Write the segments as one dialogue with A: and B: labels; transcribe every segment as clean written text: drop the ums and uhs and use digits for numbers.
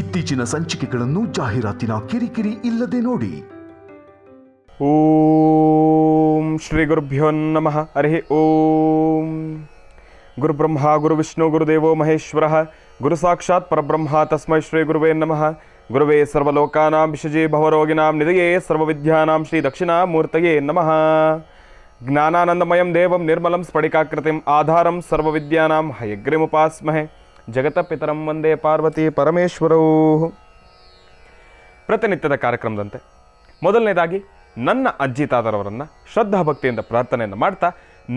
A: ಇತ್ತೀಚಿನ ಸಂಚಿಕೆಗಳನ್ನು ಜಾಹೀರಾತಿನ ಕಿರಿಕಿರಿ ಇಲ್ಲದೆ ನೋಡಿ.
B: ಓಂ ಶ್ರೀ ಗುರುಭ್ಯೋ ನಮಃ. ಹರಿ ಓಂ. ಗುರುಬ್ರಹ್ಮ ಗುರುವಿಷ್ಣು ಗುರುದೇವೋ ಮಹೇಶ್ವರ ಗುರು ಸಾಕ್ಷಾತ್ ಪರಬ್ರಹ್ಮ ತಸ್ಮೈ ಶ್ರೀ ಗುರುವೇ ನಮಃ. ಗುರುವೇ ಸರ್ವಲೋಕಾನಾಂ ವಿಷಜೇ ಭವರೋಗಿಣಾಂ ನಿಧಯೇ ಸರ್ವವಿದ್ಯಾನಾಂ ಶ್ರೀ ದಕ್ಷಿಣಾಮೂರ್ತಯೇ ನಮಃ. ಜ್ಞಾನಾನಂದಮಯಂ ದೇವಂ ನಿರ್ಮಲಂ ಸ್ಫಟಿಕಾಕೃತಿಂ ಆಧಾರಂ ಸರ್ವವಿದ್ಯಾನಾಂ ಹಯಗ್ರೀಮುಪಾಸ್ಮಹೆ. ಜಗತಪಿತರಂ ವಂದೇ ಪಾರ್ವತಿ ಪರಮೇಶ್ವರೌ. ಪ್ರತಿನಿತ್ಯದ ಕಾರ್ಯಕ್ರಮದಂತೆ ಮೊದಲನೇದಾಗಿ ನನ್ನ ಅಜ್ಜಿ ತಾತರವರನ್ನು ಶ್ರದ್ಧಾ ಭಕ್ತಿಯಿಂದ ಪ್ರಾರ್ಥನೆಯನ್ನು ಮಾಡ್ತಾ,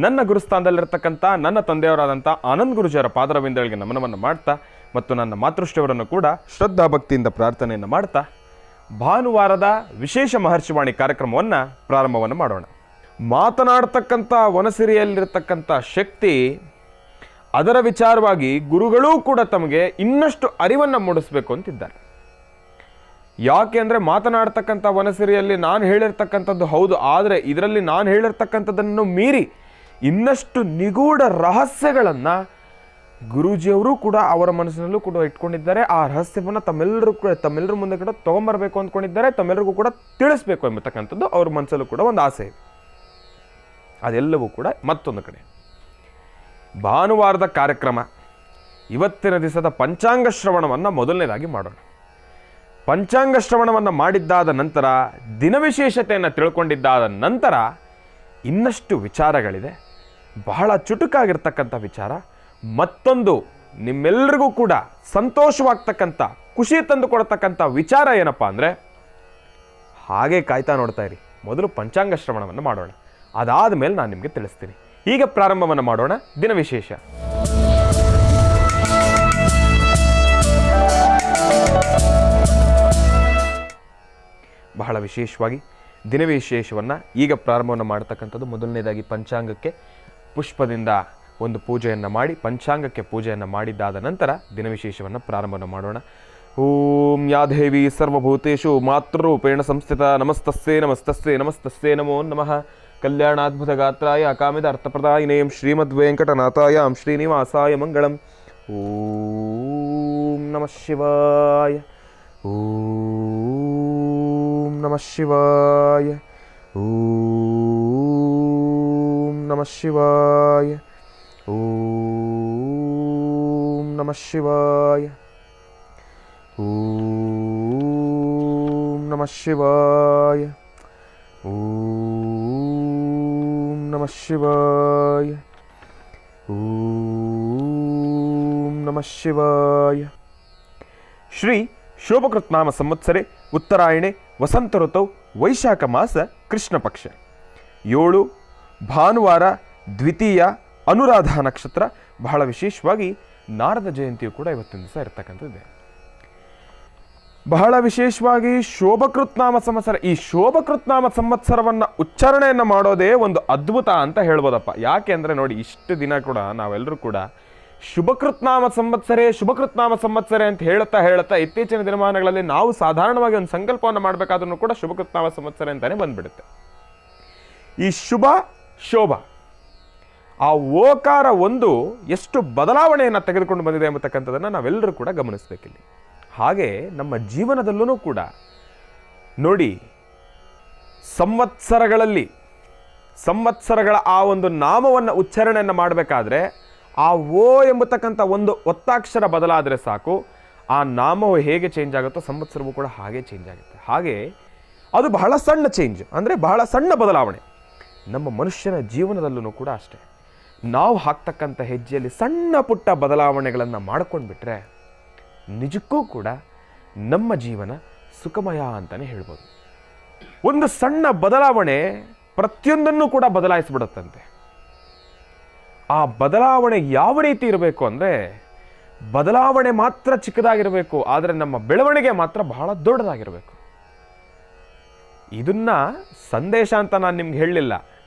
B: ನನ್ನ ಗುರುಸ್ಥಾನದಲ್ಲಿರ್ತಕ್ಕಂಥ ನನ್ನ ತಂದೆಯವರಾದಂಥ ಆನಂದ್ ಗುರುಜಿಯವರ ಪಾದರವಿಂದಗಳಿಗೆ ನಮನವನ್ನು ಮಾಡ್ತಾ, ಮತ್ತು ನನ್ನ ಮಾತೃಶ್ರೀಯವರನ್ನು ಕೂಡ ಶ್ರದ್ಧಾ ಭಕ್ತಿಯಿಂದ ಪ್ರಾರ್ಥನೆಯನ್ನು ಮಾಡ್ತಾ, ಭಾನುವಾರದ ವಿಶೇಷ ಮಹರ್ಷಿವಾಣಿ ಕಾರ್ಯಕ್ರಮವನ್ನು ಪ್ರಾರಂಭವನ್ನು ಮಾಡೋಣ. ಮಾತನಾಡ್ತಕ್ಕಂಥ ವನಸಿರಿಯಲ್ಲಿರ್ತಕ್ಕಂಥ ಶಕ್ತಿ, ಅದರ ವಿಚಾರವಾಗಿ ಗುರುಗಳೂ ಕೂಡ ತಮಗೆ ಇನ್ನಷ್ಟು ಅರಿವನ್ನು ಮೂಡಿಸಬೇಕು ಅಂತಿದ್ದಾರೆ. ಯಾಕೆ ಅಂದರೆ ಮಾತನಾಡ್ತಕ್ಕಂಥ ವನಸಿರಿಯಲ್ಲಿ ನಾನು ಹೇಳಿರ್ತಕ್ಕಂಥದ್ದು ಹೌದು, ಆದರೆ ಇದರಲ್ಲಿ ನಾನು ಹೇಳಿರ್ತಕ್ಕಂಥದ್ದನ್ನು ಮೀರಿ ಇನ್ನಷ್ಟು ನಿಗೂಢ ರಹಸ್ಯಗಳನ್ನು ಗುರೂಜಿಯವರು ಕೂಡ ಅವರ ಮನಸ್ಸಿನಲ್ಲೂ ಕೂಡ ಇಟ್ಕೊಂಡಿದ್ದಾರೆ. ಆ ರಹಸ್ಯವನ್ನು ತಮ್ಮೆಲ್ಲರ ಮುಂದೆ ಕೂಡ ತೊಗೊಂಬರಬೇಕು ಅಂದ್ಕೊಂಡಿದ್ದಾರೆ, ತಮ್ಮೆಲ್ಲರಿಗೂ ಕೂಡ ತಿಳಿಸ್ಬೇಕು ಎಂಬತಕ್ಕಂಥದ್ದು ಅವ್ರ ಮನಸ್ಸಲ್ಲೂ ಕೂಡ ಒಂದು ಆಸೆ ಇದೆ. ಅದೆಲ್ಲವೂ ಕೂಡ ಮತ್ತೊಂದು ಕಡೆ ಭಾನುವಾರದ ಕಾರ್ಯಕ್ರಮ, ಇವತ್ತಿನ ದಿವಸದ ಪಂಚಾಂಗ ಶ್ರವಣವನ್ನು ಮೊದಲನೇದಾಗಿ ಮಾಡೋಣ. ಪಂಚಾಂಗ ಶ್ರವಣವನ್ನು ಮಾಡಿದ್ದಾದ ನಂತರ, ದಿನವಿಶೇಷತೆಯನ್ನು ತಿಳ್ಕೊಂಡಿದ್ದಾದ ನಂತರ ಇನ್ನಷ್ಟು ವಿಚಾರಗಳಿದೆ. ಬಹಳ ಚುಟುಕಾಗಿರ್ತಕ್ಕಂಥ ವಿಚಾರ, ಮತ್ತೊಂದು ನಿಮ್ಮೆಲ್ಲರಿಗೂ ಕೂಡ ಸಂತೋಷವಾಗ್ತಕ್ಕಂಥ, ಖುಷಿ ತಂದು ಕೊಡ್ತಕ್ಕಂಥ ವಿಚಾರ ಏನಪ್ಪ ಅಂದರೆ, ಹಾಗೆ ಕಾಯ್ತಾ ನೋಡ್ತಾ ಇರಿ. ಮೊದಲು ಪಂಚಾಂಗ ಶ್ರವಣವನ್ನು ಮಾಡೋಣ, ಅದಾದ ಮೇಲೆ ನಾನು ನಿಮಗೆ ತಿಳಿಸ್ತೀನಿ. ಈಗ ಪ್ರಾರಂಭವನ್ನು ಮಾಡೋಣ. ದಿನವಿಶೇಷ. ಬಹಳ ವಿಶೇಷವಾಗಿ ದಿನವಿಶೇಷವನ್ನು ಈಗ ಪ್ರಾರಂಭವನ್ನು ಮಾಡ್ತಕ್ಕಂಥದ್ದು. ಮೊದಲನೇದಾಗಿ ಪಂಚಾಂಗಕ್ಕೆ ಪುಷ್ಪದಿಂದ ಒಂದು ಪೂಜೆಯನ್ನು ಮಾಡಿ, ಪಂಚಾಂಗಕ್ಕೆ ಪೂಜೆಯನ್ನು ಮಾಡಿದ್ದಾದ ನಂತರ ದಿನವಿಶೇಷವನ್ನು ಪ್ರಾರಂಭವನ್ನು ಮಾಡೋಣ. ಓಂ ಯಾ ದೇವಿ ಸರ್ವಭೂತೇಷು ಮಾತೃರೂಪೇಣ ಸಂಸ್ಥಿತ ನಮಸ್ತಸ್ಸೇ ನಮಸ್ತಸ್ಸೇ ನಮಸ್ತಸ್ಸೇ ನಮೋ ನಮಃ. ಕಲ್ಯಾಣಾದ್ಭುತ ಗಾತ್ರಾಯ ಅಕಾಮಿದ ಅರ್ಥಪ್ರದಾಯಿನೇಂ ಶ್ರೀಮದ್ವೆಂಕಟನಾಥಾಯಾಂ ಶ್ರೀನಿವಾಸಾಯ ಮಂಗಳಂ. ಓಂ ನಮಃ ಶಿವಾಯ. ಓಂ ನಮಃ ಶಿವಾಯ. ಓಂ ನಮಃ ಶಿವಾಯ. ಓಂ ನಮಃ ಶಿವಾಯ. ಓಂ ನಮಃ ಶಿವಾಯ. ಓಂ ನಮಃ ಶಿವಾಯ. ಓಂ ನಮಃ ಶಿವಾಯ. ಶ್ರೀ ಶೋಭಕೃತ್ನಾಮ ಸಂವತ್ಸರೆ ಉತ್ತರಾಯಣೆ ವಸಂತ ಋತೌ ವೈಶಾಖ ಮಾಸ ಕೃಷ್ಣ ಪಕ್ಷ 7 ಭಾನುವಾರ ದ್ವಿತೀಯ ಅನುರಾಧ ನಕ್ಷತ್ರ. ಬಹಳ ವಿಶೇಷವಾಗಿ ನಾರದ ಜಯಂತಿಯು ಕೂಡ ಇವತ್ತಿನ ದಿವಸ ಇರತಕ್ಕಂಥದ್ದಿದೆ. ಬಹಳ ವಿಶೇಷವಾಗಿ ಶೋಭಕೃತ್ನಾಮ ಸಂವತ್ಸರ. ಈ ಶೋಭಕೃತ್ನಾಮ ಸಂವತ್ಸರವನ್ನು ಉಚ್ಚಾರಣೆಯನ್ನು ಮಾಡೋದೇ ಒಂದು ಅದ್ಭುತ ಅಂತ ಹೇಳ್ಬೋದಪ್ಪ. ಯಾಕೆ ಅಂದರೆ ನೋಡಿ, ಇಷ್ಟು ದಿನ ಕೂಡ ನಾವೆಲ್ಲರೂ ಕೂಡ ಶುಭಕೃತ್ನಾಮ ಸಂವತ್ಸರೆ ಅಂತ ಹೇಳ್ತಾ ಇತ್ತೀಚಿನ ದಿನಮಾನಗಳಲ್ಲಿ ನಾವು ಸಾಧಾರಣವಾಗಿ ಒಂದು ಸಂಕಲ್ಪವನ್ನು ಮಾಡಬೇಕಾದ್ರೂ ಕೂಡ ಶುಭಕೃತ್ನಾಮ ಸಂವತ್ಸರೆ ಅಂತಾನೆ ಬಂದ್ಬಿಡುತ್ತೆ. ಈ ಶುಭ ಶೋಭ, ಆ ಓಕಾರ ಒಂದು ಎಷ್ಟು ಬದಲಾವಣೆಯನ್ನು ತೆಗೆದುಕೊಂಡು ಬಂದಿದೆ ಎಂಬತಕ್ಕಂಥದ್ದನ್ನು ನಾವೆಲ್ಲರೂ ಕೂಡ ಗಮನಿಸಬೇಕಿಲ್ಲಿ. ಹಾಗೆ ನಮ್ಮ ಜೀವನದಲ್ಲೂ ಕೂಡ ನೋಡಿ, ಸಂವತ್ಸರಗಳ ಆ ಒಂದು ನಾಮವನ್ನು ಉಚ್ಚಾರಣೆಯನ್ನು ಮಾಡಬೇಕಾದ್ರೆ ಆ ಓ ಎಂಬತಕ್ಕಂಥ ಒಂದು ಒತ್ತಾಕ್ಷರ ಬದಲಾದರೆ ಸಾಕು, ಆ ನಾಮವು ಹೇಗೆ ಚೇಂಜ್ ಆಗುತ್ತೋ ಸಂವತ್ಸರವೂ ಕೂಡ ಹಾಗೆ ಚೇಂಜ್ ಆಗುತ್ತೆ. ಹಾಗೆ ಅದು ಬಹಳ ಸಣ್ಣ ಚೇಂಜ್, ಅಂದರೆ ಬಹಳ ಸಣ್ಣ ಬದಲಾವಣೆ. ನಮ್ಮ ಮನುಷ್ಯನ ಜೀವನದಲ್ಲೂ ಕೂಡ ಅಷ್ಟೇ. ನಾವು ಹಾಕ್ತಕ್ಕಂಥ ಹೆಜ್ಜೆಯಲ್ಲಿ ಸಣ್ಣ ಪುಟ್ಟ ಬದಲಾವಣೆಗಳನ್ನು ಮಾಡ್ಕೊಂಡ್ಬಿಟ್ರೆ ನಿಜಕ್ಕೂ ಕೂಡ ನಮ್ಮ ಜೀವನ ಸುಖಮಯ ಅಂತಲೇ ಹೇಳ್ಬೋದು. ಒಂದು ಸಣ್ಣ ಬದಲಾವಣೆ ಪ್ರತಿಯೊಂದನ್ನು ಕೂಡ ಬದಲಾಯಿಸಿಬಿಡುತ್ತಂತೆ. ಆ ಬದಲಾವಣೆ ಯಾವ ರೀತಿ ಇರಬೇಕು ಅಂದರೆ, ಬದಲಾವಣೆ ಮಾತ್ರ ಚಿಕ್ಕದಾಗಿರಬೇಕು, ಆದರೆ ನಮ್ಮ ಬೆಳವಣಿಗೆ ಮಾತ್ರ ಬಹಳ ದೊಡ್ಡದಾಗಿರಬೇಕು. ಇದನ್ನ ಸಂದೇಶ ಅಂತ ನಾನು ನಿಮ್ಗೆ ಹೇಳಲಿಲ್ಲ,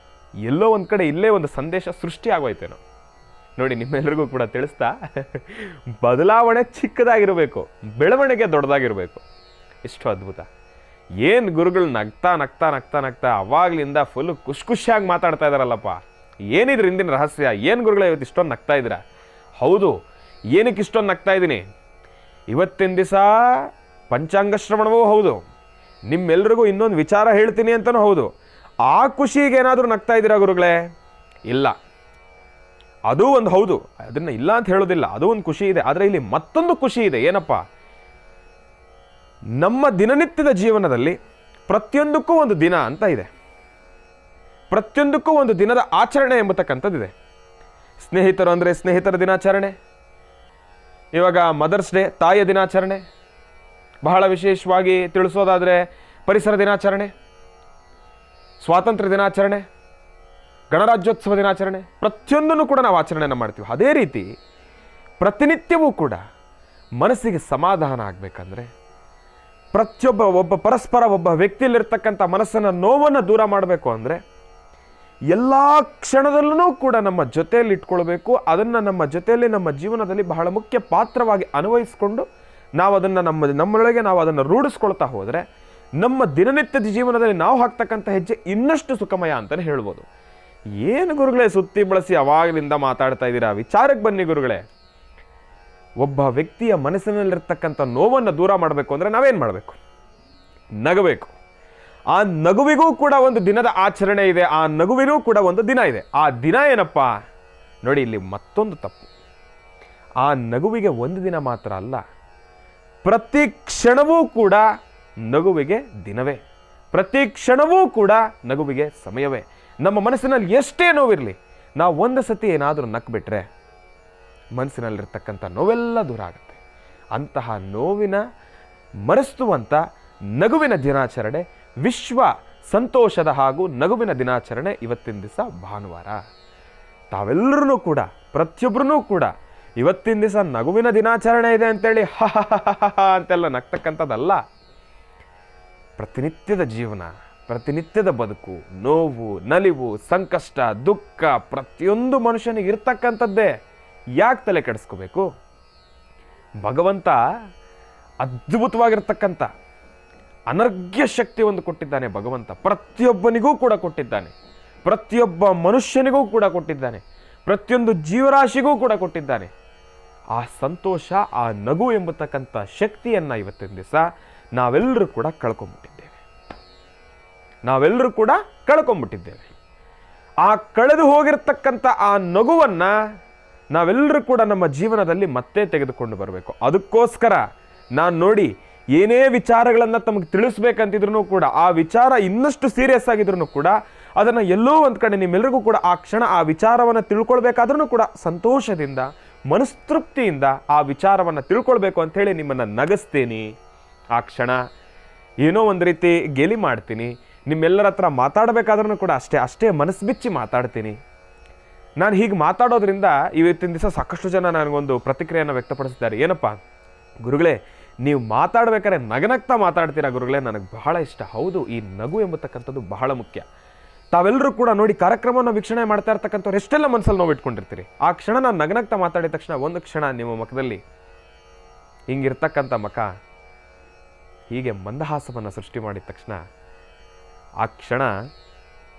B: ಎಲ್ಲೋ ಒಂದು ಕಡೆ ಇಲ್ಲೇ ಒಂದು ಸಂದೇಶ ಸೃಷ್ಟಿ ಆಗೋಯ್ತೇನೋ ನೋಡಿ. ನಿಮ್ಮೆಲ್ಲರಿಗೂ ಕೂಡ ತಿಳಿಸ್ತಾ, ಬದಲಾವಣೆ ಚಿಕ್ಕದಾಗಿರಬೇಕು, ಬೆಳವಣಿಗೆ ದೊಡ್ಡದಾಗಿರಬೇಕು. ಎಷ್ಟು ಅದ್ಭುತ. ಏನು ಗುರುಗಳು ನಗ್ತಾ ಅವಾಗ್ಲಿಂದ ಫುಲ್ ಖುಷಿಯಾಗಿ ಮಾತಾಡ್ತಾ ಇದ್ದಾರಲ್ಲಪ್ಪ. ಏನಿದ್ರ ಹಿಂದಿನ ರಹಸ್ಯ? ಏನು ಗುರುಗಳೇ ಇವತ್ತು ಇಷ್ಟೊಂದು ನಗ್ತಾ ಇದ್ದೀರಾ? ಹೌದು, ಏನಕ್ಕೆ ಇಷ್ಟೊಂದು ನಗ್ತಾ ಇದ್ದೀನಿ? ಇವತ್ತಿನ ದಿವಸ ಪಂಚಾಂಗ ಶ್ರವಣವೂ ಹೌದು, ನಿಮ್ಮೆಲ್ರಿಗೂ ಇನ್ನೊಂದು ವಿಚಾರ ಹೇಳ್ತೀನಿ ಅಂತಲೂ ಹೌದು. ಆ ಖುಷಿಗೆ ಏನಾದರೂ ನಗ್ತಾ ಇದ್ದೀರಾ ಗುರುಗಳೇ? ಇಲ್ಲ, ಅದು ಒಂದು ಹೌದು, ಅದನ್ನು ಇಲ್ಲ ಅಂತ ಹೇಳೋದಿಲ್ಲ, ಅದು ಒಂದು ಖುಷಿ ಇದೆ. ಆದರೆ ಇಲ್ಲಿ ಮತ್ತೊಂದು ಖುಷಿ ಇದೆ. ಏನಪ್ಪ? ನಮ್ಮ ದಿನನಿತ್ಯದ ಜೀವನದಲ್ಲಿ ಪ್ರತಿಯೊಂದಕ್ಕೂ ಒಂದು ದಿನ ಅಂತ ಇದೆ, ಪ್ರತಿಯೊಂದಕ್ಕೂ ಒಂದು ದಿನದ ಆಚರಣೆ ಎಂಬತಕ್ಕಂಥದ್ದಿದೆ. ಸ್ನೇಹಿತರು ಅಂದರೆ ಸ್ನೇಹಿತರ ದಿನಾಚರಣೆ, ಇವಾಗ ಮದರ್ಸ್ ಡೇ ತಾಯಿಯ ದಿನಾಚರಣೆ, ಬಹಳ ವಿಶೇಷವಾಗಿ ತಿಳಿಸೋದಾದರೆ ಪರಿಸರ ದಿನಾಚರಣೆ, ಸ್ವಾತಂತ್ರ್ಯ ದಿನಾಚರಣೆ, ಗಣರಾಜ್ಯೋತ್ಸವ ದಿನಾಚರಣೆ, ಪ್ರತಿಯೊಂದನ್ನು ಕೂಡ ನಾವು ಆಚರಣೆಯನ್ನು ಮಾಡ್ತೀವಿ. ಅದೇ ರೀತಿ ಪ್ರತಿನಿತ್ಯವೂ ಕೂಡ ಮನಸ್ಸಿಗೆ ಸಮಾಧಾನ ಆಗಬೇಕಂದ್ರೆ ಒಬ್ಬ ಪರಸ್ಪರ ಒಬ್ಬ ವ್ಯಕ್ತಿಯಲ್ಲಿರ್ತಕ್ಕಂಥ ಮನಸ್ಸನ್ನು ನೋವನ್ನು ದೂರ ಮಾಡಬೇಕು ಅಂದರೆ ಎಲ್ಲ ಕ್ಷಣದಲ್ಲೂ ಕೂಡ ನಮ್ಮ ಜೊತೆಯಲ್ಲಿ ಇಟ್ಕೊಳ್ಬೇಕು. ಅದನ್ನು ನಮ್ಮ ಜೊತೆಯಲ್ಲಿ ನಮ್ಮ ಜೀವನದಲ್ಲಿ ಬಹಳ ಮುಖ್ಯ ಪಾತ್ರವಾಗಿ ಅನ್ವಯಿಸ್ಕೊಂಡು ನಾವು ಅದನ್ನು ನಮ್ಮೊಳಗೆ ನಾವು ಅದನ್ನು ರೂಢಿಸ್ಕೊಳ್ತಾ ಹೋದರೆ ನಮ್ಮ ದಿನನಿತ್ಯದ ಜೀವನದಲ್ಲಿ ನಾವು ಹಾಕ್ತಕ್ಕಂಥ ಹೆಜ್ಜೆ ಇನ್ನಷ್ಟು ಸುಖಮಯ ಅಂತಲೇ ಹೇಳ್ಬೋದು. ಏನು ಗುರುಗಳೇ ಸುತ್ತಿ ಬಳಸಿ ಅವಾಗಲಿಂದ ಮಾತಾಡ್ತಾ ಇದ್ದೀರಾ? ವಿಚಾರಕ್ಕೆ ಬನ್ನಿ ಗುರುಗಳೇ. ಒಬ್ಬ ವ್ಯಕ್ತಿಯ ಮನಸ್ಸಿನಲ್ಲಿರ್ತಕ್ಕಂಥ ನೋವನ್ನು ದೂರ ಮಾಡಬೇಕು ಅಂದರೆ ನಾವೇನು ಮಾಡಬೇಕು? ನಗಬೇಕು. ಆ ನಗುವಿಗೂ ಕೂಡ ಒಂದು ದಿನದ ಆಚರಣೆ ಇದೆ, ಆ ನಗುವಿಗೂ ಕೂಡ ಒಂದು ದಿನ ಇದೆ. ಆ ದಿನ ಏನಪ್ಪ ನೋಡಿ, ಇಲ್ಲಿ ಮತ್ತೊಂದು ತಪ್ಪು. ಆ ನಗುವಿಗೆ ಒಂದು ದಿನ ಮಾತ್ರ ಅಲ್ಲ, ಪ್ರತಿ ಕ್ಷಣವೂ ಕೂಡ ನಗುವಿಗೆ ದಿನವೇ, ಪ್ರತಿ ಕ್ಷಣವೂ ಕೂಡ ನಗುವಿಗೆ ಸಮಯವೇ. ನಮ್ಮ ಮನಸ್ಸಿನಲ್ಲಿ ಎಷ್ಟೇ ನೋವಿರಲಿ, ನಾವು ಒಂದು ಸತಿ ಏನಾದರೂ ನಕ್ಬಿಟ್ರೆ ಮನಸ್ಸಿನಲ್ಲಿರ್ತಕ್ಕಂಥ ನೋವೆಲ್ಲ ದೂರ ಆಗುತ್ತೆ. ಅಂತಹ ನೋವಿನ ಮರೆಸುವಂಥ ನಗುವಿನ ದಿನಾಚರಣೆ, ವಿಶ್ವ ಸಂತೋಷದ ಹಾಗೂ ನಗುವಿನ ದಿನಾಚರಣೆ ಇವತ್ತಿನ ದಿವಸ ಭಾನುವಾರ. ತಾವೆಲ್ಲರೂ ಕೂಡ ಪ್ರತಿಯೊಬ್ಬರೂ ಕೂಡ ಇವತ್ತಿನ ದಿವಸ ನಗುವಿನ ದಿನಾಚರಣೆ ಇದೆ ಅಂತೇಳಿ ಹ ಅಂತೆಲ್ಲ ನಗ್ತಕ್ಕಂಥದ್ದಲ್ಲ. ಪ್ರತಿನಿತ್ಯದ ಜೀವನ, ಪ್ರತಿನಿತ್ಯದ ಬದುಕು, ನೋವು, ನಲಿವು, ಸಂಕಷ್ಟ, ದುಃಖ ಪ್ರತಿಯೊಂದು ಮನುಷ್ಯನಿಗೆ ಇರ್ತಕ್ಕಂಥದ್ದೇ. ಯಾಕೆ ತಲೆ ಕೆಡಿಸ್ಕೋಬೇಕು? ಭಗವಂತ ಅದ್ಭುತವಾಗಿರ್ತಕ್ಕಂಥ ಅನರ್ಘ್ಯ ಶಕ್ತಿ ಒಂದು ಕೊಟ್ಟಿದ್ದಾನೆ. ಭಗವಂತ ಪ್ರತಿಯೊಬ್ಬನಿಗೂ ಕೂಡ ಕೊಟ್ಟಿದ್ದಾನೆ, ಪ್ರತಿಯೊಬ್ಬ ಮನುಷ್ಯನಿಗೂ ಕೂಡ ಕೊಟ್ಟಿದ್ದಾನೆ, ಪ್ರತಿಯೊಂದು ಜೀವರಾಶಿಗೂ ಕೂಡ ಕೊಟ್ಟಿದ್ದಾನೆ. ಆ ಸಂತೋಷ, ಆ ನಗು ಎಂಬತಕ್ಕಂಥ ಶಕ್ತಿಯನ್ನು ಇವತ್ತಿನ ದಿವಸ ನಾವೆಲ್ಲರೂ ಕೂಡ ಕಳ್ಕೊಂಡ್ಬಿಟ್ಟಿದ್ದೇವೆ. ಆ ಕಳೆದು ಹೋಗಿರ್ತಕ್ಕಂಥ ಆ ನಗುವನ್ನು ನಾವೆಲ್ಲರೂ ಕೂಡ ನಮ್ಮ ಜೀವನದಲ್ಲಿ ಮತ್ತೆ ತೆಗೆದುಕೊಂಡು ಬರಬೇಕು. ಅದಕ್ಕೋಸ್ಕರ ನಾನು ನೋಡಿ ಏನೇ ವಿಚಾರಗಳನ್ನು ತಮಗೆ ತಿಳಿಸ್ಬೇಕಂತಿದ್ರು ಕೂಡ, ಆ ವಿಚಾರ ಇನ್ನಷ್ಟು ಸೀರಿಯಸ್ ಆಗಿದ್ರು ಕೂಡ ಅದನ್ನು ಎಲ್ಲೋ ಒಂದು ಕಡೆ ನಿಮ್ಮೆಲ್ಲರಿಗೂ ಕೂಡ ಆ ಕ್ಷಣ ಆ ವಿಚಾರವನ್ನು ತಿಳ್ಕೊಳ್ಬೇಕಾದ್ರೂ ಕೂಡ ಸಂತೋಷದಿಂದ, ಮನಸ್ತೃಪ್ತಿಯಿಂದ ಆ ವಿಚಾರವನ್ನು ತಿಳ್ಕೊಳ್ಬೇಕು ಅಂಥೇಳಿ ನಿಮ್ಮನ್ನು ನಗಿಸ್ತೀನಿ. ಆ ಕ್ಷಣ ಏನೋ ಒಂದು ರೀತಿ ಗೇಲಿ ಮಾಡ್ತೀನಿ. ನಿಮ್ಮೆಲ್ಲರ ಹತ್ರ ಮಾತಾಡಬೇಕಾದ್ರೂ ಕೂಡ ಅಷ್ಟೇ ಮನಸ್ಸು ಬಿಚ್ಚಿ ಮಾತಾಡ್ತೀನಿ. ನಾನು ಹೀಗೆ ಮಾತಾಡೋದ್ರಿಂದ ಇವತ್ತಿನ ದಿವಸ ಸಾಕಷ್ಟು ಜನ ನನಗೊಂದು ಪ್ರತಿಕ್ರಿಯೆಯನ್ನು ವ್ಯಕ್ತಪಡಿಸಿದ್ದಾರೆ. ಏನಪ್ಪ ಗುರುಗಳೇ, ನೀವು ಮಾತಾಡ್ಬೇಕಾದ್ರೆ ನಗನಗ್ತಾ ಮಾತಾಡ್ತೀರಾ ಗುರುಗಳೇ, ನನಗೆ ಬಹಳ ಇಷ್ಟ. ಹೌದು, ಈ ನಗು ಎಂಬತಕ್ಕಂಥದ್ದು ಬಹಳ ಮುಖ್ಯ. ತಾವೆಲ್ಲರೂ ಕೂಡ ನೋಡಿ ಕಾರ್ಯಕ್ರಮವನ್ನು ವೀಕ್ಷಣೆ ಮಾಡ್ತಾ ಇರ್ತಕ್ಕಂಥವ್ರು ಎಷ್ಟೆಲ್ಲ ಮನಸ್ಸಲ್ಲಿ ನೋವು ಇಟ್ಕೊಂಡಿರ್ತೀರಿ. ಆ ಕ್ಷಣ ನಾನು ನಗನಗ್ತಾ ಮಾತಾಡಿದ ತಕ್ಷಣ ಒಂದು ಕ್ಷಣ ನಿಮ್ಮ ಮುಖದಲ್ಲಿ ಹಿಂಗಿರ್ತಕ್ಕಂಥ ಮುಖ ಹೀಗೆ ಮಂದಹಾಸವನ್ನು ಸೃಷ್ಟಿ ಮಾಡಿದ ತಕ್ಷಣ ಆ ಕ್ಷಣ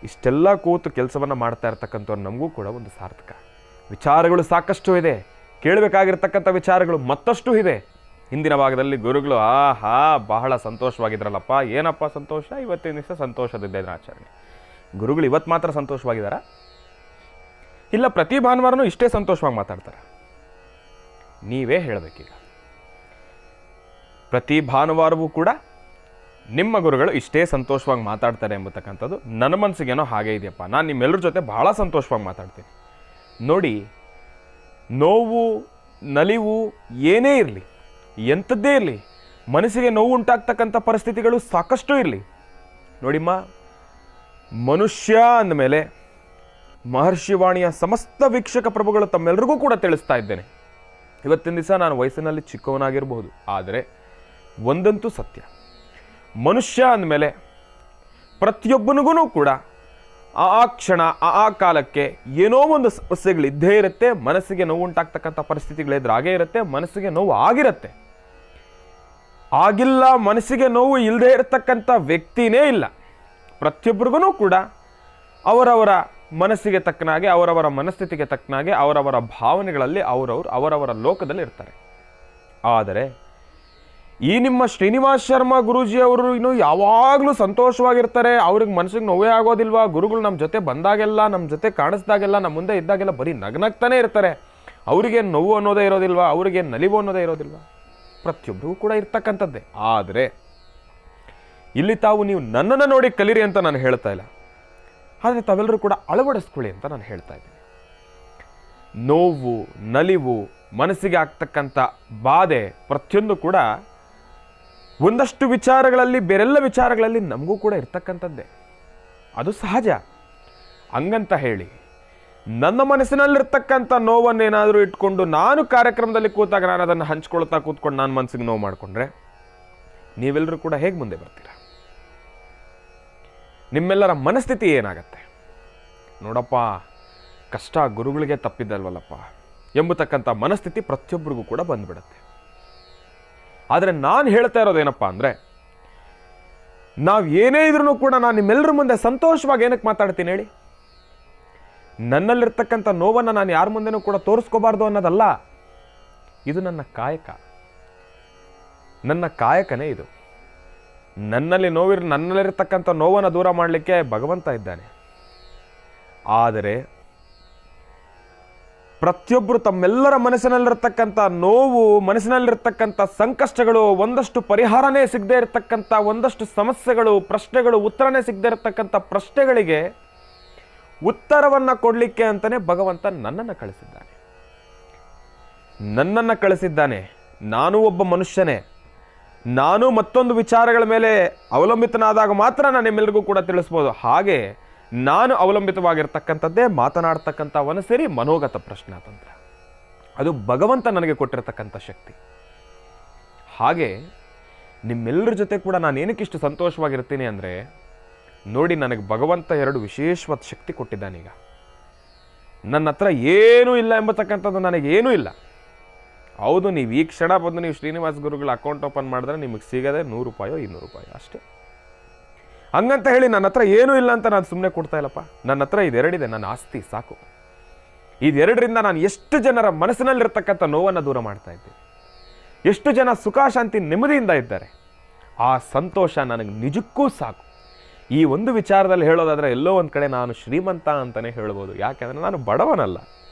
B: ಇಷ್ಟೆಲ್ಲ ಕೂತು ಕೆಲಸವನ್ನು ಮಾಡ್ತಾ ಇರ್ತಕ್ಕಂಥವ್ರು ನಮಗೂ ಕೂಡ ಒಂದು ಸಾರ್ಥಕ. ವಿಚಾರಗಳು ಸಾಕಷ್ಟು ಇದೆ, ಕೇಳಬೇಕಾಗಿರ್ತಕ್ಕಂಥ ವಿಚಾರಗಳು ಮತ್ತಷ್ಟು ಇದೆ. ಹಿಂದಿನ ಭಾಗದಲ್ಲಿ ಗುರುಗಳು ಬಹಳ ಸಂತೋಷವಾಗಿದ್ರಲ್ಲಪ್ಪ. ಏನಪ್ಪ ಸಂತೋಷ? ಇವತ್ತಿನ ದಿವಸ ಸಂತೋಷದ ದಿನಾಚರಣೆ. ಗುರುಗಳು ಇವತ್ತು ಮಾತ್ರ ಸಂತೋಷವಾಗಿದ್ದಾರಾ? ಇಲ್ಲ ಪ್ರತಿ ಭಾನುವಾರನೂ ಇಷ್ಟೇ ಸಂತೋಷವಾಗಿ ಮಾತಾಡ್ತಾರೆ? ನೀವೇ ಹೇಳಬೇಕೀಗ. ಪ್ರತಿ ಭಾನುವಾರವೂ ಕೂಡ ನಿಮ್ಮ ಗುರುಗಳು ಇಷ್ಟೇ ಸಂತೋಷವಾಗಿ ಮಾತಾಡ್ತಾರೆ ಎಂಬತಕ್ಕಂಥದ್ದು ನನ್ನ ಮನಸ್ಸಿಗೇನೋ ಹಾಗೆ ಇದೆಯಪ್ಪ. ನಾನು ನಿಮ್ಮೆಲ್ಲರ ಜೊತೆ ಬಹಳ ಸಂತೋಷವಾಗಿ ಮಾತಾಡ್ತೀನಿ. ನೋಡಿ, ನೋವು, ನಲಿವು ಏನೇ ಇರಲಿ, ಎಂಥದ್ದೇ ಇರಲಿ, ಮನಸ್ಸಿಗೆ ನೋವು ಉಂಟಾಗ್ತಕ್ಕಂಥ ಪರಿಸ್ಥಿತಿಗಳು ಸಾಕಷ್ಟು ಇರಲಿ. ನೋಡಿಮ್ಮ, ಮನುಷ್ಯ ಅಂದಮೇಲೆ ಮಹರ್ಷಿವಾಣಿಯ ಸಮಸ್ತ ವೀಕ್ಷಕ ಪ್ರಭುಗಳು ತಮ್ಮೆಲ್ಲರಿಗೂ ಕೂಡ ತಿಳಿಸ್ತಾ ಇದ್ದೇನೆ. ಇವತ್ತಿನ ದಿವಸ ನಾನು ವಯಸ್ಸಿನಲ್ಲಿ ಚಿಕ್ಕವನಾಗಿರ್ಬೋದು, ಆದರೆ ಒಂದಂತೂ ಸತ್ಯ, ಮನುಷ್ಯ ಅಂದಮೇಲೆ ಪ್ರತಿಯೊಬ್ಬನಿಗೂ ಕೂಡ ಆ ಕ್ಷಣ ಆ ಕಾಲಕ್ಕೆ ಏನೋ ಒಂದು ಸಮಸ್ಯೆಗಳಿದ್ದೇ ಇರುತ್ತೆ. ಮನಸ್ಸಿಗೆ ನೋವು ಉಂಟಾಗ್ತಕ್ಕಂಥ ಪರಿಸ್ಥಿತಿಗಳೆದುರಾಗೇ ಇರುತ್ತೆ, ಮನಸ್ಸಿಗೆ ನೋವು ಆಗಿರುತ್ತೆ. ಆಗಿಲ್ಲ, ಮನಸ್ಸಿಗೆ ನೋವು ಇಲ್ಲದೆ ಇರತಕ್ಕಂಥ ವ್ಯಕ್ತಿನೇ ಇಲ್ಲ. ಪ್ರತಿಯೊಬ್ಬರಿಗೂ ಕೂಡ ಅವರವರ ಮನಸ್ಸಿಗೆ ತಕ್ಕನಾಗೆ, ಅವರವರ ಮನಸ್ಥಿತಿಗೆ ತಕ್ಕನಾಗೆ, ಅವರವರ ಭಾವನೆಗಳಲ್ಲಿ ಅವರವರ ಲೋಕದಲ್ಲಿ ಇರ್ತಾರೆ. ಆದರೆ ಈ ನಿಮ್ಮ ಶ್ರೀನಿವಾಸ್ ಶರ್ಮಾ ಗುರೂಜಿ ಅವರು ಇನ್ನು ಯಾವಾಗಲೂ ಸಂತೋಷವಾಗಿರ್ತಾರೆ, ಅವ್ರಿಗೆ ಮನಸ್ಸಿಗೆ ನೋವೇ ಆಗೋದಿಲ್ವಾ? ಗುರುಗಳು ನಮ್ಮ ಜೊತೆ ಬಂದಾಗೆಲ್ಲ, ನಮ್ಮ ಜೊತೆ ಕಾಣಿಸ್ದಾಗೆಲ್ಲ, ನಮ್ಮ ಮುಂದೆ ಇದ್ದಾಗೆಲ್ಲ ಬರೀ ನಗ್ನಗ್ತಾನೆ ಇರ್ತಾರೆ. ಅವ್ರಿಗೇನು ನೋವು ಅನ್ನೋದೇ ಇರೋದಿಲ್ವಾ? ಅವ್ರಿಗೇನು ನಲಿವು ಅನ್ನೋದೇ ಇರೋದಿಲ್ವಾ? ಪ್ರತಿಯೊಬ್ಬರಿಗೂ ಕೂಡ ಇರ್ತಕ್ಕಂಥದ್ದೇ. ಆದರೆ ಇಲ್ಲಿ ತಾವು ನೀವು ನನ್ನನ್ನು ನೋಡಿ ಕಲೀರಿ ಅಂತ ನಾನು ಹೇಳ್ತಾ ಇಲ್ಲ, ಆದರೆ ತಾವೆಲ್ಲರೂ ಕೂಡ ಅಳವಡಿಸ್ಕೊಳ್ಳಿ ಅಂತ ನಾನು ಹೇಳ್ತಾ ಇದ್ದೀನಿ. ನೋವು, ನಲಿವು, ಮನಸ್ಸಿಗೆ ಆಗ್ತಕ್ಕಂಥ ಬಾಧೆ ಪ್ರತಿಯೊಂದು ಕೂಡ ಒಂದಷ್ಟು ವಿಚಾರಗಳಲ್ಲಿ, ಬೇರೆಲ್ಲ ವಿಚಾರಗಳಲ್ಲಿ ನಮಗೂ ಕೂಡ ಇರ್ತಕ್ಕಂಥದ್ದೇ. ಅದು ಸಹಜ. ಹಂಗಂತ ಹೇಳಿ ನನ್ನ ಮನಸ್ಸಿನಲ್ಲಿರ್ತಕ್ಕಂಥ ನೋವನ್ನೇನಾದರೂ ಇಟ್ಕೊಂಡು ನಾನು ಕಾರ್ಯಕ್ರಮದಲ್ಲಿ ಕೂತಾಗ ನಾನು ಅದನ್ನು ಹಂಚ್ಕೊಳ್ತಾ ಕೂತ್ಕೊಂಡು ನಾನು ಮನಸ್ಸಿಗೆ ನೋವು ಮಾಡಿಕೊಂಡ್ರೆ ನೀವೆಲ್ಲರೂ ಕೂಡ ಹೇಗೆ ಮುಂದೆ ಬರ್ತೀರಾ? ನಿಮ್ಮೆಲ್ಲರ ಮನಸ್ಥಿತಿ ಏನಾಗತ್ತೆ? ನೋಡಪ್ಪ, ಕಷ್ಟ ಗುರುಗಳಿಗೆ ತಪ್ಪಿದ್ದಲ್ವಲ್ಲಪ್ಪ ಎಂಬತಕ್ಕಂಥ ಮನಸ್ಥಿತಿ ಪ್ರತಿಯೊಬ್ಬರಿಗೂ ಕೂಡ ಬಂದ್ಬಿಡುತ್ತೆ. ಆದರೆ ನಾನು ಹೇಳ್ತಾ ಇರೋದೇನಪ್ಪ ಅಂದರೆ, ನಾವು ಏನೇ ಇದ್ರೂ ಕೂಡ ನಾನು ನಿಮ್ಮೆಲ್ಲರ ಮುಂದೆ ಸಂತೋಷವಾಗಿ ಏನಕ್ಕೆ ಮಾತಾಡ್ತೀನಿ ಹೇಳಿ? ನನ್ನಲ್ಲಿರ್ತಕ್ಕಂಥ ನೋವನ್ನು ನಾನು ಯಾರ ಮುಂದೆನೂ ಕೂಡ ತೋರಿಸ್ಕೋಬಾರ್ದು ಅನ್ನೋದಲ್ಲ. ಇದು ನನ್ನ ಕಾಯಕ, ನನ್ನ ಕಾಯಕನೇ ಇದು. ನನ್ನಲ್ಲಿರ್ತಕ್ಕಂಥ ನೋವನ್ನು ದೂರ ಮಾಡಲಿಕ್ಕೆ ಭಗವಂತ ಇದ್ದಾನೆ. ಆದರೆ ಪ್ರತಿಯೊಬ್ಬರು ತಮ್ಮೆಲ್ಲರ ಮನಸ್ಸಿನಲ್ಲಿರ್ತಕ್ಕಂಥ ನೋವು, ಮನಸ್ಸಿನಲ್ಲಿರ್ತಕ್ಕಂಥ ಸಂಕಷ್ಟಗಳು, ಒಂದಷ್ಟು ಪರಿಹಾರನೇ ಸಿಗದೇ ಇರತಕ್ಕಂಥ ಒಂದಷ್ಟು ಸಮಸ್ಯೆಗಳು, ಪ್ರಶ್ನೆಗಳು, ಉತ್ತರನೇ ಸಿಗದೇ ಇರತಕ್ಕಂಥ ಪ್ರಶ್ನೆಗಳಿಗೆ ಉತ್ತರವನ್ನು ಕೊಡಲಿಕ್ಕೆ ಅಂತಲೇ ಭಗವಂತ ನನ್ನನ್ನು ಕಳಿಸಿದ್ದಾನೆ. ನಾನು ಒಬ್ಬ ಮನುಷ್ಯನೇ. ನಾನು ಮತ್ತೊಂದು ವಿಚಾರಗಳ ಮೇಲೆ ಅವಲಂಬಿತನಾದಾಗ ಮಾತ್ರ ನಾನು ನಿಮ್ಮೆಲ್ಲರಿಗೂ ಕೂಡ ತಿಳಿಸ್ಬೋದು. ಹಾಗೆ ನಾನು ಅವಲಂಬಿತವಾಗಿರ್ತಕ್ಕಂಥದ್ದೇ ಮಾತನಾಡ್ತಕ್ಕಂಥವನ್ನ ಸೇರಿ ಮನೋಗತ ಪ್ರಶ್ನಾತಂತ್ರ. ಅದು ಭಗವಂತ ನನಗೆ ಕೊಟ್ಟಿರತಕ್ಕಂಥ ಶಕ್ತಿ. ಹಾಗೆ ನಿಮ್ಮೆಲ್ಲರ ಜೊತೆ ಕೂಡ ನಾನು ಏನಕ್ಕಿಷ್ಟು ಸಂತೋಷವಾಗಿರ್ತೀನಿ ಅಂದರೆ, ನೋಡಿ, ನನಗೆ ಭಗವಂತ 2 ವಿಶೇಷವಾದ ಶಕ್ತಿ ಕೊಟ್ಟಿದ್ದಾನೀಗ. ನನ್ನ ಹತ್ರ ಏನೂ ಇಲ್ಲ ಎಂಬತಕ್ಕಂಥದ್ದು ನನಗೇನೂ ಇಲ್ಲ. ಹೌದು, ನೀವು ಈ ಕ್ಷಣ ಬಂದು ನೀವು ಶ್ರೀನಿವಾಸ್ ಗುರುಗಳ ಅಕೌಂಟ್ ಓಪನ್ ಮಾಡಿದ್ರೆ ನಿಮಗೆ ಸಿಗದೆ 100 ರೂಪಾಯೋ 200 ರೂಪಾಯಿ ಅಷ್ಟೇ. ಹಂಗಂತ ಹೇಳಿ ನನ್ನ ಹತ್ರ ಏನೂ ಇಲ್ಲ ಅಂತ ನಾನು ಸುಮ್ಮನೆ ಕೊಡ್ತಾ ಇಲ್ಲಪ್ಪ. ನನ್ನ ಹತ್ರ ಇದೆರಡಿದೆ, ನನ್ನ ಆಸ್ತಿ ಸಾಕು. ಇದೆರಡರಿಂದ ನಾನು ಎಷ್ಟು ಜನರ ಮನಸ್ಸಿನಲ್ಲಿರ್ತಕ್ಕಂಥ ನೋವನ್ನು ದೂರ ಮಾಡ್ತಾ ಇದ್ದೀನಿ, ಎಷ್ಟು ಜನ ಸುಖ ಶಾಂತಿ ನೆಮ್ಮದಿಯಿಂದ ಇದ್ದಾರೆ. ಆ ಸಂತೋಷ ನನಗೆ ನಿಜಕ್ಕೂ ಸಾಕು. ಈ ಒಂದು ವಿಚಾರದಲ್ಲಿ ಹೇಳೋದಾದರೆ ಎಲ್ಲೋ ಒಂದು ಕಡೆ ನಾನು ಶ್ರೀಮಂತ ಅಂತಲೇ ಹೇಳ್ಬೋದು. ಯಾಕೆಂದರೆ ನಾನು ಬಡವನಲ್ಲ.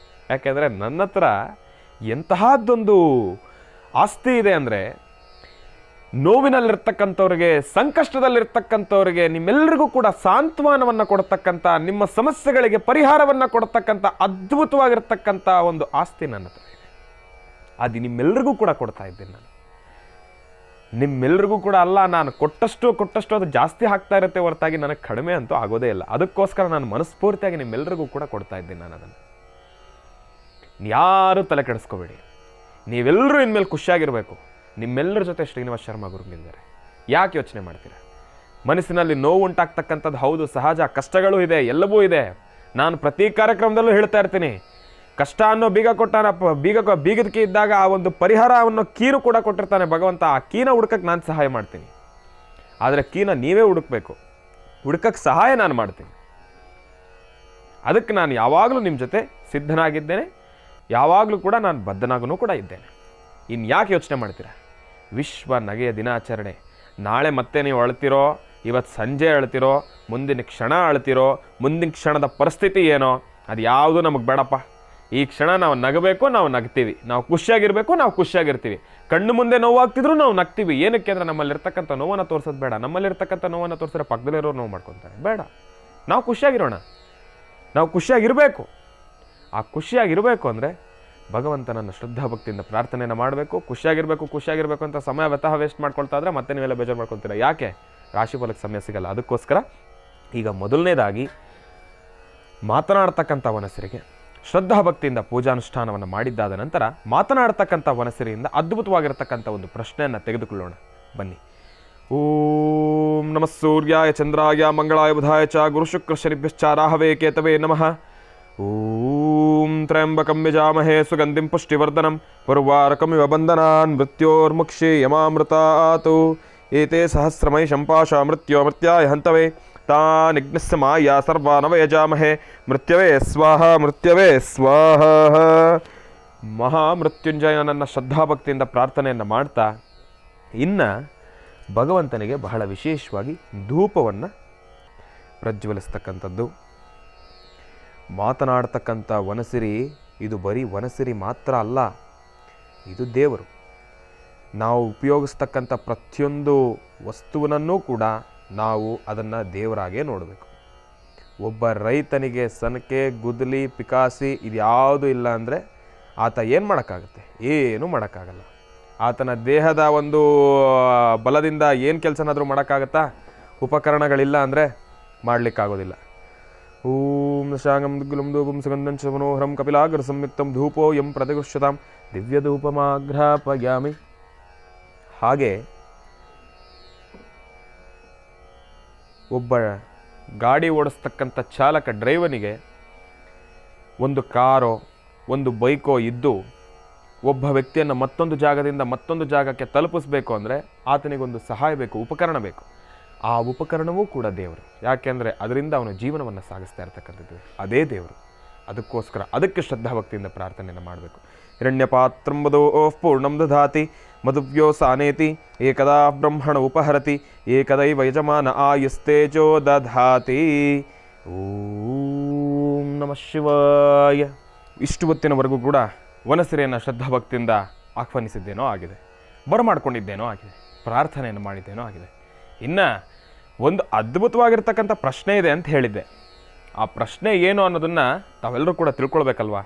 B: ಯಾಕೆಂದರೆ ನನ್ನ ಹತ್ರ ಎಂತಹದ್ದೊಂದು ಆಸ್ತಿ ಇದೆ ಅಂದರೆ, ನೋವಿನಲ್ಲಿರ್ತಕ್ಕಂಥವ್ರಿಗೆ, ಸಂಕಷ್ಟದಲ್ಲಿರ್ತಕ್ಕಂಥವ್ರಿಗೆ ನಿಮ್ಮೆಲ್ಲರಿಗೂ ಕೂಡ ಸಾಂತ್ವನವನ್ನು ಕೊಡ್ತಕ್ಕಂಥ, ನಿಮ್ಮ ಸಮಸ್ಯೆಗಳಿಗೆ ಪರಿಹಾರವನ್ನು ಕೊಡ್ತಕ್ಕಂಥ ಅದ್ಭುತವಾಗಿರ್ತಕ್ಕಂಥ ಒಂದು ಆಸ್ತಿ ನನ್ನ ಹತ್ರ ಇದೆ. ಅದು ನಿಮ್ಮೆಲ್ಲರಿಗೂ ಕೂಡ ಕೊಡ್ತಾ ಇದ್ದೀನಿ ನಾನು. ನಿಮ್ಮೆಲ್ಲರಿಗೂ ಕೂಡ ಅಲ್ಲ, ನಾನು ಕೊಟ್ಟಷ್ಟು ಅದು ಜಾಸ್ತಿ ಆಗ್ತಾ ಇರುತ್ತೆ ಹೊರತಾಗಿ ನನಗೆ ಕಡಿಮೆ ಅಂತೂ ಆಗೋದೇ ಇಲ್ಲ. ಅದಕ್ಕೋಸ್ಕರ ನಾನು ಮನಸ್ಫೂರ್ತಿಯಾಗಿ ನಿಮ್ಮೆಲ್ಲರಿಗೂ ಕೂಡ ಕೊಡ್ತಾ ಇದ್ದೀನಿ ನಾನು ಅದನ್ನು. ಯಾರೂ ತಲೆ ಕೆಡಿಸ್ಕೋಬೇಡಿ. ನೀವೆಲ್ಲರೂ ಇನ್ಮೇಲೆ ಖುಷಿಯಾಗಿರಬೇಕು. ನಿಮ್ಮೆಲ್ಲರ ಜೊತೆ ಶ್ರೀನಿವಾಸ್ ಶರ್ಮಾ ಗುರುಗಳಿದ್ದಾರೆ. ಯಾಕೆ ಯೋಚನೆ ಮಾಡ್ತೀರಾ? ಮನಸ್ಸಿನಲ್ಲಿ ನೋವು ಉಂಟಾಗ್ತಕ್ಕಂಥದ್ದು ಹೌದು, ಸಹಜ. ಕಷ್ಟಗಳು ಇದೆ, ಎಲ್ಲವೂ ಇದೆ. ನಾನು ಪ್ರತಿ ಕಾರ್ಯಕ್ರಮದಲ್ಲೂ ಹೇಳ್ತಾ ಇರ್ತೀನಿ, ಕಷ್ಟ ಅನ್ನೋ ಬೀಗ ಕೊಟ್ಟಾನಪ್ಪ, ಬೀಗದ ಕೀ ಇದ್ದಾಗ ಆ ಒಂದು ಪರಿಹಾರ ಅನ್ನೋ ಕೀನು ಕೂಡ ಕೊಟ್ಟಿರ್ತಾನೆ ಭಗವಂತ. ಆ ಕೀನ ಹುಡ್ಕಕ್ಕೆ ನಾನು ಸಹಾಯ ಮಾಡ್ತೀನಿ. ಆದರೆ ಕೀನ ನೀವೇ ಹುಡುಕ್ಬೇಕು. ಹುಡ್ಕಕ್ಕೆ ಸಹಾಯ ನಾನು ಮಾಡ್ತೀನಿ. ಅದಕ್ಕೆ ನಾನು ಯಾವಾಗಲೂ ನಿಮ್ಮ ಜೊತೆ ಸಿದ್ಧನಾಗಿದ್ದೇನೆ. ಯಾವಾಗಲೂ ಕೂಡ ನಾನು ಬದ್ಧನಾಗೂ ಕೂಡ ಇದ್ದೇನೆ. ಇನ್ನು ಯಾಕೆ ಯೋಚನೆ ಮಾಡ್ತೀರಾ? ವಿಶ್ವ ನಗೆಯ ದಿನಾಚರಣೆ. ನಾಳೆ ಮತ್ತೆ ನೀವು ಅಳ್ತಿರೋ, ಇವತ್ತು ಸಂಜೆ ಅಳ್ತಿರೋ, ಮುಂದಿನ ಕ್ಷಣ ಅಳ್ತಿರೋ, ಮುಂದಿನ ಕ್ಷಣದ ಪರಿಸ್ಥಿತಿ ಏನೋ ಅದು ಯಾವುದು ನಮಗೆ ಬೇಡಪ್ಪ. ಈ ಕ್ಷಣ ನಾವು ನಗಬೇಕು, ನಾವು ನಗ್ತೀವಿ. ನಾವು ಖುಷಿಯಾಗಿರಬೇಕು, ನಾವು ಖುಷಿಯಾಗಿರ್ತೀವಿ. ಕಣ್ಣು ಮುಂದೆ ನೋವಾಗ್ತಿದ್ರು ನಾವು ನಗ್ತೀವಿ. ಏನಕ್ಕೆ ಅಂದರೆ ನಮ್ಮಲ್ಲಿರ್ತಕ್ಕಂಥ ನೋವನ್ನು ತೋರಿಸೋದು ಬೇಡ. ನಮ್ಮಲ್ಲಿರ್ತಕ್ಕಂಥ ನೋವನ್ನು ತೋರಿಸಿದ್ರೆ ಪಕ್ಕದಲ್ಲಿರೋರು ನೋವು ಮಾಡ್ಕೊತಾರೆ. ಬೇಡ, ನಾವು ಖುಷಿಯಾಗಿರೋಣ, ನಾವು ಖುಷಿಯಾಗಿರಬೇಕು. ಆ ಖುಷಿಯಾಗಿರಬೇಕು ಅಂದರೆ ಭಗವಂತನನ್ನು ಶ್ರದ್ಧಾಭಕ್ತಿಯಿಂದ ಪ್ರಾರ್ಥನೆಯನ್ನು ಮಾಡಬೇಕು. ಖುಷಿಯಾಗಿರಬೇಕು ಅಂತ ಸಮಯ ವ್ಯತಃ ವೇಸ್ಟ್ ಮಾಡ್ಕೊಳ್ತಾ ಇದ್ರೆ ಮತ್ತೆ ನೀವೆಲ್ಲ ಬೇಜಾರು ಮಾಡ್ಕೊಳ್ತೀರಾ. ಯಾಕೆ? ರಾಶಿಫಲಕ್ಕೆ ಸಮಯ ಸಿಗಲ್ಲ. ಅದಕ್ಕೋಸ್ಕರ ಈಗ ಮೊದಲನೇದಾಗಿ ಮಾತನಾಡ್ತಕ್ಕಂಥ ವನಸಿರಿಗೆ ಶ್ರದ್ಧಾಭಕ್ತಿಯಿಂದ ಪೂಜಾನುಷ್ಠಾನವನ್ನು ಮಾಡಿದ್ದಾದ ನಂತರ ಮಾತನಾಡ್ತಕ್ಕಂಥ ವನಸಿರಿಯಿಂದ ಅದ್ಭುತವಾಗಿರತಕ್ಕಂಥ ಒಂದು ಪ್ರಶ್ನೆಯನ್ನು ತೆಗೆದುಕೊಳ್ಳೋಣ. ಬನ್ನಿ. ಓಂ ನಮಃ ಸೂರ್ಯಾಯ ಚಂದ್ರಾಯ ಮಂಗಳಾಯ ಬುಧಾಯ ಚ ಗುರುಶುಕ್ರ ಶನಿಭ್ಯಶ್ಚ ರಾಹವೇ ಕೇತವೇ ನಮಃ. ಓಂ ತ್ರ್ಯಂಬಕಂ ಯಜಾಮಹೇ ಸುಗಂಧಿಂ ಪುಷ್ಟಿವರ್ಧನಂ ಪುರ್ವಾರಕಮಿವ ಬಂಧನಾನ್ ಮೃತ್ಯೋರ್ಮುಕ್ಷೇ ಯಮಾಮೃತಾತು. ಏತೆ ಸಹಸ್ರಮೈ ಶಂಪಾಶ ಮೃತ್ಯೋಮೃತ್ಯಾಯ ಹಂತವೇ ತಾನಿಗ್ನಸ್ಯ ಮಾಯಾ ಸರ್ವಾನವ ಯಜಾಮಹೇ ಮೃತ್ಯವೇ ಸ್ವಾಹ ಮೃತ್ಯವೇ ಸ್ವಾಹ. ಮಹಾಮೃತ್ಯುಂಜಯ ನನ್ನ ಶ್ರದ್ಧಾಭಕ್ತಿಯಿಂದ ಪ್ರಾರ್ಥನೆಯನ್ನು ಮಾಡ್ತಾ ಇನ್ನು ಭಗವಂತನಿಗೆ ಬಹಳ ವಿಶೇಷವಾಗಿ ಧೂಪವನ್ನು ಪ್ರಜ್ವಲಿಸ್ತಕ್ಕಂಥದ್ದು. ಮಾತನಾಡ್ತಕ್ಕಂಥ ವನಸಿರಿ ಇದು ಬರೀ ವನಸಿರಿ ಮಾತ್ರ ಅಲ್ಲ, ಇದು ದೇವರು. ನಾವು ಉಪಯೋಗಿಸ್ತಕ್ಕಂಥ ಪ್ರತಿಯೊಂದು ವಸ್ತುವನ್ನೂ ಕೂಡ ನಾವು ಅದನ್ನು ದೇವರಾಗೇ ನೋಡಬೇಕು. ಒಬ್ಬ ರೈತನಿಗೆ ಸನಕೆ, ಗುದ್ದಲಿ, ಪಿಕಾಸಿ ಇದ್ಯಾವುದೂ ಇಲ್ಲ ಅಂದರೆ ಆತ ಏನು ಮಾಡೋಕ್ಕಾಗುತ್ತೆ? ಏನೂ ಮಾಡೋಕ್ಕಾಗಲ್ಲ. ಆತನ ದೇಹದ ಒಂದು ಬಲದಿಂದ ಏನು ಕೆಲಸನಾದರೂ ಮಾಡೋಕ್ಕಾಗತ್ತಾ? ಉಪಕರಣಗಳಿಲ್ಲ ಅಂದರೆ ಮಾಡಲಿಕ್ಕಾಗೋದಿಲ್ಲ. ಓಂ ಶಾಂಗಂ ಗುಲಂ ಧೂಪಂ ಸುಗಂಧಂ ಚ ಮನೋಹರಂ ಕಪಿಲಾಗ್ರ ಸಂಯುಕ್ತಂ ಧೂಪೋ ಯಂ ಪ್ರತಿಗೃಹ್ಯತಾಂ ದಿವ್ಯ ಧೂಪಮಾಘ್ರಾಪಯಾಮಿ. ಹಾಗೆ ಒಬ್ಬ ಗಾಡಿ ಓಡಿಸ್ತಕ್ಕಂಥ ಚಾಲಕ ಡ್ರೈವನಿಗೆ ಒಂದು ಕಾರೋ ಒಂದು ಬೈಕೋ ಇದ್ದು ಒಬ್ಬ ವ್ಯಕ್ತಿಯನ್ನು ಮತ್ತೊಂದು ಜಾಗದಿಂದ ಮತ್ತೊಂದು ಜಾಗಕ್ಕೆ ತಲುಪಿಸ್ಬೇಕು ಅಂದರೆ ಆತನಿಗೊಂದು ಸಹಾಯ ಬೇಕು, ಉಪಕರಣ ಬೇಕು. ಆ ಉಪಕರಣವೂ ಕೂಡ ದೇವರು. ಯಾಕೆಂದರೆ ಅದರಿಂದ ಅವನ ಜೀವನವನ್ನು ಸಾಗಿಸ್ತಾ ಇರ್ತಕ್ಕಂಥದ್ದು ಅದೇ ದೇವರು. ಅದಕ್ಕೋಸ್ಕರ ಅದಕ್ಕೆ ಶ್ರದ್ಧಾಭಕ್ತಿಯಿಂದ ಪ್ರಾರ್ಥನೆಯನ್ನು ಮಾಡಬೇಕು. ಹಿರಣ್ಯಪಾತ್ರಂ ವದೋ ಪೂರ್ಣಂ ದಧಾತಿ ಮಧುವ್ಯೋ ಸಾನೇತಿ ಏಕದಾ ಬ್ರಹ್ಮಣ ಉಪಹರತಿ ಏಕದೈವ ಯಜಮಾನ ಆಯುಸ್ತೇಜೋ ದಧಾತಿ. ಓಂ ನಮಃ ಶಿವಾಯ. ಇಷ್ಟು ಹೊತ್ತಿನವರೆಗೂ ಕೂಡ ವನಸಿರಿಯನ್ನು ಶ್ರದ್ಧಾಭಕ್ತಿಯಿಂದ ಆಹ್ವಾನಿಸಿದ್ದೇನೋ ಆಗಿದೆ, ಬರಮಾಡ್ಕೊಂಡಿದ್ದೇನೋ ಆಗಿದೆ, ಪ್ರಾರ್ಥನೆಯನ್ನು ಮಾಡಿದ್ದೇನೋ ಆಗಿದೆ. ಇನ್ನು ಒಂದು ಅದ್ಭುತವಾಗಿರ್ತಕ್ಕಂಥ ಪ್ರಶ್ನೆ ಇದೆ ಅಂತ ಹೇಳಿದ್ದೆ. ಆ ಪ್ರಶ್ನೆ ಏನು ಅನ್ನೋದನ್ನು ತಾವೆಲ್ಲರೂ ಕೂಡ ತಿಳ್ಕೊಳ್ಬೇಕಲ್ವಾ?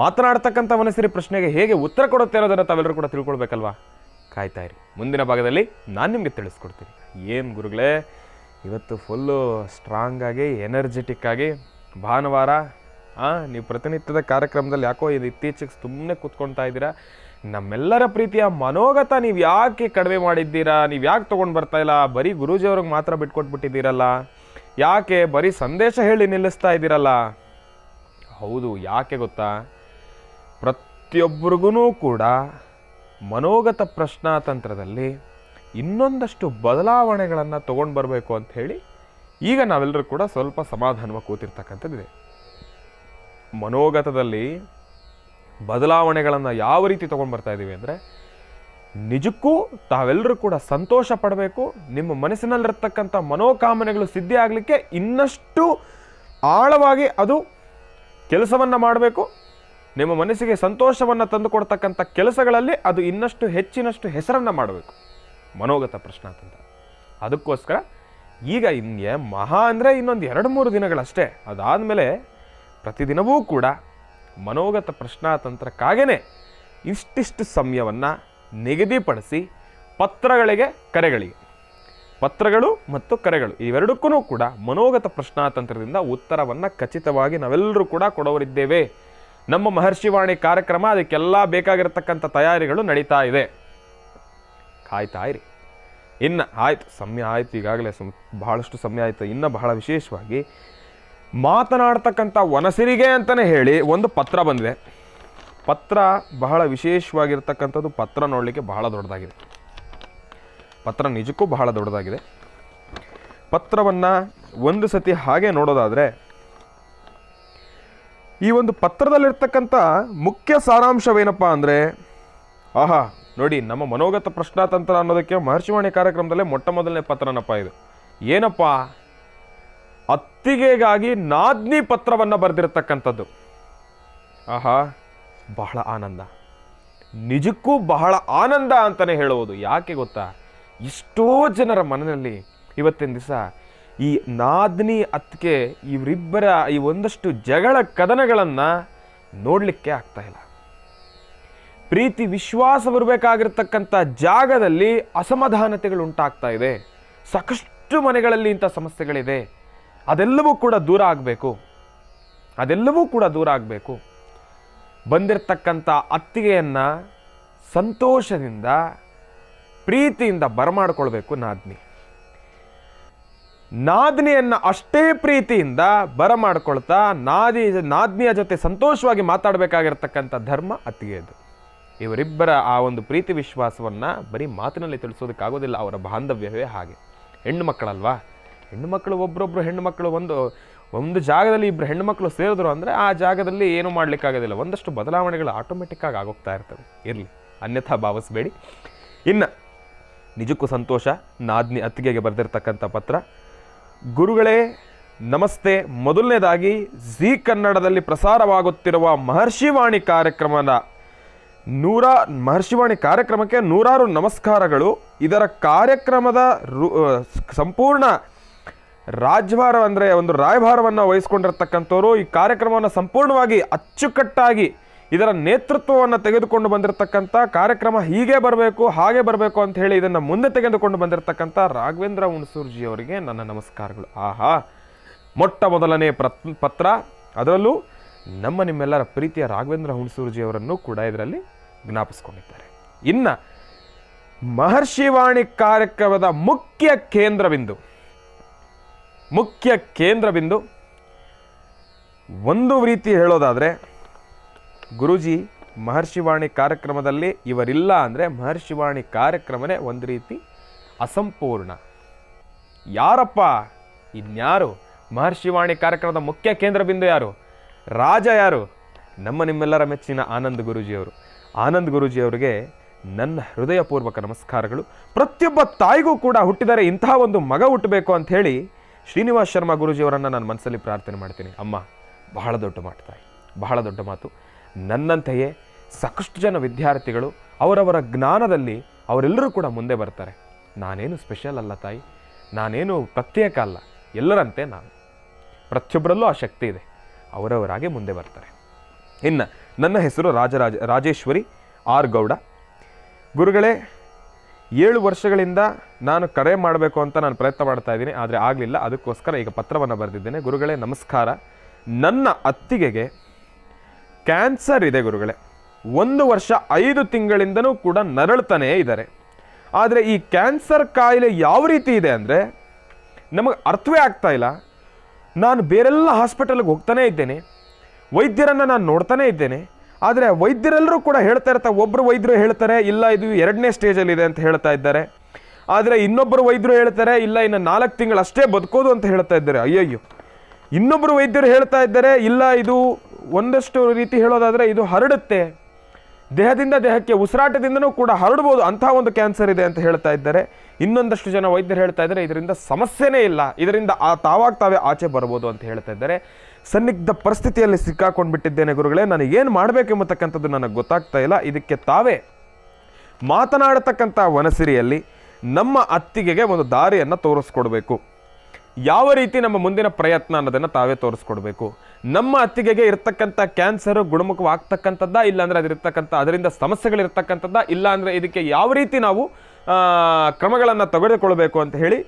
B: ಮಾತನಾಡ್ತಕ್ಕಂಥ ವನಸಿರಿ ಪ್ರಶ್ನೆಗೆ ಹೇಗೆ ಉತ್ತರ ಕೊಡುತ್ತೆ ಅನ್ನೋದನ್ನು ತಾವೆಲ್ಲರೂ ಕೂಡ ತಿಳ್ಕೊಳ್ಬೇಕಲ್ವಾ? ಕಾಯ್ತಾ ಇರಿ, ಮುಂದಿನ ಭಾಗದಲ್ಲಿ ನಾನು ನಿಮಗೆ ತಿಳಿಸ್ಕೊಡ್ತೀನಿ. ಏನು ಗುರುಗಳೇ, ಇವತ್ತು ಫುಲ್ಲು ಸ್ಟ್ರಾಂಗಾಗಿ ಎನರ್ಜೆಟಿಕ್ ಆಗಿ ಭಾನುವಾರ ನೀವು ಪ್ರತಿನಿತ್ಯದ ಕಾರ್ಯಕ್ರಮದಲ್ಲಿ ಯಾಕೋ ಇದು ಇತ್ತೀಚೆಗೆ ಸುಮ್ಮನೆ ಕೂತ್ಕೊಳ್ತಾ ಇದ್ದೀರಾ. ನಮ್ಮೆಲ್ಲರ ಪ್ರೀತಿಯ ಮನೋಗತ ನೀವು ಯಾಕೆ ಕಡಿಮೆ ಮಾಡಿದ್ದೀರಾ? ನೀವು ಯಾಕೆ ತೊಗೊಂಡು ಬರ್ತಾ ಇಲ್ಲ? ಬರೀ ಗುರೂಜಿಯವ್ರಿಗೆ ಮಾತ್ರ ಬಿಟ್ಕೊಟ್ಬಿಟ್ಟಿದ್ದೀರಲ್ಲ, ಯಾಕೆ ಬರೀ ಸಂದೇಶ ಹೇಳಿ ನಿಲ್ಲಿಸ್ತಾ ಇದ್ದೀರಲ್ಲ? ಹೌದು, ಯಾಕೆ ಗೊತ್ತಾ? ಪ್ರತಿಯೊಬ್ಬರಿಗೂ ಕೂಡ ಮನೋಗತ ಪ್ರಶ್ನಾತಂತ್ರದಲ್ಲಿ ಇನ್ನೊಂದಷ್ಟು ಬದಲಾವಣೆಗಳನ್ನು ತೊಗೊಂಡು ಬರಬೇಕು ಅಂತ ಹೇಳಿ ಈಗ ನಾವೆಲ್ಲರೂ ಕೂಡ ಸ್ವಲ್ಪ ಸಮಾಧಾನವಾಗಿ ಕೂತಿರ್ತಕ್ಕಂಥದ್ದಿದೆ. ಮನೋಗತದಲ್ಲಿ ಬದಲಾವಣೆಗಳನ್ನು ಯಾವ ರೀತಿ ತೊಗೊಂಡು ಬರ್ತಾ ಇದ್ದೀವಿ ಅಂದರೆ, ನಿಜಕ್ಕೂ ತಾವೆಲ್ಲರೂ ಕೂಡ ಸಂತೋಷ ಪಡಬೇಕು. ನಿಮ್ಮ ಮನಸ್ಸಿನಲ್ಲಿರ್ತಕ್ಕಂಥ ಮನೋಕಾಮನೆಗಳು ಸಿದ್ಧಿ ಆಗಲಿಕ್ಕೆ ಇನ್ನಷ್ಟು ಆಳವಾಗಿ ಅದು ಕೆಲಸವನ್ನು ಮಾಡಬೇಕು. ನಿಮ್ಮ ಮನಸ್ಸಿಗೆ ಸಂತೋಷವನ್ನು ತಂದುಕೊಡ್ತಕ್ಕಂಥ ಕೆಲಸಗಳಲ್ಲಿ ಅದು ಇನ್ನಷ್ಟು ಹೆಚ್ಚಿನಷ್ಟು ಹೆಸರನ್ನು ಮಾಡಬೇಕು, ಮನೋಗತ ಪ್ರಶ್ನಾತಂತ್ರ. ಅದಕ್ಕೋಸ್ಕರ ಈಗ ಮಹಾ ಅಂದರೆ ಇನ್ನೊಂದು 2-3 ದಿನಗಳಷ್ಟೇ. ಅದಾದಮೇಲೆ ಪ್ರತಿದಿನವೂ ಕೂಡ ಮನೋಗತ ಪ್ರಶ್ನಾತಂತ್ರಕ್ಕಾಗೇ ಇಷ್ಟಿಷ್ಟು ಸಮಯವನ್ನು ನಿಗದಿಪಡಿಸಿ ಪತ್ರಗಳು ಮತ್ತು ಕರೆಗಳು ಇವೆರಡಕ್ಕೂ ಕೂಡ ಮನೋಗತ ಪ್ರಶ್ನಾತಂತ್ರದಿಂದ ಉತ್ತರವನ್ನು ಖಚಿತವಾಗಿ ನಾವೆಲ್ಲರೂ ಕೂಡ ಕೊಡೋರಿದ್ದೇವೆ. ನಮ್ಮ ಮಹರ್ಷಿವಾಣಿ ಕಾರ್ಯಕ್ರಮ ಅದಕ್ಕೆಲ್ಲ ಬೇಕಾಗಿರತಕ್ಕಂಥ ತಯಾರಿಗಳು ನಡೀತಾ ಇದೆ. ಕಾಯ್ತಾ ಇರಿ. ಇನ್ನು ಆಯಿತು, ಸಮಯ ಆಯಿತು, ಈಗಾಗಲೇ ಬಹಳಷ್ಟು ಸಮಯ ಆಯಿತು. ಇನ್ನು ಬಹಳ ವಿಶೇಷವಾಗಿ ಮಾತನಾಡ್ತಕ್ಕಂಥ ವನಸಿರಿಗೆ ಅಂತಲೇ ಹೇಳಿ ಒಂದು ಪತ್ರ ಬಂದಿದೆ. ಪತ್ರ ಬಹಳ ವಿಶೇಷವಾಗಿರ್ತಕ್ಕಂಥದ್ದು. ಪತ್ರ ನೋಡಲಿಕ್ಕೆ ಬಹಳ ದೊಡ್ಡದಾಗಿದೆ. ಪತ್ರ ನಿಜಕ್ಕೂ ಬಹಳ ದೊಡ್ಡದಾಗಿದೆ. ಪತ್ರವನ್ನು ಒಂದು ಸತಿ ಹಾಗೆ ನೋಡೋದಾದರೆ, ಈ ಒಂದು ಪತ್ರದಲ್ಲಿರ್ತಕ್ಕಂಥ ಮುಖ್ಯ ಸಾರಾಂಶವೇನಪ್ಪ ಅಂದರೆ, ನೋಡಿ, ನಮ್ಮ ಮನೋಗತ ಪ್ರಶ್ನಾತಂತ್ರ ಅನ್ನೋದಕ್ಕೆ ಮಹರ್ಷಿವಾಣಿ ಕಾರ್ಯಕ್ರಮದಲ್ಲೇ ಮೊಟ್ಟಮೊದಲನೇ ಪತ್ರನಪ್ಪ ಇದು. ಏನಪ್ಪ? ಅತ್ತಿಗೆಗಾಗಿ ನಾದ್ನಿ ಪತ್ರವನ್ನು ಬರೆದಿರ್ತಕ್ಕಂಥದ್ದು. ಬಹಳ ಆನಂದ, ನಿಜಕ್ಕೂ ಬಹಳ ಆನಂದ ಅಂತಲೇ ಹೇಳುವುದು. ಯಾಕೆ ಗೊತ್ತಾ? ಎಷ್ಟೋ ಜನರ ಮನೆಯಲ್ಲಿ ಇವತ್ತಿನ ದಿವಸ ಈ ನಾದ್ನಿ ಅತ್ತಿಗೆ ಇವರಿಬ್ಬರ ಈ ಒಂದಷ್ಟು ಜಗಳ ಕದನಗಳನ್ನು ನೋಡಲಿಕ್ಕೆ ಆಗ್ತಾ ಇಲ್ಲ. ಪ್ರೀತಿ ವಿಶ್ವಾಸ ಬರಬೇಕಾಗಿರ್ತಕ್ಕಂಥ ಜಾಗದಲ್ಲಿ ಅಸಮಾಧಾನತೆಗಳು ಉಂಟಾಗ್ತಾ ಇದೆ. ಸಾಕಷ್ಟು ಮನೆಗಳಲ್ಲಿ ಇಂಥ ಸಮಸ್ಯೆಗಳಿದೆ. ಅದೆಲ್ಲವೂ ಕೂಡ ದೂರ ಆಗಬೇಕು. ಬಂದಿರತಕ್ಕಂಥ ಅತ್ತಿಗೆಯನ್ನು ಸಂತೋಷದಿಂದ ಪ್ರೀತಿಯಿಂದ ಬರಮಾಡ್ಕೊಳ್ಬೇಕು ನಾದ್ನಿಯನ್ನು ಅಷ್ಟೇ ಪ್ರೀತಿಯಿಂದ ಬರಮಾಡ್ಕೊಳ್ತಾ ನಾದ್ನಿಯ ಜೊತೆ ಸಂತೋಷವಾಗಿ ಮಾತಾಡಬೇಕಾಗಿರ್ತಕ್ಕಂಥ ಧರ್ಮ ಅತ್ತಿಗೆಯದು. ಇವರಿಬ್ಬರ ಆ ಒಂದು ಪ್ರೀತಿ ವಿಶ್ವಾಸವನ್ನು ಬರೀ ಮಾತಿನಲ್ಲಿ ತಿಳಿಸೋದಕ್ಕಾಗೋದಿಲ್ಲ. ಅವರ ಬಾಂಧವ್ಯವೇ ಹಾಗೆ. ಹೆಣ್ಣು ಮಕ್ಕಳಲ್ವಾ? ಹೆಣ್ಣು ಮಕ್ಕಳು ಒಬ್ಬರೊಬ್ಬರು ಹೆಣ್ಣು ಮಕ್ಕಳು ಒಂದು ಜಾಗದಲ್ಲಿ ಇಬ್ಬರು ಹೆಣ್ಣು ಮಕ್ಕಳು ಸೇರಿದ್ರು ಅಂದರೆ ಆ ಜಾಗದಲ್ಲಿ ಏನೂ ಮಾಡಲಿಕ್ಕಾಗೋದಿಲ್ಲ. ಒಂದಷ್ಟು ಬದಲಾವಣೆಗಳು ಆಟೋಮೆಟಿಕ್ಕಾಗಿ ಆಗೋಗ್ತಾ ಇರ್ತವೆ. ಇರಲಿ, ಅನ್ಯಥಾ ಭಾವಿಸಬೇಡಿ. ಇನ್ನು ನಿಜಕ್ಕೂ ಸಂತೋಷ. ನಾದ್ನಿ ಅತ್ತಿಗೆಗೆ ಬರೆದಿರ್ತಕ್ಕಂಥ ಪತ್ರ. ಗುರುಗಳೇ ನಮಸ್ತೆ. ಮೊದಲನೇದಾಗಿ ಜೀ ಕನ್ನಡದಲ್ಲಿ ಪ್ರಸಾರವಾಗುತ್ತಿರುವ ಮಹರ್ಷಿವಾಣಿ ಕಾರ್ಯಕ್ರಮಕ್ಕೆ ನೂರಾರು ನಮಸ್ಕಾರಗಳು. ಇದರ ಕಾರ್ಯಕ್ರಮದ ಸಂಪೂರ್ಣ ರಾಜ್ಯಭಾರ ಅಂದರೆ ಒಂದು ರಾಯಭಾರವನ್ನು ವಹಿಸ್ಕೊಂಡಿರ್ತಕ್ಕಂಥವ್ರು ಈ ಕಾರ್ಯಕ್ರಮವನ್ನು ಸಂಪೂರ್ಣವಾಗಿ ಅಚ್ಚುಕಟ್ಟಾಗಿ ಇದರ ನೇತೃತ್ವವನ್ನು ತೆಗೆದುಕೊಂಡು ಬಂದಿರತಕ್ಕಂಥ, ಕಾರ್ಯಕ್ರಮ ಹೀಗೆ ಬರಬೇಕು ಹಾಗೆ ಬರಬೇಕು ಅಂತ ಹೇಳಿ ಇದನ್ನು ಮುಂದೆ ತೆಗೆದುಕೊಂಡು ಬಂದಿರತಕ್ಕಂಥ ರಾಘವೇಂದ್ರ ಹುಣಸೂರ್ಜಿ ಅವರಿಗೆ ನನ್ನ ನಮಸ್ಕಾರಗಳು. ಆಹಾ, ಮೊಟ್ಟ ಮೊದಲನೇ ಪತ್ರ, ಅದರಲ್ಲೂ ನಿಮ್ಮೆಲ್ಲರ ಪ್ರೀತಿಯ ರಾಘವೇಂದ್ರ ಹುಣಸೂರ್ಜಿ ಅವರನ್ನು ಕೂಡ ಇದರಲ್ಲಿ ಜ್ಞಾಪಿಸ್ಕೊಂಡಿದ್ದಾರೆ. ಇನ್ನು ಮಹರ್ಷಿವಾಣಿ ಕಾರ್ಯಕ್ರಮದ ಮುಖ್ಯ ಕೇಂದ್ರ ಬಿಂದು ಒಂದು ರೀತಿ ಹೇಳೋದಾದರೆ, ಗುರೂಜಿ ಮಹರ್ಷಿವಾಣಿ ಕಾರ್ಯಕ್ರಮದಲ್ಲಿ ಇವರಿಲ್ಲ ಅಂದರೆ ಮಹರ್ಷಿವಾಣಿ ಕಾರ್ಯಕ್ರಮನೇ ಒಂದು ರೀತಿ ಅಸಂಪೂರ್ಣ. ಯಾರಪ್ಪ ಇನ್ಯಾರು? ಮಹರ್ಷಿವಾಣಿ ಕಾರ್ಯಕ್ರಮದ ಮುಖ್ಯ ಕೇಂದ್ರ ಬಿಂದು ಯಾರು? ರಾಜ ಯಾರು? ನಿಮ್ಮೆಲ್ಲರ ಮೆಚ್ಚಿನ ಆನಂದ್ ಗುರೂಜಿಯವರು. ಆನಂದ್ ಗುರೂಜಿಯವರಿಗೆ ನನ್ನ ಹೃದಯಪೂರ್ವಕ ನಮಸ್ಕಾರಗಳು. ಪ್ರತಿಯೊಬ್ಬ ತಾಯಿಗೂ ಕೂಡ ಹುಟ್ಟಿದರೆ ಇಂತಹ ಒಂದು ಮಗ ಹುಟ್ಟಬೇಕು ಅಂತ ಹೇಳಿ ಶ್ರೀನಿವಾಸ್ ಶರ್ಮಾ ಗುರೂಜಿಯವರನ್ನು ನಾನು ಮನಸ್ಸಲ್ಲಿ ಪ್ರಾರ್ಥನೆ ಮಾಡ್ತೀನಿ. ಅಮ್ಮ, ಬಹಳ ದೊಡ್ಡ ಮಾತು ತಾಯಿ, ಬಹಳ ದೊಡ್ಡ ಮಾತು. ನನ್ನಂತೆಯೇ ಸಾಕಷ್ಟು ಜನ ವಿದ್ಯಾರ್ಥಿಗಳು ಅವರವರ ಜ್ಞಾನದಲ್ಲಿ ಅವರೆಲ್ಲರೂ ಕೂಡ ಮುಂದೆ ಬರ್ತಾರೆ. ನಾನೇನು ಸ್ಪೆಷಲ್ ಅಲ್ಲ ತಾಯಿ, ನಾನೇನು ಪ್ರತ್ಯೇಕ ಅಲ್ಲ, ಎಲ್ಲರಂತೆ ನಾನು. ಪ್ರತಿಯೊಬ್ಬರಲ್ಲೂ ಆ ಶಕ್ತಿ ಇದೆ, ಅವರವರಾಗೆ ಮುಂದೆ ಬರ್ತಾರೆ. ಇನ್ನು ನನ್ನ ಹೆಸರು ರಾಜೇಶ್ವರಿ ಆರ್ ಗೌಡ. ಗುರುಗಳೇ, 7 ವರ್ಷಗಳಿಂದ ನಾನು ಕರೆ ಮಾಡಬೇಕು ಅಂತ ನಾನು ಪ್ರಯತ್ನ ಮಾಡ್ತಾ ಇದ್ದೀನಿ, ಆದರೆ ಆಗಲಿಲ್ಲ. ಅದಕ್ಕೋಸ್ಕರ ಈಗ ಪತ್ರವನ್ನು ಬರೆದಿದ್ದೇನೆ. ಗುರುಗಳೇ ನಮಸ್ಕಾರ. ನನ್ನ ಅತ್ತಿಗೆಗೆ ಕ್ಯಾನ್ಸರ್ ಇದೆ ಗುರುಗಳೇ. 1 ವರ್ಷ 5 ತಿಂಗಳಿಂದನೂ ಕೂಡ ನರಳ್ತಾನೇ ಇದ್ದಾರೆ. ಆದರೆ ಈ ಕ್ಯಾನ್ಸರ್ ಕಾಯಿಲೆ ಯಾವ ರೀತಿ ಇದೆ ಅಂದರೆ ನಮಗೆ ಅರ್ಥವೇ ಆಗ್ತಾ ಇಲ್ಲ. ನಾನು ಬೇರೆಲ್ಲ ಹಾಸ್ಪಿಟಲ್ಗೆ ಹೋಗ್ತಾನೇ ಇದ್ದೇನೆ, ವೈದ್ಯರನ್ನು ನಾನು ನೋಡ್ತಾನೇ ಇದ್ದೇನೆ. ಆದರೆ ವೈದ್ಯರೆಲ್ಲರೂ ಕೂಡ ಹೇಳ್ತಾ ಇರ್ತಾರೆ. ಒಬ್ಬರು ವೈದ್ಯರು ಹೇಳ್ತಾರೆ ಇಲ್ಲ ಇದು 2ನೇ ಸ್ಟೇಜಲ್ಲಿದೆ ಅಂತ ಹೇಳ್ತಾ ಇದ್ದಾರೆ. ಆದರೆ ಇನ್ನೊಬ್ಬರು ವೈದ್ಯರು ಹೇಳ್ತಾರೆ ಇಲ್ಲ ಇನ್ನು 4 ತಿಂಗಳು ಅಷ್ಟೇ ಬದುಕೋದು ಅಂತ ಹೇಳ್ತಾ ಇದ್ದಾರೆ. ಅಯ್ಯಯ್ಯೋ. ಇನ್ನೊಬ್ಬರು ವೈದ್ಯರು ಹೇಳ್ತಾ ಇದ್ದಾರೆ ಇಲ್ಲ ಇದು ಒಂದಷ್ಟು ರೀತಿ ಹೇಳೋದಾದರೆ ಇದು ಹರಡುತ್ತೆ, ದೇಹದಿಂದ ದೇಹಕ್ಕೆ ಉಸಿರಾಟದಿಂದನೂ ಕೂಡ ಹರಡ್ಬೋದು, ಅಂತಹ ಒಂದು ಕ್ಯಾನ್ಸರ್ ಇದೆ ಅಂತ ಹೇಳ್ತಾ ಇದ್ದಾರೆ. ಇನ್ನೊಂದಷ್ಟು ಜನ ವೈದ್ಯರು ಹೇಳ್ತಾ ಇದ್ದಾರೆ ಇದರಿಂದ ಸಮಸ್ಯೆನೇ ಇಲ್ಲ, ಇದರಿಂದ ತಾವೇ ಆಚೆ ಬರ್ಬೋದು ಅಂತ ಹೇಳ್ತಾ ಇದ್ದಾರೆ. ಸನ್ನಿಗ್ಧ ಪರಿಸ್ಥಿತಿಯಲ್ಲಿ ಸಿಕ್ಕಾಕೊಂಡು ಬಿಟ್ಟಿದ್ದೇನೆ ಗುರುಗಳೇ. ನನಗೇನು ಮಾಡಬೇಕೆಂಬತಕ್ಕಂಥದ್ದು ನನಗೆ ಗೊತ್ತಾಗ್ತಾ ಇಲ್ಲ. ಇದಕ್ಕೆ ತಾವೇ ಮಾತನಾಡತಕ್ಕಂಥ ವನಸಿರಿಯಲ್ಲಿ ನಮ್ಮ ಅತ್ತಿಗೆಗೆ ಒಂದು ದಾರಿಯನ್ನು ತೋರಿಸ್ಕೊಡ್ಬೇಕು. ಯಾವ ರೀತಿ ನಮ್ಮ ಮುಂದಿನ ಪ್ರಯತ್ನ ಅನ್ನೋದನ್ನು ತಾವೇ ತೋರಿಸ್ಕೊಡ್ಬೇಕು. ನಮ್ಮ ಅತ್ತಿಗೆಗೆ ಇರ್ತಕ್ಕಂಥ ಕ್ಯಾನ್ಸರು ಗುಣಮುಖವಾಗ್ತಕ್ಕಂಥದ್ದಾ, ಇಲ್ಲಾಂದರೆ ಅದರಿಂದ ಸಮಸ್ಯೆಗಳಿರ್ತಕ್ಕಂಥದ್ದಾ, ಇಲ್ಲಾಂದರೆ ಇದಕ್ಕೆ ಯಾವ ರೀತಿ ನಾವು ಕ್ರಮಗಳನ್ನು ತೆಗೆದುಕೊಳ್ಬೇಕು ಅಂತ ಹೇಳಿ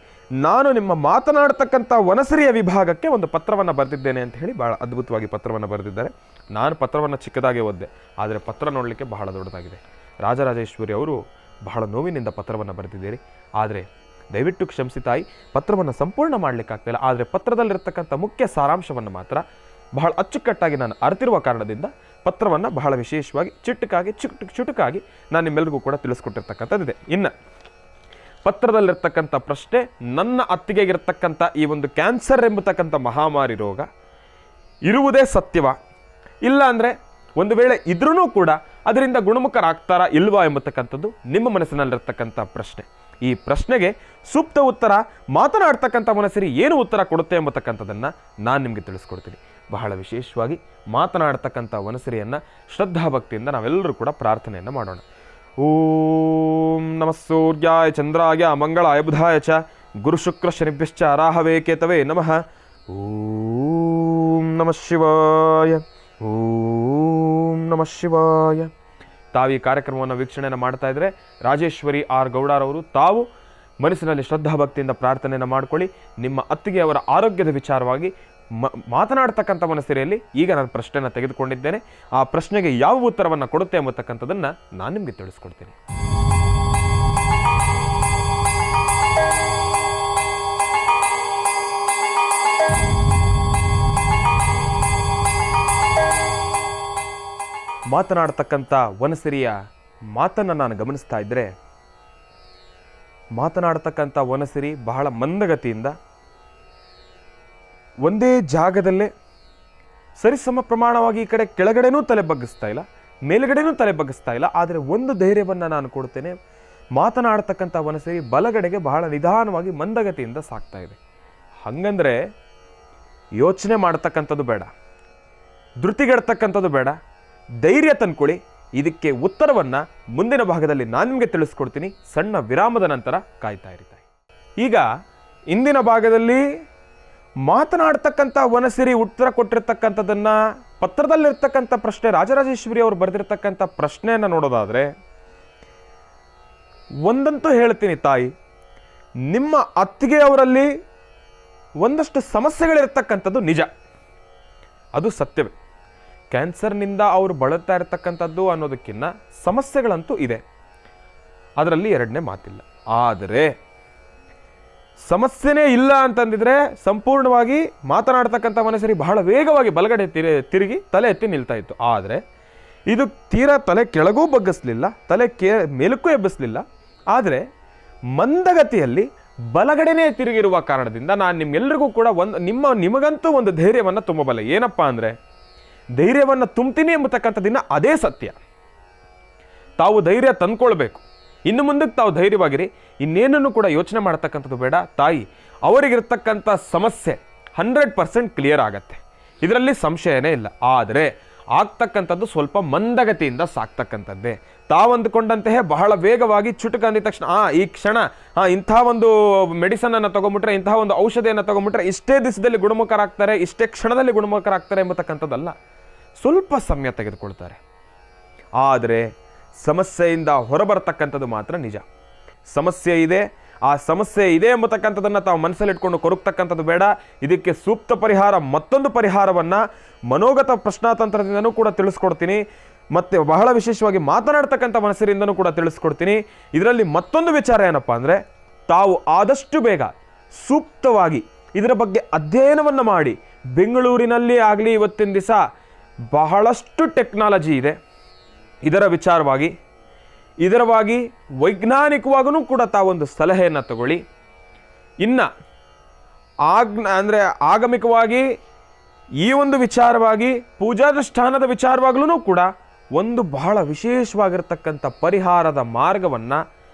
B: ನಾನು ನಿಮ್ಮ ಮಾತನಾಡ್ತಕ್ಕಂಥ ವನಸಿರಿಯ ವಿಭಾಗಕ್ಕೆ ಒಂದು ಪತ್ರವನ್ನು ಬರೆದಿದ್ದೇನೆ ಅಂತ ಹೇಳಿ ಭಾಳ ಅದ್ಭುತವಾಗಿ ಪತ್ರವನ್ನು ಬರೆದಿದ್ದಾರೆ. ನಾನು ಪತ್ರವನ್ನು ಚಿಕ್ಕದಾಗಿ ಓದಿದೆ, ಆದರೆ ಪತ್ರ ನೋಡಲಿಕ್ಕೆ ಬಹಳ ದೊಡ್ಡದಾಗಿದೆ. ರಾಜರಾಜೇಶ್ವರಿ ಅವರು ಬಹಳ ನೋವಿನಿಂದ ಪತ್ರವನ್ನು ಬರೆದಿದ್ದೀರಿ. ಆದರೆ ದಯವಿಟ್ಟು ಕ್ಷಮಿಸಿ ತಾಯಿ, ಪತ್ರವನ್ನು ಸಂಪೂರ್ಣ ಮಾಡಲಿಕ್ಕಾಗ್ತಿಲ್ಲ. ಆದರೆ ಪತ್ರದಲ್ಲಿರ್ತಕ್ಕಂಥ ಮುಖ್ಯ ಸಾರಾಂಶವನ್ನು ಮಾತ್ರ ಬಹಳ ಅಚ್ಚುಕಟ್ಟಾಗಿ ನಾನು ಅರಿತಿರುವ ಕಾರಣದಿಂದ ಪತ್ರವನ್ನು ಬಹಳ ವಿಶೇಷವಾಗಿ ಚುಟುಕಾಗಿ ನಾನು ನಿಮ್ಮೆಲ್ಲರಿಗೂ ಕೂಡ ತಿಳಿಸ್ಕೊಟ್ಟಿರ್ತಕ್ಕಂಥದ್ದಿದೆ. ಇನ್ನು ಪತ್ರದಲ್ಲಿರ್ತಕ್ಕಂಥ ಪ್ರಶ್ನೆ, ನನ್ನ ಅತ್ತಿಗೆಗಿರ್ತಕ್ಕಂಥ ಈ ಒಂದು ಕ್ಯಾನ್ಸರ್ ಎಂಬತಕ್ಕಂಥ ಮಹಾಮಾರಿ ರೋಗ ಇರುವುದೇ ಸತ್ಯವ, ಇಲ್ಲ ಅಂದರೆ ಒಂದು ವೇಳೆ ಇದ್ರೂ ಕೂಡ ಅದರಿಂದ ಗುಣಮುಖರಾಗ್ತಾರಾ ಇಲ್ವಾ ಎಂಬತಕ್ಕಂಥದ್ದು ನಿಮ್ಮ ಮನಸ್ಸಿನಲ್ಲಿರ್ತಕ್ಕಂಥ ಪ್ರಶ್ನೆ. ಈ ಪ್ರಶ್ನೆಗೆ ಸೂಕ್ತ ಉತ್ತರ ಮಾತನಾಡ್ತಕ್ಕಂಥ ಮನಸ್ಸಿರಿ ಏನು ಉತ್ತರ ಕೊಡುತ್ತೆ ಎಂಬತಕ್ಕಂಥದ್ದನ್ನು ನಾನು ನಿಮಗೆ ತಿಳಿಸ್ಕೊಡ್ತೀನಿ. ಬಹಳ ವಿಶೇಷವಾಗಿ ಮಾತನಾಡ್ತಕ್ಕಂಥ ವನಸಿರಿಯನ್ನು ಶ್ರದ್ಧಾಭಕ್ತಿಯಿಂದ ನಾವೆಲ್ಲರೂ ಕೂಡ ಪ್ರಾರ್ಥನೆಯನ್ನು ಮಾಡೋಣ. ಓಂ ನಮಃ ಸೂರ್ಯಾಯ ಚಂದ್ರಾಯ ಮಂಗಳಾಯ ಬುಧಾಯ ಚ ಗುರು ಶುಕ್ರ ಶನಿಭ್ಯಶ್ಚ ರಾಹವೇ ಕೇತವೇ ನಮಃ. ಓಂ ನಮಃ ಶಿವಾಯ. ಓಂ ನಮಃ ಶಿವಾಯ. ತಾವು ಈ ಕಾರ್ಯಕ್ರಮವನ್ನು ವೀಕ್ಷಣೆಯನ್ನು ಮಾಡ್ತಾ ಇದ್ದರೆ ರಾಜೇಶ್ವರಿ ಆರ್ ಗೌಡರವರು ತಾವು ಮನಸ್ಸಿನಲ್ಲಿ ಶ್ರದ್ಧಾಭಕ್ತಿಯಿಂದ ಪ್ರಾರ್ಥನೆಯನ್ನು ಮಾಡಿಕೊಳ್ಳಿ. ನಿಮ್ಮ ಅತ್ತಿಗೆ ಅವರ ಆರೋಗ್ಯದ ವಿಚಾರವಾಗಿ ಮಾತನಾಡ್ತಕ್ಕಂಥ ಮನಸ್ಸಿರಿಯಲ್ಲಿ ಈಗ ನಾನು ಪ್ರಶ್ನೆಯನ್ನು ತೆಗೆದುಕೊಂಡಿದ್ದೇನೆ. ಆ ಪ್ರಶ್ನೆಗೆ ಯಾವ ಉತ್ತರವನ್ನು ಕೊಡುತ್ತೆ ಎಂಬತಕ್ಕಂಥದ್ದನ್ನು ನಾನು ನಿಮಗೆ ತಿಳಿಸ್ಕೊಡ್ತೀನಿ. ಮಾತನಾಡ್ತಕ್ಕಂಥ ವನಸಿರಿಯ ಮಾತನ್ನು ನಾನು ಗಮನಿಸ್ತಾ ಇದ್ದರೆ, ಮಾತನಾಡ್ತಕ್ಕಂಥ ವನಸಿರಿ ಬಹಳ ಮಂದಗತಿಯಿಂದ ಒಂದೇ ಜಾಗದಲ್ಲೇ ಸರಿಸಮ ಪ್ರಮಾಣವಾಗಿ ಈ ಕಡೆ ಕೆಳಗಡೆನೂ ತಲೆ ಬಗ್ಗಿಸ್ತಾ ಇಲ್ಲ, ಮೇಲುಗಡೆನೂ ತಲೆ ಬಗ್ಗಿಸ್ತಾ ಇಲ್ಲ. ಆದರೆ ಒಂದು ಧೈರ್ಯವನ್ನು ನಾನು ಕೊಡ್ತೇನೆ, ಮಾತನಾಡ್ತಕ್ಕಂಥ ವನಸಿರಿ ಬಲಗಡೆಗೆ ಬಹಳ ನಿಧಾನವಾಗಿ ಮಂದಗತಿಯಿಂದ ಸಾಗ್ತಾ ಇದೆ. ಹಾಗಂದ್ರೆ ಯೋಚನೆ ಮಾಡ್ತಕ್ಕಂಥದ್ದು ಬೇಡ, ಧೃತಿಗೆಡ್ತಕ್ಕಂಥದ್ದು ಬೇಡ, ಧೈರ್ಯ ತಂದ್ಕೊಳ್ಳಿ. ಇದಕ್ಕೆ ಉತ್ತರವನ್ನು ಮುಂದಿನ ಭಾಗದಲ್ಲಿ ನಾನು ನಿಮಗೆ ತಿಳಿಸ್ಕೊಡ್ತೀನಿ. ಸಣ್ಣ ವಿರಾಮದ ನಂತರ ಕಾಯ್ತಾ ಇರ್ತಾರೆ. ಈಗ ಇಂದಿನ ಭಾಗದಲ್ಲಿ ಮಾತನಾಡ್ತಕ್ಕಂಥ ವನಸಿರಿ ಉತ್ತರ ಕೊಟ್ಟಿರ್ತಕ್ಕಂಥದ್ದನ್ನು, ಪತ್ರದಲ್ಲಿರ್ತಕ್ಕಂಥ ಪ್ರಶ್ನೆ, ರಾಜರಾಜೇಶ್ವರಿ ಅವರು ಬರೆದಿರ್ತಕ್ಕಂಥ ಪ್ರಶ್ನೆಯನ್ನು ನೋಡೋದಾದರೆ ಒಂದಂತೂ ಹೇಳ್ತೀನಿ ತಾಯಿ, ನಿಮ್ಮ ಅತ್ತಿಗೆ ಅವರಲ್ಲಿ ಒಂದಷ್ಟು ಸಮಸ್ಯೆಗಳಿರ್ತಕ್ಕಂಥದ್ದು ನಿಜ, ಅದು ಸತ್ಯವೇ. ಕ್ಯಾನ್ಸರ್ನಿಂದ ಅವರು ಬಳಲ್ತಾ ಇರತಕ್ಕಂಥದ್ದು ಅನ್ನೋದಕ್ಕಿಂತ ಸಮಸ್ಯೆಗಳಂತೂ ಇದೆ, ಅದರಲ್ಲಿ ಎರಡನೇ ಮಾತಿಲ್ಲ. ಆದರೆ ಸಮಸ್ಯೆನೇ ಇಲ್ಲ ಅಂತಂದಿದ್ರೆ ಸಂಪೂರ್ಣವಾಗಿ ಮಾತನಾಡ್ತಕ್ಕಂಥ ಮನಸ್ಸರಿ ಬಹಳ ವೇಗವಾಗಿ ಬಲಗಡೆ ತಿರುಗಿ ತಲೆ ಎತ್ತಿ ನಿಲ್ತಾ ಇತ್ತು. ಆದರೆ ಇದು ತೀರಾ ತಲೆ ಕೆಳಗೂ ಬಗ್ಗಿಸ್ಲಿಲ್ಲ, ತಲೆ ಮೇಲಕ್ಕೂ ಎಬ್ಬಿಸ್ಲಿಲ್ಲ. ಆದರೆ ಮಂದಗತಿಯಲ್ಲಿ ಬಲಗಡೆನೇ ತಿರುಗಿರುವ ಕಾರಣದಿಂದ ನಾನು ನಿಮ್ಗೆಲ್ರಿಗೂ ಕೂಡ ನಿಮಗಂತೂ ಒಂದು ಧೈರ್ಯವನ್ನು ತುಂಬಬಲ್ಲ. ಏನಪ್ಪಾ ಅಂದರೆ, ಧೈರ್ಯವನ್ನು ತುಂಬ್ತೀನಿ ಎಂಬತಕ್ಕಂಥದ್ದನ್ನ ಅದೇ ಸತ್ಯ. ತಾವು ಧೈರ್ಯ ತಂದ್ಕೊಳ್ಬೇಕು. ಇನ್ನು ಮುಂದಕ್ಕೆ ತಾವು ಧೈರ್ಯವಾಗಿರಿ, ಇನ್ನೇನನ್ನು ಕೂಡ ಯೋಚನೆ ಮಾಡ್ತಕ್ಕಂಥದ್ದು ಬೇಡ. ತಾಯಿ ಅವರಿಗಿರ್ತಕ್ಕಂಥ ಸಮಸ್ಯೆ 100% ಕ್ಲಿಯರ್ ಆಗತ್ತೆ, ಇದರಲ್ಲಿ ಸಂಶಯನೇ ಇಲ್ಲ. ಆದರೆ ಆಗ್ತಕ್ಕಂಥದ್ದು ಸ್ವಲ್ಪ ಮಂದಗತಿಯಿಂದ ಸಾಕ್ತಕ್ಕಂಥದ್ದೇ. ತಾವು ಅಂದುಕೊಂಡಂತೆಯೇ ಬಹಳ ವೇಗವಾಗಿ ಚುಟುಕು ಅಂದಿದ ತಕ್ಷಣ ಈ ಕ್ಷಣ ಇಂಥ ಒಂದು ಮೆಡಿಸನನ್ನು ತೊಗೊಂಬಿಟ್ರೆ, ಇಂತಹ ಒಂದು ಔಷಧಿಯನ್ನು ತೊಗೊಂಬಿಟ್ರೆ ಇಷ್ಟೇ ದಿವಸದಲ್ಲಿ ಗುಣಮುಖರಾಗ್ತಾರೆ, ಇಷ್ಟೇ ಕ್ಷಣದಲ್ಲಿ ಗುಣಮುಖರಾಗ್ತಾರೆ ಎಂಬತಕ್ಕಂಥದ್ದಲ್ಲ. ಸ್ವಲ್ಪ ಸಮಯ ತೆಗೆದುಕೊಳ್ತಾರೆ. ಆದರೆ ಸಮಸ್ಯೆಯಿಂದ ಹೊರಬರ್ತಕ್ಕಂಥದ್ದು ಮಾತ್ರ ನಿಜ. ಸಮಸ್ಯೆ ಇದೆ, ಆ ಸಮಸ್ಯೆ ಇದೆ ಎಂಬತಕ್ಕಂಥದ್ದನ್ನು ತಾವು ಮನಸ್ಸಲ್ಲಿ ಇಟ್ಕೊಂಡು ಕೊರಗ್ತಕ್ಕಂಥದ್ದು ಬೇಡ. ಇದಕ್ಕೆ ಸೂಕ್ತ ಪರಿಹಾರ, ಮತ್ತೊಂದು ಪರಿಹಾರವನ್ನು ಮನೋಗತ ಪ್ರಶ್ನಾತಂತ್ರದಿಂದನೂ ಕೂಡ ತಿಳಿಸ್ಕೊಡ್ತೀನಿ. ಮತ್ತು ಬಹಳ ವಿಶೇಷವಾಗಿ ಮಾತನಾಡ್ತಕ್ಕಂಥ ಮನಸ್ಸಿನಿಂದನೂ ಕೂಡ ತಿಳಿಸ್ಕೊಡ್ತೀನಿ. ಇದರಲ್ಲಿ ಮತ್ತೊಂದು ವಿಚಾರ ಏನಪ್ಪ ಅಂದರೆ, ತಾವು ಆದಷ್ಟು ಬೇಗ ಸೂಕ್ತವಾಗಿ ಇದರ ಬಗ್ಗೆ ಅಧ್ಯಯನವನ್ನು ಮಾಡಿ, ಬೆಂಗಳೂರಿನಲ್ಲಿ ಆಗಲಿ ಇವತ್ತಿನ ದಿವಸ ಬಹಳಷ್ಟು ಟೆಕ್ನಾಲಜಿ ಇದೆ ಇದರವಾಗಿ ವೈಜ್ಞಾನಿಕವಾಗೂ ಕೂಡ ತಾವೊಂದು ಸಲಹೆಯನ್ನು ತಗೊಳ್ಳಿ. ಇನ್ನು ಆಗಮಿಕವಾಗಿ ಈ ಒಂದು ವಿಚಾರವಾಗಿ ಪೂಜಾನುಷ್ಠಾನದ ವಿಚಾರವಾಗ್ಲೂ ಕೂಡ ಒಂದು ಬಹಳ ವಿಶೇಷವಾಗಿರ್ತಕ್ಕಂಥ ಪರಿಹಾರದ ಮಾರ್ಗವನ್ನು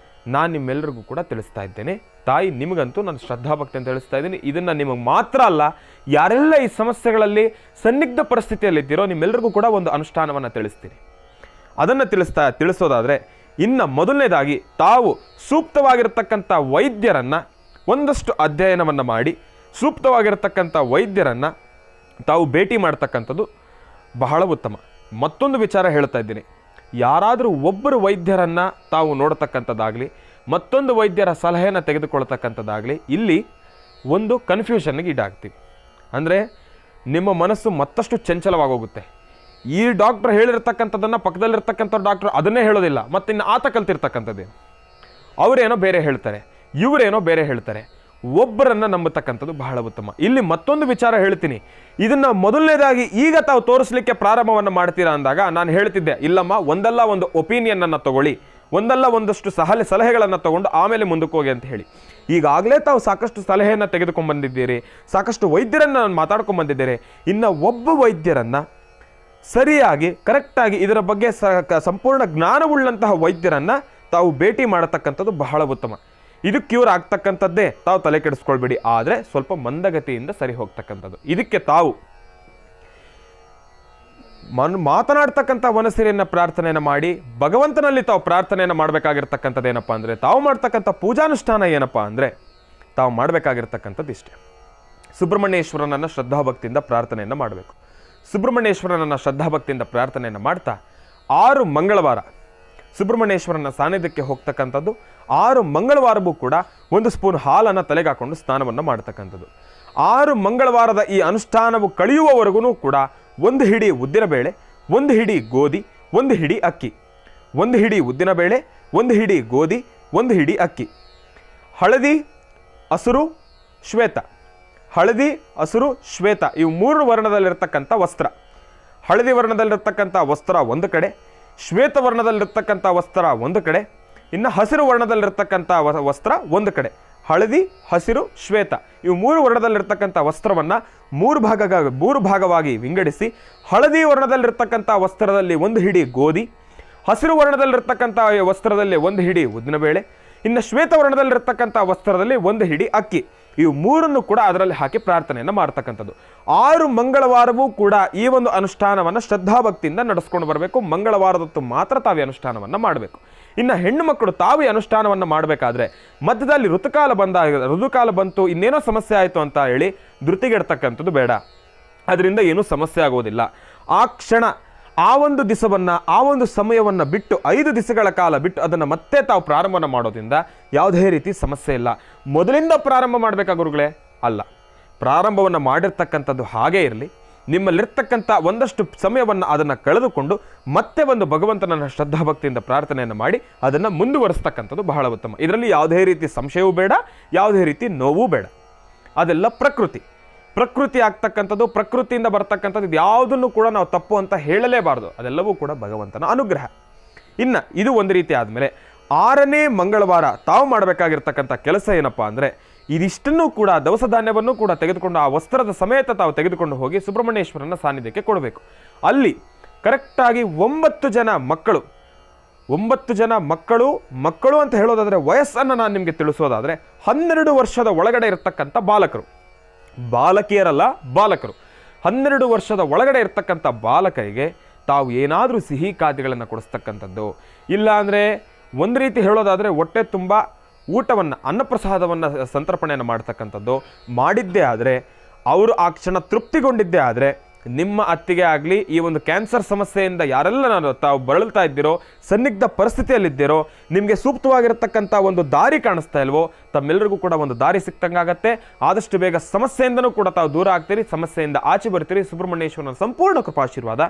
B: ನಾನು ನಿಮ್ಮೆಲ್ಲರಿಗೂ ಕೂಡ ತಿಳಿಸ್ತಾ ಇದ್ದೇನೆ. ತಾಯಿ, ನಿಮಗಂತೂ ನಾನು ಶ್ರದ್ಧಾಭಕ್ತಿ ಅಂತ ತಿಳಿಸ್ತಾ ಇದ್ದೀನಿ. ಇದನ್ನು ನಿಮಗೆ ಮಾತ್ರ ಅಲ್ಲ, ಯಾರೆಲ್ಲ ಈ ಸಮಸ್ಯೆಗಳಲ್ಲಿ ಸನ್ನಿಗ್ಧ ಪರಿಸ್ಥಿತಿಯಲ್ಲಿದ್ದೀರೋ ನಿಮ್ಮೆಲ್ಲರಿಗೂ ಕೂಡ ಒಂದು ಅನುಷ್ಠಾನವನ್ನು ತಿಳಿಸ್ತೀನಿ. ಅದನ್ನು ತಿಳಿಸೋದಾದರೆ, ಇನ್ನು ಮೊದಲನೇದಾಗಿ ತಾವು ಸೂಕ್ತವಾಗಿರ್ತಕ್ಕಂಥ ವೈದ್ಯರನ್ನು ಒಂದಷ್ಟು ಅಧ್ಯಯನವನ್ನು ಮಾಡಿ, ಸೂಕ್ತವಾಗಿರ್ತಕ್ಕಂಥ ವೈದ್ಯರನ್ನು ತಾವು ಭೇಟಿ ಮಾಡ್ತಕ್ಕಂಥದ್ದು ಬಹಳ ಉತ್ತಮ. ಮತ್ತೊಂದು ವಿಚಾರ ಹೇಳ್ತಾ ಇದ್ದೀನಿ, ಯಾರಾದರೂ ಒಬ್ಬರು ವೈದ್ಯರನ್ನು ತಾವು ನೋಡ್ತಕ್ಕಂಥದ್ದಾಗಲಿ, ಮತ್ತೊಂದು ವೈದ್ಯರ ಸಲಹೆಯನ್ನು ತೆಗೆದುಕೊಳ್ತಕ್ಕಂಥದ್ದಾಗಲಿ, ಇಲ್ಲಿ ಒಂದು ಕನ್ಫ್ಯೂಷನ್ಗೆ ಈಡಾಗ್ತೀವಿ. ಅಂದರೆ ನಿಮ್ಮ ಮನಸ್ಸು ಮತ್ತಷ್ಟು ಚಂಚಲವಾಗೋಗುತ್ತೆ. ಈ ಡಾಕ್ಟರ್ ಹೇಳಿರ್ತಕ್ಕಂಥದ್ದನ್ನು ಪಕ್ಕದಲ್ಲಿರ್ತಕ್ಕಂಥ ಡಾಕ್ಟರ್ ಅದನ್ನೇ ಹೇಳೋದಿಲ್ಲ, ಮತ್ತು ಇನ್ನು ಆತ ಕಲ್ತಿರ್ತಕ್ಕಂಥದ್ದೇ, ಅವರೇನೋ ಬೇರೆ ಹೇಳ್ತಾರೆ, ಇವರೇನೋ ಬೇರೆ ಹೇಳ್ತಾರೆ. ಒಬ್ಬರನ್ನು ನಂಬತಕ್ಕಂಥದ್ದು ಬಹಳ ಉತ್ತಮ. ಇಲ್ಲಿ ಮತ್ತೊಂದು ವಿಚಾರ ಹೇಳ್ತೀನಿ. ಇದನ್ನು ಮೊದಲನೇದಾಗಿ ಈಗ ತಾವು ತೋರಿಸಲಿಕ್ಕೆ ಪ್ರಾರಂಭವನ್ನು ಮಾಡ್ತೀರಾ ಅಂದಾಗ ನಾನು ಹೇಳ್ತಿದ್ದೆ, ಇಲ್ಲಮ್ಮ, ಒಂದಲ್ಲ ಒಂದು ಒಪಿನಿಯನ್ನನ್ನು ತಗೊಳ್ಳಿ, ಒಂದಲ್ಲ ಒಂದಷ್ಟು ಸಲಹೆಗಳನ್ನು ತಗೊಂಡು ಆಮೇಲೆ ಮುಂದಕ್ಕೆ ಹೋಗಿ ಅಂತ ಹೇಳಿ. ಈಗಾಗಲೇ ತಾವು ಸಾಕಷ್ಟು ಸಲಹೆಯನ್ನು ತೆಗೆದುಕೊಂಡು ಬಂದಿದ್ದೀರಿ, ಸಾಕಷ್ಟು ವೈದ್ಯರನ್ನು ಮಾತಾಡ್ಕೊಂಡು ಬಂದಿದ್ದೀರಿ. ಇನ್ನು ಒಬ್ಬ ವೈದ್ಯರನ್ನು ಸರಿಯಾಗಿ ಕರೆಕ್ಟಾಗಿ ಇದರ ಬಗ್ಗೆ ಸಂಪೂರ್ಣ ಜ್ಞಾನವುಳ್ಳಂತಹ ವೈದ್ಯರನ್ನು ತಾವು ಭೇಟಿ ಮಾಡತಕ್ಕಂಥದ್ದು ಬಹಳ ಉತ್ತಮ. ಇದು ಕ್ಯೂರ್ ಆಗ್ತಕ್ಕಂಥದ್ದೇ, ತಾವು ತಲೆ ಕೆಡಿಸ್ಕೊಳ್ಬೇಡಿ. ಆದರೆ ಸ್ವಲ್ಪ ಮಂದಗತಿಯಿಂದ ಸರಿ ಹೋಗ್ತಕ್ಕಂಥದ್ದು. ಇದಕ್ಕೆ ತಾವು ಮಾತನಾಡ್ತಕ್ಕಂಥ ಮನಸ್ಸಿನ ಪ್ರಾರ್ಥನೆಯನ್ನು ಮಾಡಿ, ಭಗವಂತನಲ್ಲಿ ತಾವು ಪ್ರಾರ್ಥನೆಯನ್ನು ಮಾಡಬೇಕಾಗಿರ್ತಕ್ಕಂಥದ್ದು ಏನಪ್ಪ ಅಂದರೆ, ತಾವು ಮಾಡ್ತಕ್ಕಂಥ ಪೂಜಾನುಷ್ಠಾನ ಏನಪ್ಪ ಅಂದರೆ, ತಾವು ಮಾಡಬೇಕಾಗಿರ್ತಕ್ಕಂಥದ್ದು ಇಷ್ಟೇ. ಸುಬ್ರಹ್ಮಣ್ಯೇಶ್ವರನನ್ನು ಶ್ರದ್ಧಾಭಕ್ತಿಯಿಂದ ಪ್ರಾರ್ಥನೆಯನ್ನು ಮಾಡಬೇಕು. ಸುಬ್ರಹ್ಮಣ್ಯೇಶ್ವರನನ್ನು ಶ್ರದ್ಧಾಭಕ್ತಿಯಿಂದ ಪ್ರಾರ್ಥನೆಯನ್ನು ಮಾಡ್ತಾ 6 ಮಂಗಳವಾರ ಸುಬ್ರಹ್ಮಣ್ಯೇಶ್ವರನ ಸಾನ್ನಿಧ್ಯಕ್ಕೆ ಹೋಗ್ತಕ್ಕಂಥದ್ದು. 6 ಮಂಗಳವಾರವೂ ಕೂಡ 1 ಸ್ಪೂನ್ ಹಾಲನ್ನು ತಲೆಗೆ ಹಾಕೊಂಡು ಸ್ನಾನವನ್ನು ಮಾಡ್ತಕ್ಕಂಥದ್ದು. 6 ಮಂಗಳವಾರದ ಈ ಅನುಷ್ಠಾನವು ಕಳೆಯುವವರೆಗೂ ಕೂಡ 1 ಹಿಡಿ ಉದ್ದಿನಬೇಳೆ, 1 ಹಿಡಿ ಗೋಧಿ, 1 ಹಿಡಿ ಅಕ್ಕಿ, 1 ಹಿಡಿ ಉದ್ದಿನಬೇಳೆ, 1 ಹಿಡಿ ಗೋಧಿ, 1 ಹಿಡಿ ಅಕ್ಕಿ, ಹಳದಿ, ಹಸುರು, ಶ್ವೇತ, ಹಳದಿ, ಹಸುರು, ಶ್ವೇತ, ಇವು 3 ವರ್ಣದಲ್ಲಿರ್ತಕ್ಕಂಥ ವಸ್ತ್ರ. ಹಳದಿ ವರ್ಣದಲ್ಲಿರ್ತಕ್ಕಂಥ ವಸ್ತ್ರ ಒಂದು ಕಡೆ, ಶ್ವೇತ ವರ್ಣದಲ್ಲಿರ್ತಕ್ಕಂಥ ವಸ್ತ್ರ ಒಂದು ಕಡೆ, ಇನ್ನು ಹಸಿರು ವರ್ಣದಲ್ಲಿರ್ತಕ್ಕಂಥ ವಸ್ತ್ರ ಒಂದು ಕಡೆ. ಹಳದಿ, ಹಸಿರು, ಶ್ವೇತ, ಇವು 3 ವರ್ಣದಲ್ಲಿರ್ತಕ್ಕಂಥ ವಸ್ತ್ರವನ್ನು 3 ಭಾಗವಾಗಿ ವಿಂಗಡಿಸಿ, ಹಳದಿ ವರ್ಣದಲ್ಲಿರ್ತಕ್ಕಂಥ ವಸ್ತ್ರದಲ್ಲಿ 1 ಹಿಡಿ ಗೋಧಿ, ಹಸಿರು ವರ್ಣದಲ್ಲಿರ್ತಕ್ಕಂಥ ವಸ್ತ್ರದಲ್ಲಿ ಒಂದು ಹಿಡಿ ಉದ್ದಿನಬೇಳೆ, ಇನ್ನು ಶ್ವೇತವರ್ಣದಲ್ಲಿರ್ತಕ್ಕಂಥ ವಸ್ತ್ರದಲ್ಲಿ ಒಂದು ಹಿಡಿ ಅಕ್ಕಿ, ಇವು ಮೂರನ್ನು ಕೂಡ ಅದರಲ್ಲಿ ಹಾಕಿ ಪ್ರಾರ್ಥನೆಯನ್ನು ಮಾಡ್ತಕ್ಕಂಥದ್ದು. 6 ಮಂಗಳವಾರವೂ ಕೂಡ ಈ ಒಂದು ಅನುಷ್ಠಾನವನ್ನು ಶ್ರದ್ಧಾಭಕ್ತಿಯಿಂದ ನಡೆಸ್ಕೊಂಡು ಬರಬೇಕು. ಮಂಗಳವಾರದೊತ್ತು ಮಾತ್ರ ತಾವೇ ಅನುಷ್ಠಾನವನ್ನು ಮಾಡಬೇಕು. ಇನ್ನು ಹೆಣ್ಣು ಮಕ್ಕಳು ತಾವು ಈ ಅನುಷ್ಠಾನವನ್ನು ಮಾಡಬೇಕಾದ್ರೆ ಮಧ್ಯದಲ್ಲಿ ಋತುಕಾಲ ಬಂತು, ಇನ್ನೇನೋ ಸಮಸ್ಯೆ ಆಯಿತು ಅಂತ ಹೇಳಿ ಧೃತಿಗೆಡ್ತಕ್ಕಂಥದ್ದು ಬೇಡ. ಅದರಿಂದ ಏನೂ ಸಮಸ್ಯೆ ಆಗೋದಿಲ್ಲ. ಆ ಕ್ಷಣ ಆ ಒಂದು ದಿವಸವನ್ನು, ಆ ಒಂದು ಸಮಯವನ್ನು ಬಿಟ್ಟು 5 ದಿವಸಗಳ ಕಾಲ ಬಿಟ್ಟು ಅದನ್ನು ಮತ್ತೆ ತಾವು ಪ್ರಾರಂಭನ ಮಾಡೋದ್ರಿಂದ ಯಾವುದೇ ರೀತಿ ಸಮಸ್ಯೆ ಇಲ್ಲ. ಮೊದಲಿಂದ ಪ್ರಾರಂಭ ಮಾಡಬೇಕಾ ಗುರುಗಳೇ? ಅಲ್ಲ, ಪ್ರಾರಂಭವನ್ನು ಮಾಡಿರ್ತಕ್ಕಂಥದ್ದು ಹಾಗೇ ಇರಲಿ. ನಿಮ್ಮಲ್ಲಿರ್ತಕ್ಕಂಥ ಒಂದಷ್ಟು ಸಮಯವನ್ನು ಅದನ್ನು ಕಳೆದುಕೊಂಡು ಮತ್ತೆ ಒಂದು ಭಗವಂತನನ್ನು ಶ್ರದ್ಧಾಭಕ್ತಿಯಿಂದ ಪ್ರಾರ್ಥನೆಯನ್ನು ಮಾಡಿ ಅದನ್ನು ಮುಂದುವರಿಸ್ತಕ್ಕಂಥದ್ದು ಬಹಳ ಉತ್ತಮ. ಇದರಲ್ಲಿ ಯಾವುದೇ ರೀತಿ ಸಂಶಯವೂ ಬೇಡ, ಯಾವುದೇ ರೀತಿ ನೋವೂ ಬೇಡ. ಅದೆಲ್ಲ ಪ್ರಕೃತಿ ಆಗ್ತಕ್ಕಂಥದ್ದು, ಪ್ರಕೃತಿಯಿಂದ ಬರ್ತಕ್ಕಂಥದ್ದು. ಇದು ಯಾವುದನ್ನು ಕೂಡ ನಾವು ತಪ್ಪು ಅಂತ ಹೇಳಲೇಬಾರ್ದು. ಅದೆಲ್ಲವೂ ಕೂಡ ಭಗವಂತನ ಅನುಗ್ರಹ. ಇನ್ನು ಇದು ಒಂದು ರೀತಿ ಆದಮೇಲೆ 6ನೇ ಮಂಗಳವಾರ ತಾವು ಮಾಡಬೇಕಾಗಿರ್ತಕ್ಕಂಥ ಕೆಲಸ ಏನಪ್ಪ ಅಂದರೆ, ಇದಿಷ್ಟನ್ನು ಕೂಡ ದವಸ ಧಾನ್ಯವನ್ನು ಕೂಡ ತೆಗೆದುಕೊಂಡು ಆ ವಸ್ತ್ರದ ಸಮೇತ ತಾವು ತೆಗೆದುಕೊಂಡು ಹೋಗಿ ಸುಬ್ರಹ್ಮಣ್ಯೇಶ್ವರನ ಸಾನ್ನಿಧ್ಯಕ್ಕೆ ಕೊಡಬೇಕು. ಅಲ್ಲಿ ಕರೆಕ್ಟಾಗಿ 9 ಜನ ಮಕ್ಕಳು, 9 ಜನ ಮಕ್ಕಳು ಅಂತ ಹೇಳೋದಾದರೆ ವಯಸ್ಸನ್ನು ನಾನು ನಿಮಗೆ ತಿಳಿಸೋದಾದರೆ 12 ವರ್ಷದ ಒಳಗಡೆ ಇರತಕ್ಕಂಥ ಬಾಲಕಿಯರಲ್ಲ, ಬಾಲಕರು. 12 ವರ್ಷದ ಒಳಗಡೆ ಇರ್ತಕ್ಕಂಥ ಬಾಲಕರಿಗೆ ತಾವು ಏನಾದರೂ ಸಿಹಿ ಖಾದ್ಯಗಳನ್ನು ಕೊಡಿಸ್ತಕ್ಕಂಥದ್ದು, ಇಲ್ಲ ಅಂದರೆ ಒಂದು ರೀತಿ ಹೇಳೋದಾದರೆ ಹೊಟ್ಟೆ ತುಂಬ ಊಟವನ್ನು, ಅನ್ನಪ್ರಸಾದವನ್ನು ಸಂತರ್ಪಣೆಯನ್ನು ಮಾಡ್ತಕ್ಕಂಥದ್ದು ಮಾಡಿದ್ದೇ ಆದರೆ, ಅವರು ಆ ಕ್ಷಣ ತೃಪ್ತಿಗೊಂಡಿದ್ದೇ ಆದರೆ, ನಿಮ್ಮ ಅತ್ತಿಗೆ ಆಗಲಿ ಈ ಒಂದು ಕ್ಯಾನ್ಸರ್ ಸಮಸ್ಯೆಯಿಂದ ಯಾರೆಲ್ಲ ತಾವು ಬಳಲ್ತಾ ಇದ್ದೀರೋ, ಸನ್ನಿಗ್ಧ ಪರಿಸ್ಥಿತಿಯಲ್ಲಿದ್ದೀರೋ, ನಿಮಗೆ ಸೂಕ್ತವಾಗಿರತಕ್ಕಂಥ ಒಂದು ದಾರಿ ಕಾಣಿಸ್ತಾ ಇಲ್ವೋ, ತಮ್ಮೆಲ್ಲರಿಗೂ ಕೂಡ ಒಂದು ದಾರಿ ಸಿಕ್ತಂಗಾಗತ್ತೆ. ಆದಷ್ಟು ಬೇಗ ಸಮಸ್ಯೆಯಿಂದನೂ ಕೂಡ ತಾವು ದೂರ ಆಗ್ತೀರಿ, ಸಮಸ್ಯೆಯಿಂದ ಆಚೆ ಬರ್ತೀರಿ. ಸುಬ್ರಹ್ಮಣ್ಯೇಶ್ವರನ ಸಂಪೂರ್ಣ ಕೃಪಾಶೀರ್ವಾದ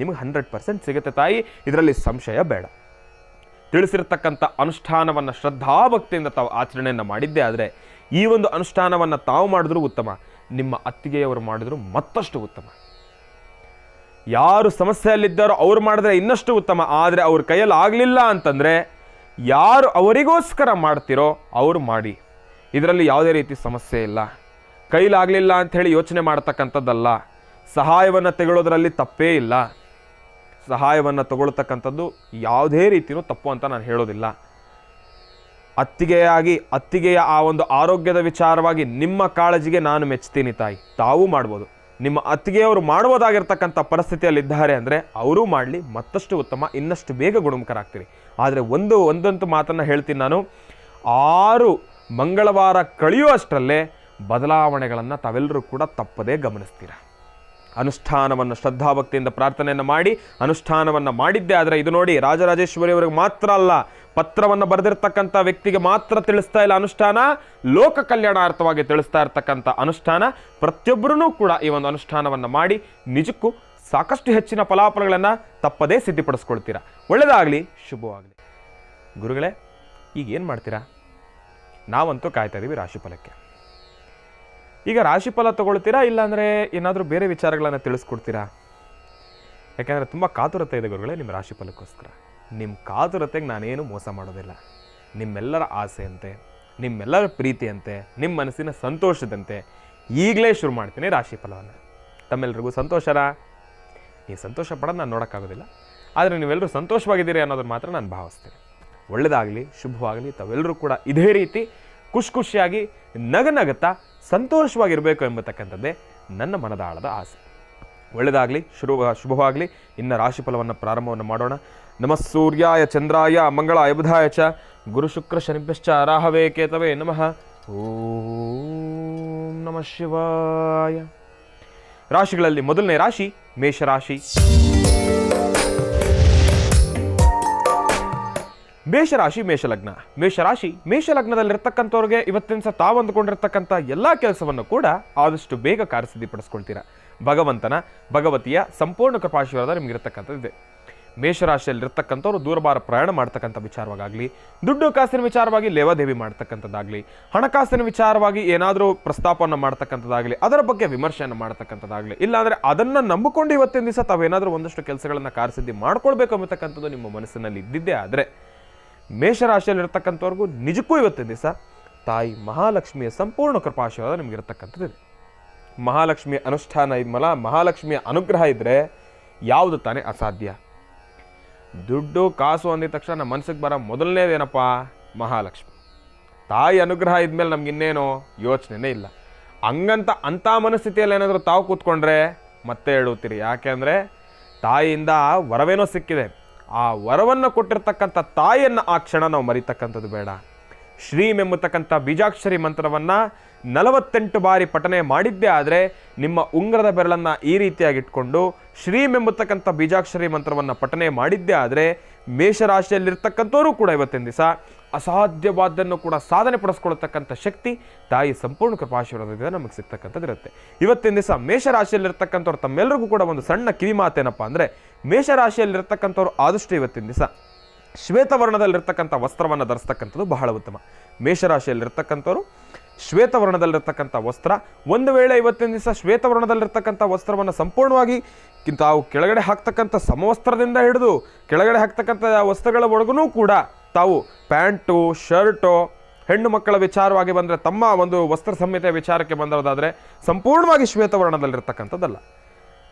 B: ನಿಮಗೆ 100% ಸಿಗುತ್ತೆ ತಾಯಿ, ಇದರಲ್ಲಿ ಸಂಶಯ ಬೇಡ. ತಿಳಿಸಿರ್ತಕ್ಕಂಥ ಅನುಷ್ಠಾನವನ್ನು ಶ್ರದ್ಧಾಭಕ್ತಿಯಿಂದ ತಾವು ಆಚರಣೆಯನ್ನು ಮಾಡಿದ್ದೇ ಆದರೆ, ಈ ಒಂದು ಅನುಷ್ಠಾನವನ್ನು ತಾವು ಮಾಡಿದ್ರೂ ಉತ್ತಮ, ನಿಮ್ಮ ಅತ್ತಿಗೆಯವರು ಮಾಡಿದ್ರು ಮತ್ತಷ್ಟು ಉತ್ತಮ. ಯಾರು ಸಮಸ್ಯೆಯಲ್ಲಿದ್ದಾರೋ ಅವ್ರು ಮಾಡಿದ್ರೆ ಇನ್ನಷ್ಟು ಉತ್ತಮ. ಆದರೆ ಅವ್ರ ಕೈಯಲ್ಲಿ ಆಗಲಿಲ್ಲ ಅಂತಂದರೆ ಯಾರು ಅವರಿಗೋಸ್ಕರ ಮಾಡ್ತಿರೋ ಅವರು ಮಾಡಿ. ಇದರಲ್ಲಿ ಯಾವುದೇ ರೀತಿ ಸಮಸ್ಯೆ ಇಲ್ಲ. ಕೈಲಾಗಲಿಲ್ಲ ಅಂಥೇಳಿ ಯೋಚನೆ ಮಾಡ್ತಕ್ಕಂಥದ್ದಲ್ಲ. ಸಹಾಯವನ್ನು ತೆಗೊಳ್ಳೋದ್ರಲ್ಲಿ ತಪ್ಪೇ ಇಲ್ಲ. ಸಹಾಯವನ್ನು ತಗೊಳ್ತಕ್ಕಂಥದ್ದು ಯಾವುದೇ ರೀತಿಯೂ ತಪ್ಪು ಅಂತ ನಾನು ಹೇಳೋದಿಲ್ಲ. ಅತ್ತಿಗೆಯ ಆ ಒಂದು ಆರೋಗ್ಯದ ವಿಚಾರವಾಗಿ ನಿಮ್ಮ ಕಾಳಜಿಗೆ ನಾನು ಮೆಚ್ತೀನಿ ತಾಯಿ. ತಾವೂ ಮಾಡ್ಬೋದು. ನಿಮ್ಮ ಅತ್ತಿಗೆಯವರು ಮಾಡುವುದಾಗಿರ್ತಕ್ಕಂಥ ಪರಿಸ್ಥಿತಿಯಲ್ಲಿದ್ದಾರೆ ಅಂದರೆ ಅವರೂ ಮಾಡಲಿ, ಮತ್ತಷ್ಟು ಉತ್ತಮ, ಇನ್ನಷ್ಟು ಬೇಗ ಗುಣಮುಖರಾಗ್ತೀರಿ. ಆದರೆ ಒಂದಂತೂ ಮಾತನ್ನು ಹೇಳ್ತೀನಿ ನಾನು, 6 ಮಂಗಳವಾರ ಕಳೆಯುವಷ್ಟರಲ್ಲೇ ಬದಲಾವಣೆಗಳನ್ನು ತಾವೆಲ್ಲರೂ ಕೂಡ ತಪ್ಪದೇ ಗಮನಿಸ್ತೀರ. ಅನುಷ್ಠಾನವನ್ನು ಶ್ರದ್ಧಾಭಕ್ತಿಯಿಂದ ಪ್ರಾರ್ಥನೆಯನ್ನು ಮಾಡಿ ಅನುಷ್ಠಾನವನ್ನು ಮಾಡಿದ್ದೇ ಆದರೆ, ಇದು ನೋಡಿ ರಾಜರಾಜೇಶ್ವರಿಯವರಿಗೆ ಮಾತ್ರ ಅಲ್ಲ, ಪತ್ರವನ್ನು ಬರೆದಿರ್ತಕ್ಕಂಥ ವ್ಯಕ್ತಿಗೆ ಮಾತ್ರ ತಿಳಿಸ್ತಾ ಇಲ್ಲ ಅನುಷ್ಠಾನ, ಲೋಕ ಕಲ್ಯಾಣಾರ್ಥವಾಗಿ ತಿಳಿಸ್ತಾ ಇರ್ತಕ್ಕಂಥ ಅನುಷ್ಠಾನ. ಪ್ರತಿಯೊಬ್ಬರೂ ಕೂಡ ಈ ಒಂದು ಅನುಷ್ಠಾನವನ್ನು ಮಾಡಿ ನಿಜಕ್ಕೂ ಸಾಕಷ್ಟು ಹೆಚ್ಚಿನ ಫಲಾಫಲಗಳನ್ನು ತಪ್ಪದೇ ಸಿದ್ಧಿಪಡಿಸ್ಕೊಳ್ತೀರಾ. ಒಳ್ಳೆಯದಾಗಲಿ, ಶುಭವಾಗಲಿ. ಗುರುಗಳೇ, ಈಗ ಏನು ಮಾಡ್ತೀರಾ? ನಾವಂತೂ ಕಾಯ್ತಾ ಇದ್ದೀವಿ ರಾಶಿಫಲಕ್ಕೆ. ಈಗ ರಾಶಿಫಲ ತಗೊಳ್ತೀರಾ, ಇಲ್ಲಾಂದರೆ ಏನಾದರೂ ಬೇರೆ ವಿಚಾರಗಳನ್ನು ತಿಳಿಸ್ಕೊಡ್ತೀರಾ? ಯಾಕೆಂದರೆ ತುಂಬ ಕಾತುರತೆ ಇದೆ ಗುರುಗಳೇ ನಿಮ್ಮ ರಾಶಿಫಲಕ್ಕೋಸ್ಕರ. ನಿಮ್ಮ ಕಾತುರತೆಗೆ ನಾನೇನು ಮೋಸ ಮಾಡೋದಿಲ್ಲ. ನಿಮ್ಮೆಲ್ಲರ ಆಸೆಯಂತೆ, ನಿಮ್ಮೆಲ್ಲರ ಪ್ರೀತಿಯಂತೆ, ನಿಮ್ಮ ಮನಸ್ಸಿನ ಸಂತೋಷದಂತೆ ಈಗಲೇ ಶುರು ಮಾಡ್ತೀನಿ ರಾಶಿಫಲವನ್ನು. ತಮ್ಮೆಲ್ಲರಿಗೂ ಸಂತೋಷನಾ? ನೀವು ಸಂತೋಷ ಪಡೋದು ನಾನು ನೋಡೋಕ್ಕಾಗೋದಿಲ್ಲ, ಆದರೆ ನೀವೆಲ್ಲರೂ ಸಂತೋಷವಾಗಿದ್ದೀರಿ ಅನ್ನೋದನ್ನು ಮಾತ್ರ ನಾನು ಭಾವಿಸ್ತೀನಿ. ಒಳ್ಳೆಯದಾಗಲಿ, ಶುಭವಾಗಲಿ. ತಾವೆಲ್ಲರೂ ಕೂಡ ಇದೇ ರೀತಿ ಖುಷಿಯಾಗಿ ನಗನಗುತ್ತಾ ಸಂತೋಷವಾಗಿರಬೇಕು ಎಂಬತಕ್ಕಂಥದ್ದೇ ನನ್ನ ಮನದ ಆಳದ ಆಸೆ. ಒಳ್ಳೆಯದಾಗಲಿ, ಶುಭವಾಗಲಿ. ಇನ್ನು ರಾಶಿಫಲವನ್ನು ಪ್ರಾರಂಭವನ್ನು ಮಾಡೋಣ. ನಮಃ ಸೂರ್ಯಾಯ ಚಂದ್ರಾಯ ಮಂಗಳಾಯ ಬುಧಾಯ ಚ ಗುರು ಶುಕ್ರ ಶನಿಭ್ಯಶ್ಚ ರಾಹವೇ ಕೇತವೇ ನಮಃ. ಓಂ ನಮಃ ಶಿವಾಯ. ರಾಶಿಗಳಲ್ಲಿ ಮೊದಲನೇ ರಾಶಿ ಮೇಷರಾಶಿ. ಮೇಷರಾಶಿ ಮೇಷಲಗ್ನ. ಮೇಷಲಗ್ನದಲ್ಲಿರ್ತಕ್ಕಂಥವ್ರಿಗೆ ಇವತ್ತಿನ ಸಹ ತಾವು ಅಂದುಕೊಂಡಿರ್ತಕ್ಕಂಥ ಎಲ್ಲ ಕೆಲಸವನ್ನು ಕೂಡ ಆದಷ್ಟು ಬೇಗ ಕಾರ್ಯಸಿದ್ಧಿಪಡಿಸ್ಕೊಳ್ತೀರಾ. ಭಗವತಿಯ ಸಂಪೂರ್ಣ ಕೃಪಾಶೀರ್ವಾದ ನಿಮಗಿರ್ತಕ್ಕಂಥದ್ದಿದೆ. ಮೇಷರಾಶಿಯಲ್ಲಿರ್ತಕ್ಕಂಥವ್ರು ದೂರಭಾರ ಪ್ರಯಾಣ ಮಾಡ್ತಕ್ಕಂಥ ವಿಚಾರವಾಗಲಿ, ದುಡ್ಡು ಕಾಸಿನ ವಿಚಾರವಾಗಿ ಲೇವಾದೇವಿ ಮಾಡ್ತಕ್ಕಂಥದ್ದಾಗಲಿ, ಹಣಕಾಸಿನ ವಿಚಾರವಾಗಿ ಏನಾದರೂ ಪ್ರಸ್ತಾಪವನ್ನು ಮಾಡ್ತಕ್ಕಂಥದ್ದಾಗಲಿ, ಅದರ ಬಗ್ಗೆ ವಿಮರ್ಶೆಯನ್ನು ಮಾಡ್ತಕ್ಕಂಥದ್ದಾಗಲಿ, ಇಲ್ಲಾಂದರೆ ಅದನ್ನು ನಂಬಿಕೊಂಡು ಇವತ್ತಿನ ದಿವಸ ತಾವೇನಾದರೂ ಒಂದಷ್ಟು ಕೆಲಸಗಳನ್ನು ಕಾರ್ಯಸಿದ್ಧಿ ಮಾಡ್ಕೊಳ್ಬೇಕು ಅನ್ನತಕ್ಕಂಥದ್ದು ನಿಮ್ಮ ಮನಸ್ಸಿನಲ್ಲಿ ಇದ್ದಿದ್ದೇ ಆದರೆ, ಮೇಷರಾಶಿಯಲ್ಲಿರ್ತಕ್ಕಂಥವ್ರಿಗೂ ನಿಜಕ್ಕೂ ಇವತ್ತಿನ ದಿವಸ ತಾಯಿ ಮಹಾಲಕ್ಷ್ಮಿಯ ಸಂಪೂರ್ಣ ಕೃಪಾಶೀರ್ವಾದ ನಿಮಗಿರ್ತಕ್ಕಂಥದ್ದಿದೆ. ಮಹಾಲಕ್ಷ್ಮಿಯ ಅನುಷ್ಠಾನ ಇದ್ಮಲ್ಲ, ಮಹಾಲಕ್ಷ್ಮಿಯ ಅನುಗ್ರಹ ಇದ್ದರೆ ಯಾವುದು ತಾನೇ ಅಸಾಧ್ಯ. ದುಡ್ಡು ಕಾಸು ಅಂದಿದ ತಕ್ಷಣ ನಮ್ಮ ಮನಸ್ಸಿಗೆ ಬರೋ ಮೊದಲನೇದೇನಪ್ಪ? ಮಹಾಲಕ್ಷ್ಮಿ. ತಾಯಿ ಅನುಗ್ರಹ ಇದ್ಮೇಲೆ ನಮ್ಗೆ ಇನ್ನೇನು ಯೋಚನೆನೇ ಇಲ್ಲ. ಹಂಗಂತ ಅಂಥ ಮನಸ್ಥಿತಿಯಲ್ಲಿ ಏನಾದರೂ ತಾವು ಕೂತ್ಕೊಂಡ್ರೆ ಮತ್ತೆ ಹೇಳುತ್ತೀರಿ. ಯಾಕೆ ಅಂದರೆ ತಾಯಿಯಿಂದ ವರವೇನೋ ಸಿಕ್ಕಿದೆ, ಆ ವರವನ್ನು ಕೊಟ್ಟಿರ್ತಕ್ಕಂಥ ತಾಯಿಯನ್ನು ಆ ಕ್ಷಣ ನಾವು ಮರಿತಕ್ಕಂಥದ್ದು ಬೇಡ. ಶ್ರೀಂ ಎಂಬತಕ್ಕಂಥ ಬೀಜಾಕ್ಷರಿ ಮಂತ್ರವನ್ನು 48 ಬಾರಿ ಪಠನೆ ಮಾಡಿದ್ದೇ ಆದರೆ ನಿಮ್ಮ ಉಂಗುರದ ಬೆರಳನ್ನು ಈ ರೀತಿಯಾಗಿ ಇಟ್ಕೊಂಡು ಶ್ರೀಂ ಎಂಬತಕ್ಕಂಥ ಬೀಜಾಕ್ಷರಿ ಮಂತ್ರವನ್ನು ಪಠನೆ ಮಾಡಿದ್ದೇ ಆದರೆ ಮೇಷರಾಶಿಯಲ್ಲಿರ್ತಕ್ಕಂಥವರು ಕೂಡ ಇವತ್ತಿನ ದಿವಸ ಅಸಾಧ್ಯವಾದ್ದನ್ನು ಕೂಡ ಸಾಧನೆ ಪಡಿಸ್ಕೊಳ್ತಕ್ಕಂಥ ಶಕ್ತಿ ತಾಯಿ ಸಂಪೂರ್ಣ ಕೃಪಾಶೀರ್ವಾದದಿಂದ ನಮಗೆ ಸಿಗ್ತಕ್ಕಂಥದ್ದು ಇರುತ್ತೆ. ಇವತ್ತಿನ ದಿವಸ ಮೇಷರಾಶಿಯಲ್ಲಿರ್ತಕ್ಕಂಥವ್ರು ತಮ್ಮೆಲ್ಲರಿಗೂ ಕೂಡ ಒಂದು ಸಣ್ಣ ಕಿವಿ ಮಾತೇನಪ್ಪ ಅಂದರೆ, ಮೇಷರಾಶಿಯಲ್ಲಿರ್ತಕ್ಕಂಥವ್ರು ಆದಷ್ಟು ಇವತ್ತಿನ ದಿವಸ ಶ್ವೇತವರ್ಣದಲ್ಲಿರ್ತಕ್ಕಂಥ ವಸ್ತ್ರವನ್ನು ಧರಿಸ್ತಕ್ಕಂಥದ್ದು ಬಹಳ ಉತ್ತಮ. ಮೇಷರಾಶಿಯಲ್ಲಿರ್ತಕ್ಕಂಥವ್ರು ಶ್ವೇತವರ್ಣದಲ್ಲಿರ್ತಕ್ಕಂಥ ವಸ್ತ್ರ, ಒಂದು ವೇಳೆ ಇವತ್ತಿನ ದಿವಸ ಶ್ವೇತವರ್ಣದಲ್ಲಿರ್ತಕ್ಕಂಥ ವಸ್ತ್ರವನ್ನು ಸಂಪೂರ್ಣವಾಗಿ ತಾವು ಕೆಳಗಡೆ ಹಾಕ್ತಕ್ಕಂಥ ಸಮವಸ್ತ್ರದಿಂದ ಹಿಡಿದು ಕೆಳಗಡೆ ಹಾಕ್ತಕ್ಕಂಥ ವಸ್ತ್ರಗಳವರೆಗೂ ಕೂಡ ತಾವು ಪ್ಯಾಂಟು, ಶರ್ಟು, ಹೆಣ್ಣು ಮಕ್ಕಳ ವಿಚಾರವಾಗಿ ಬಂದರೆ ತಮ್ಮ ಒಂದು ವಸ್ತ್ರ ಸಂಹಿತೆ ವಿಚಾರಕ್ಕೆ ಬಂದರೋದಾದರೆ ಸಂಪೂರ್ಣವಾಗಿ ಶ್ವೇತವರ್ಣದಲ್ಲಿರ್ತಕ್ಕಂಥದ್ದಲ್ಲ.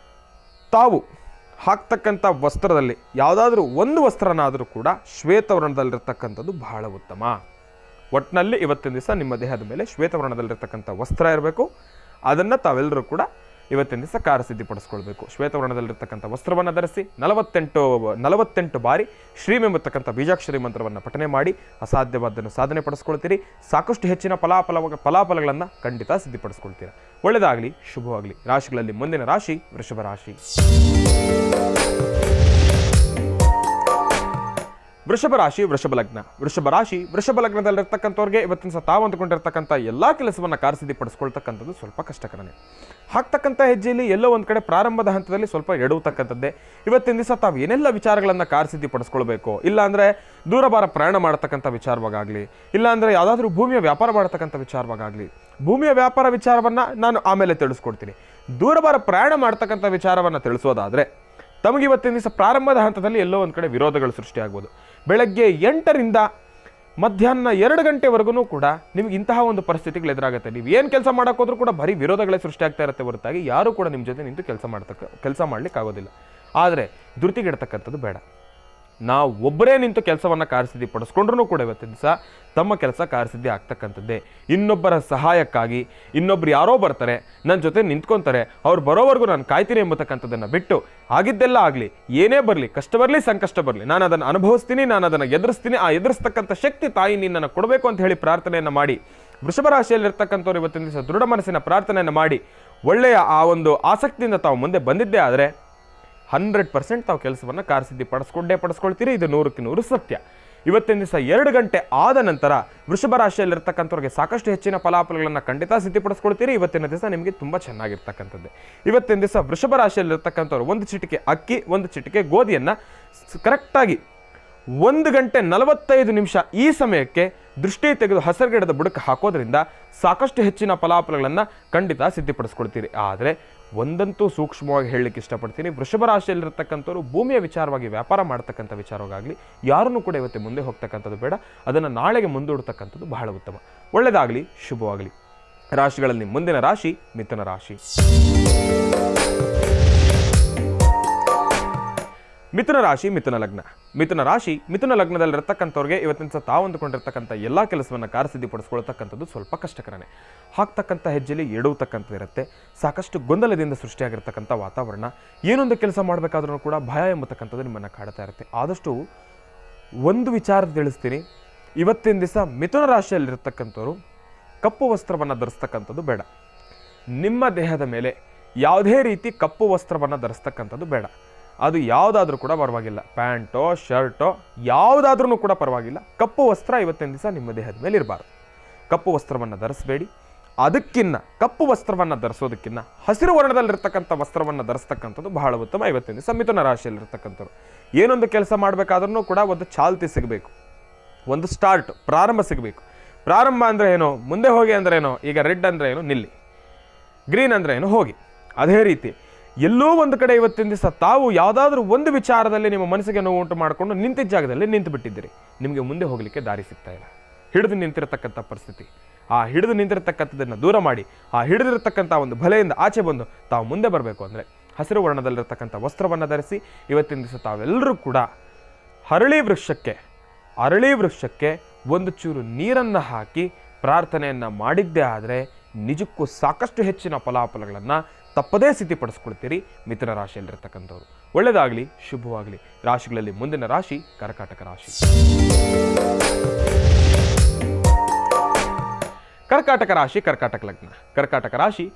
B: ತಾವು ಹಾಕ್ತಕ್ಕಂಥ ವಸ್ತ್ರದಲ್ಲಿ ಯಾವುದಾದ್ರೂ ಒಂದು ವಸ್ತ್ರನಾದರೂ ಕೂಡ ಶ್ವೇತವರ್ಣದಲ್ಲಿರ್ತಕ್ಕಂಥದ್ದು ಬಹಳ ಉತ್ತಮ. ಒಟ್ಟಿನಲ್ಲಿ ಇವತ್ತಿನ ದಿವಸ ನಿಮ್ಮ ದೇಹದ ಮೇಲೆ ಶ್ವೇತವರ್ಣದಲ್ಲಿರ್ತಕ್ಕಂಥ ವಸ್ತ್ರ ಇರಬೇಕು. ಅದನ್ನು ತಾವೆಲ್ಲರೂ ಕೂಡ ಇವತ್ತಿನ ದಿವಸ ಕಾರ್ಯಸಿದ್ಧಿಪಡಿಸ್ಕೊಳ್ಬೇಕು. ಶ್ವೇತವರ್ಣದಲ್ಲಿರ್ತಕ್ಕಂಥ ವಸ್ತ್ರವನ್ನು ಧರಿಸಿ 48 ಬಾರಿ ಶ್ರೀಂ ಎಂಬತಕ್ಕಂಥ ಬೀಜಾಕ್ಷರಿ ಮಂತ್ರವನ್ನು ಪಠನೆ ಮಾಡಿ ಅಸಾಧ್ಯವಾದ್ದನ್ನು ಸಾಧನೆ ಪಡಿಸ್ಕೊಳ್ತೀರಿ. ಸಾಕಷ್ಟು ಹೆಚ್ಚಿನ ಫಲಾಫಲಗಳನ್ನು ಖಂಡಿತ ಸಿದ್ಧಿಪಡಿಸ್ಕೊಳ್ತೀರಾ. ಒಳ್ಳೆಯದಾಗಲಿ, ಶುಭವಾಗಲಿ. ರಾಶಿಗಳಲ್ಲಿ ಮುಂದಿನ ರಾಶಿ ವೃಷಭ ರಾಶಿ. ವೃಷಭ ರಾಶಿ, ವೃಷಭ ಲಗ್ನ. ವೃಷಭ ರಾಶಿ, ವೃಷಭ ಲಗ್ನದಲ್ಲಿರ್ತಕ್ಕಂಥವ್ರಿಗೆ ಇವತ್ತಿನ ಸಹ ತಾವು ಅಂದುಕೊಂಡಿರ್ತಕ್ಕಂಥ ಎಲ್ಲ ಕೆಲಸವನ್ನು ಕಾರ್ಯಸಿದ್ಧಿಪಡಿಸ್ಕೊಳ್ತಕ್ಕಂಥದ್ದು ಸ್ವಲ್ಪ ಕಷ್ಟಕರನೇ. ಹಾಕ್ತಕ್ಕಂಥ ಹೆಜ್ಜೆಯಲ್ಲಿ ಎಲ್ಲೋ ಒಂದು ಕಡೆ ಪ್ರಾರಂಭದ ಹಂತದಲ್ಲಿ ಸ್ವಲ್ಪ ಎಡುವತಕ್ಕಂಥದ್ದೇ. ಇವತ್ತಿನ ದಿವಸ ತಾವು ಏನೆಲ್ಲ ವಿಚಾರಗಳನ್ನು ಕಾರ್ಯಸಿದ್ಧಿಪಡಿಸ್ಕೊಳ್ಬೇಕು, ಇಲ್ಲಾಂದರೆ ದೂರಭಾರ ಪ್ರಯಾಣ ಮಾಡತಕ್ಕಂಥ ವಿಚಾರವಾಗಲಿ, ಇಲ್ಲಾಂದರೆ ಯಾವುದಾದ್ರೂ ಭೂಮಿಯ ವ್ಯಾಪಾರ ಮಾಡತಕ್ಕಂಥ ವಿಚಾರವಾಗಲಿ, ಭೂಮಿಯ ವ್ಯಾಪಾರ ವಿಚಾರವನ್ನು ನಾನು ಆಮೇಲೆ ತಿಳಿಸ್ಕೊಡ್ತೀನಿ. ದೂರಭಾರ ಪ್ರಯಾಣ ಮಾಡ್ತಕ್ಕಂಥ ವಿಚಾರವನ್ನು ತಿಳಿಸೋದಾದರೆ ತಮಗೆ ಇವತ್ತಿನ ದಿವಸ ಪ್ರಾರಂಭದ ಹಂತದಲ್ಲಿ ಎಲ್ಲೋ ಒಂದು ಕಡೆ ವಿರೋಧಗಳು ಸೃಷ್ಟಿಯಾಗ್ಬೋದು. ಬೆಳಗ್ಗೆ 8ರಿಂದ ಮಧ್ಯಾಹ್ನ 2 ಗಂಟೆವರೆಗೂ ಕೂಡ ನಿಮ್ಗೆ ಇಂತಹ ಒಂದು ಪರಿಸ್ಥಿತಿಗಳು ಎದುರಾಗುತ್ತೆ. ನೀವು ಏನು ಕೆಲಸ ಮಾಡೋಕ್ಕೋದ್ರೂ ಕೂಡ ಬರೀ ವಿರೋಧಗಳೇ ಸೃಷ್ಟಿಯಾಗ್ತಾ ಇರುತ್ತೆ ಹೊರತಾಗಿ ಯಾರೂ ಕೂಡ ನಿಮ್ಮ ಜೊತೆ ನಿಂತು ಕೆಲಸ ಮಾಡ್ಲಿಕ್ಕೆ ಆಗೋದಿಲ್ಲ. ಆದರೆ ಧೃತಿಗೆಡ್ತಕ್ಕಂಥದ್ದು ಬೇಡ. ನಾವು ಒಬ್ಬರೇ ನಿಂತು ಕೆಲಸವನ್ನು ಕಾರ್ಯಸಿದ್ಧಿ ಪಡಿಸ್ಕೊಂಡ್ರೂ ಕೂಡ ಇವತ್ತಿನ ದಿವಸ ತಮ್ಮ ಕೆಲಸ ಕಾರ್ಯಸಿದ್ಧಿ ಆಗ್ತಕ್ಕಂಥದ್ದೇ. ಇನ್ನೊಬ್ಬರ ಸಹಾಯಕ್ಕಾಗಿ ಇನ್ನೊಬ್ರು ಯಾರೋ ಬರ್ತಾರೆ, ನನ್ನ ಜೊತೆ ನಿಂತ್ಕೊತಾರೆ, ಅವ್ರು ಬರೋವರೆಗೂ ನಾನು ಕಾಯ್ತೀನಿ ಎಂಬತಕ್ಕಂಥದ್ದನ್ನು ಬಿಟ್ಟು ಆಗಿದ್ದೆಲ್ಲ ಆಗಲಿ, ಏನೇ ಬರಲಿ, ಕಷ್ಟ ಬರಲಿ, ಸಂಕಷ್ಟ ಬರಲಿ, ನಾನು ಅದನ್ನು ಅನುಭವಿಸ್ತೀನಿ, ನಾನು ಅದನ್ನು ಎದುರಿಸ್ತೀನಿ, ಆ ಎದುರಿಸ್ತಕ್ಕಂಥ ಶಕ್ತಿ ತಾಯಿ ನಿನ್ನನ್ನು ಕೊಡಬೇಕು ಅಂತ ಹೇಳಿ ಪ್ರಾರ್ಥನೆಯನ್ನು ಮಾಡಿ ವೃಷಭ ರಾಶಿಯಲ್ಲಿರ್ತಕ್ಕಂಥವ್ರು ಇವತ್ತಿನ ದಿವಸ ದೃಢ ಮನಸ್ಸಿನ ಪ್ರಾರ್ಥನೆಯನ್ನು ಮಾಡಿ ಒಳ್ಳೆಯ ಆ ಒಂದು ಆಸಕ್ತಿಯಿಂದ ತಾವು ಮುಂದೆ ಬಂದಿದ್ದೇ ಆದರೆ 100% ತಾವು ಕೆಲಸವನ್ನು ಕಾರ್ಯಸಿದ್ಧಿ ಪಡಿಸ್ಕೊಳ್ತೀರಿ. ಇದು 100ಕ್ಕೆ 100 ಸತ್ಯ. ಇವತ್ತಿನ ದಿವಸ 2 ಗಂಟೆ ಆದ ನಂತರ ವೃಷಭ ರಾಶಿಯಲ್ಲಿರ್ತಕ್ಕಂಥವ್ರಿಗೆ ಸಾಕಷ್ಟು ಹೆಚ್ಚಿನ ಫಲಾಫಲಗಳನ್ನು ಖಂಡಿತ ಸಿದ್ಧಿಪಡಿಸ್ಕೊಳ್ತೀರಿ. ಇವತ್ತಿನ ದಿವಸ ನಿಮಗೆ ತುಂಬ ಚೆನ್ನಾಗಿರ್ತಕ್ಕಂಥದ್ದೇ. ಇವತ್ತಿನ ದಿವಸ ವೃಷಭ ರಾಶಿಯಲ್ಲಿರ್ತಕ್ಕಂಥವ್ರು 1 ಚಿಟಿಕೆ ಅಕ್ಕಿ, 1 ಚಿಟಿಕೆ ಗೋಧಿಯನ್ನು ಕರೆಕ್ಟಾಗಿ 1 ಗಂಟೆ 45 ನಿಮಿಷ ಈ ಸಮಯಕ್ಕೆ ದೃಷ್ಟಿ ತೆಗೆದು ಹಸರುಗಿಡದ ಬುಡಕ್ಕೆ ಹಾಕೋದ್ರಿಂದ ಸಾಕಷ್ಟು ಹೆಚ್ಚಿನ ಫಲಾಫಲಗಳನ್ನು ಖಂಡಿತ ಸಿದ್ಧಿಪಡಿಸ್ಕೊಳ್ತೀರಿ. ಆದರೆ ಒಂದಂತೂ ಸೂಕ್ಷ್ಮವಾಗಿ ಹೇಳಲಿಕ್ಕೆ ಇಷ್ಟಪಡ್ತೀನಿ, ವೃಷಭ ರಾಶಿಯಲ್ಲಿರ್ತಕ್ಕಂಥವ್ರು ಭೂಮಿಯ ವಿಚಾರವಾಗಿ ವ್ಯಾಪಾರ ಮಾಡ್ತಕ್ಕಂಥ ವಿಚಾರವಾಗಲಿ ಯಾರನ್ನೂ ಕೂಡ ಇವತ್ತು ಮುಂದೆ ಹೋಗ್ತಕ್ಕಂಥದ್ದು ಬೇಡ. ಅದನ್ನು ನಾಳೆಗೆ ಮುಂದೂಡ್ತಕ್ಕಂಥದ್ದು ಬಹಳ ಉತ್ತಮ. ಒಳ್ಳೆಯದಾಗಲಿ, ಶುಭವಾಗಲಿ. ರಾಶಿಗಳಲ್ಲಿ ಮುಂದಿನ ರಾಶಿ ಮಿಥುನ ರಾಶಿ. ಮಿಥುನ ರಾಶಿ, ಮಿಥುನ ಲಗ್ನ. ಮಿಥುನ ರಾಶಿ, ಮಿಥುನ ಲಗ್ನದಲ್ಲಿರ್ತಕ್ಕಂಥವ್ರಿಗೆ ಇವತ್ತಿನ ಸಹ ತಾವು ಅಂದುಕೊಂಡಿರ್ತಕ್ಕಂಥ ಎಲ್ಲ ಕೆಲಸವನ್ನು ಕಾರ್ಯಸಿದ್ಧಿಪಡಿಸ್ಕೊಳ್ತಕ್ಕಂಥದ್ದು ಸ್ವಲ್ಪ ಕಷ್ಟಕರನೇ. ಹಾಕ್ತಕ್ಕಂಥ ಹೆಜ್ಜೆಯಲ್ಲಿ ಎಡುವತಕ್ಕಂಥದ್ದು ಇರುತ್ತೆ. ಸಾಕಷ್ಟು ಗೊಂದಲದಿಂದ ಸೃಷ್ಟಿಯಾಗಿರ್ತಕ್ಕಂಥ ವಾತಾವರಣ. ಏನೊಂದು ಕೆಲಸ ಮಾಡಬೇಕಾದ್ರೂ ಕೂಡ ಭಯ ಎಂಬತಕ್ಕಂಥದ್ದು ನಿಮ್ಮನ್ನು ಕಾಡ್ತಾ ಇರುತ್ತೆ. ಆದಷ್ಟು ಒಂದು ವಿಚಾರ ತಿಳಿಸ್ತೀನಿ, ಇವತ್ತಿನ ದಿವಸ ಮಿಥುನ ರಾಶಿಯಲ್ಲಿರ್ತಕ್ಕಂಥವ್ರು ಕಪ್ಪು ವಸ್ತ್ರವನ್ನು ಧರಿಸ್ತಕ್ಕಂಥದ್ದು ಬೇಡ. ನಿಮ್ಮ ದೇಹದ ಮೇಲೆ ಯಾವುದೇ ರೀತಿ ಕಪ್ಪು ವಸ್ತ್ರವನ್ನು ಧರಿಸ್ತಕ್ಕಂಥದ್ದು ಬೇಡ. ಅದು ಯಾವುದಾದ್ರೂ ಕೂಡ ಪರವಾಗಿಲ್ಲ, ಪ್ಯಾಂಟೋ ಶರ್ಟೋ ಯಾವುದಾದ್ರೂ ಕೂಡ ಪರವಾಗಿಲ್ಲ. ಕಪ್ಪು ವಸ್ತ್ರ ಇವತ್ತಿನ ದಿವಸ ನಿಮ್ಮ ದೇಹದ ಮೇಲೆ ಇರಬಾರ್ದು. ಕಪ್ಪು ವಸ್ತ್ರವನ್ನು ಧರಿಸಬೇಡಿ. ಅದಕ್ಕಿನ್ನ ಕಪ್ಪು ವಸ್ತ್ರವನ್ನು ಧರಿಸೋದಕ್ಕಿಂತ ಹಸಿರು ವರ್ಣದಲ್ಲಿರ್ತಕ್ಕಂಥ ವಸ್ತ್ರವನ್ನು ಧರಿಸ್ತಕ್ಕಂಥದ್ದು ಬಹಳ ಉತ್ತಮ. ಇವತ್ತಿನ ದಿವಸ ಮಿಥುನ ರಾಶಿಯಲ್ಲಿರ್ತಕ್ಕಂಥವ್ರು ಏನೊಂದು ಕೆಲಸ ಮಾಡಬೇಕಾದ್ರೂ ಕೂಡ ಒಂದು ಚಾಲ್ತಿ ಸಿಗಬೇಕು, ಒಂದು ಸ್ಟಾರ್ಟ್, ಪ್ರಾರಂಭ ಸಿಗಬೇಕು. ಪ್ರಾರಂಭ ಅಂದರೆ ಏನು, ಮುಂದೆ ಹೋಗಿ ಅಂದರೆ ಏನು, ಈಗ ರೆಡ್ ಅಂದರೆ ಏನು ನಿಲ್ಲಿ, ಗ್ರೀನ್ ಅಂದರೆ ಏನು ಹೋಗಿ. ಅದೇ ರೀತಿ ಎಲ್ಲೋ ಒಂದು ಕಡೆ ಇವತ್ತಿನ ದಿವಸ ತಾವು ಯಾವುದಾದ್ರೂ ಒಂದು ವಿಚಾರದಲ್ಲಿ ನಿಮ್ಮ ಮನಸ್ಸಿಗೆ ನೋವು ಉಂಟು ಮಾಡಿಕೊಂಡು ನಿಂತಿದ್ದ ಜಾಗದಲ್ಲಿ ನಿಂತು ಬಿಟ್ಟಿದ್ದೀರಿ. ನಿಮಗೆ ಮುಂದೆ ಹೋಗಲಿಕ್ಕೆ ದಾರಿ ಸಿಗ್ತಾ ಇಲ್ಲ. ಹಿಡಿದು ನಿಂತಿರತಕ್ಕಂಥ ಪರಿಸ್ಥಿತಿ. ಆ ಹಿಡಿದು ನಿಂತಿರತಕ್ಕಂಥದ್ದನ್ನು ದೂರ ಮಾಡಿ ಆ ಹಿಡಿದಿರತಕ್ಕಂಥ ಒಂದು ಬಲೆಯಿಂದ ಆಚೆ ಬಂದು ತಾವು ಮುಂದೆ ಬರಬೇಕು ಅಂದರೆ ಹಸಿರು ವರ್ಣದಲ್ಲಿರ್ತಕ್ಕಂಥ ವಸ್ತ್ರವನ್ನು ಧರಿಸಿ ಇವತ್ತಿನ ದಿವಸ ತಾವೆಲ್ಲರೂ ಕೂಡ ಅರಳಿ ವೃಕ್ಷಕ್ಕೆ ಒಂದು ಚೂರು ನೀರನ್ನು ಹಾಕಿ ಪ್ರಾರ್ಥನೆಯನ್ನು ಮಾಡಿದ್ದೇ ಆದರೆ ನಿಜಕ್ಕೂ ಸಾಕಷ್ಟು ಹೆಚ್ಚಿನ ಫಲಾಫಲಗಳನ್ನು ತಪ್ಪದೇ ಸಿದ್ಧಿಪಡಿಸ್ಕೊಳ್ತೀರಿ ಮಿಥುನ ರಾಶಿಯಲ್ಲಿರ್ತಕ್ಕಂಥವ್ರು. ಒಳ್ಳೆಯದಾಗಲಿ, ಶುಭವಾಗಲಿ. ರಾಶಿಗಳಲ್ಲಿ ಮುಂದಿನ ರಾಶಿ ಕರ್ಕಾಟಕ ರಾಶಿ. ಕರ್ಕಾಟಕ ರಾಶಿ, ಕರ್ಕಾಟಕ ಲಗ್ನ.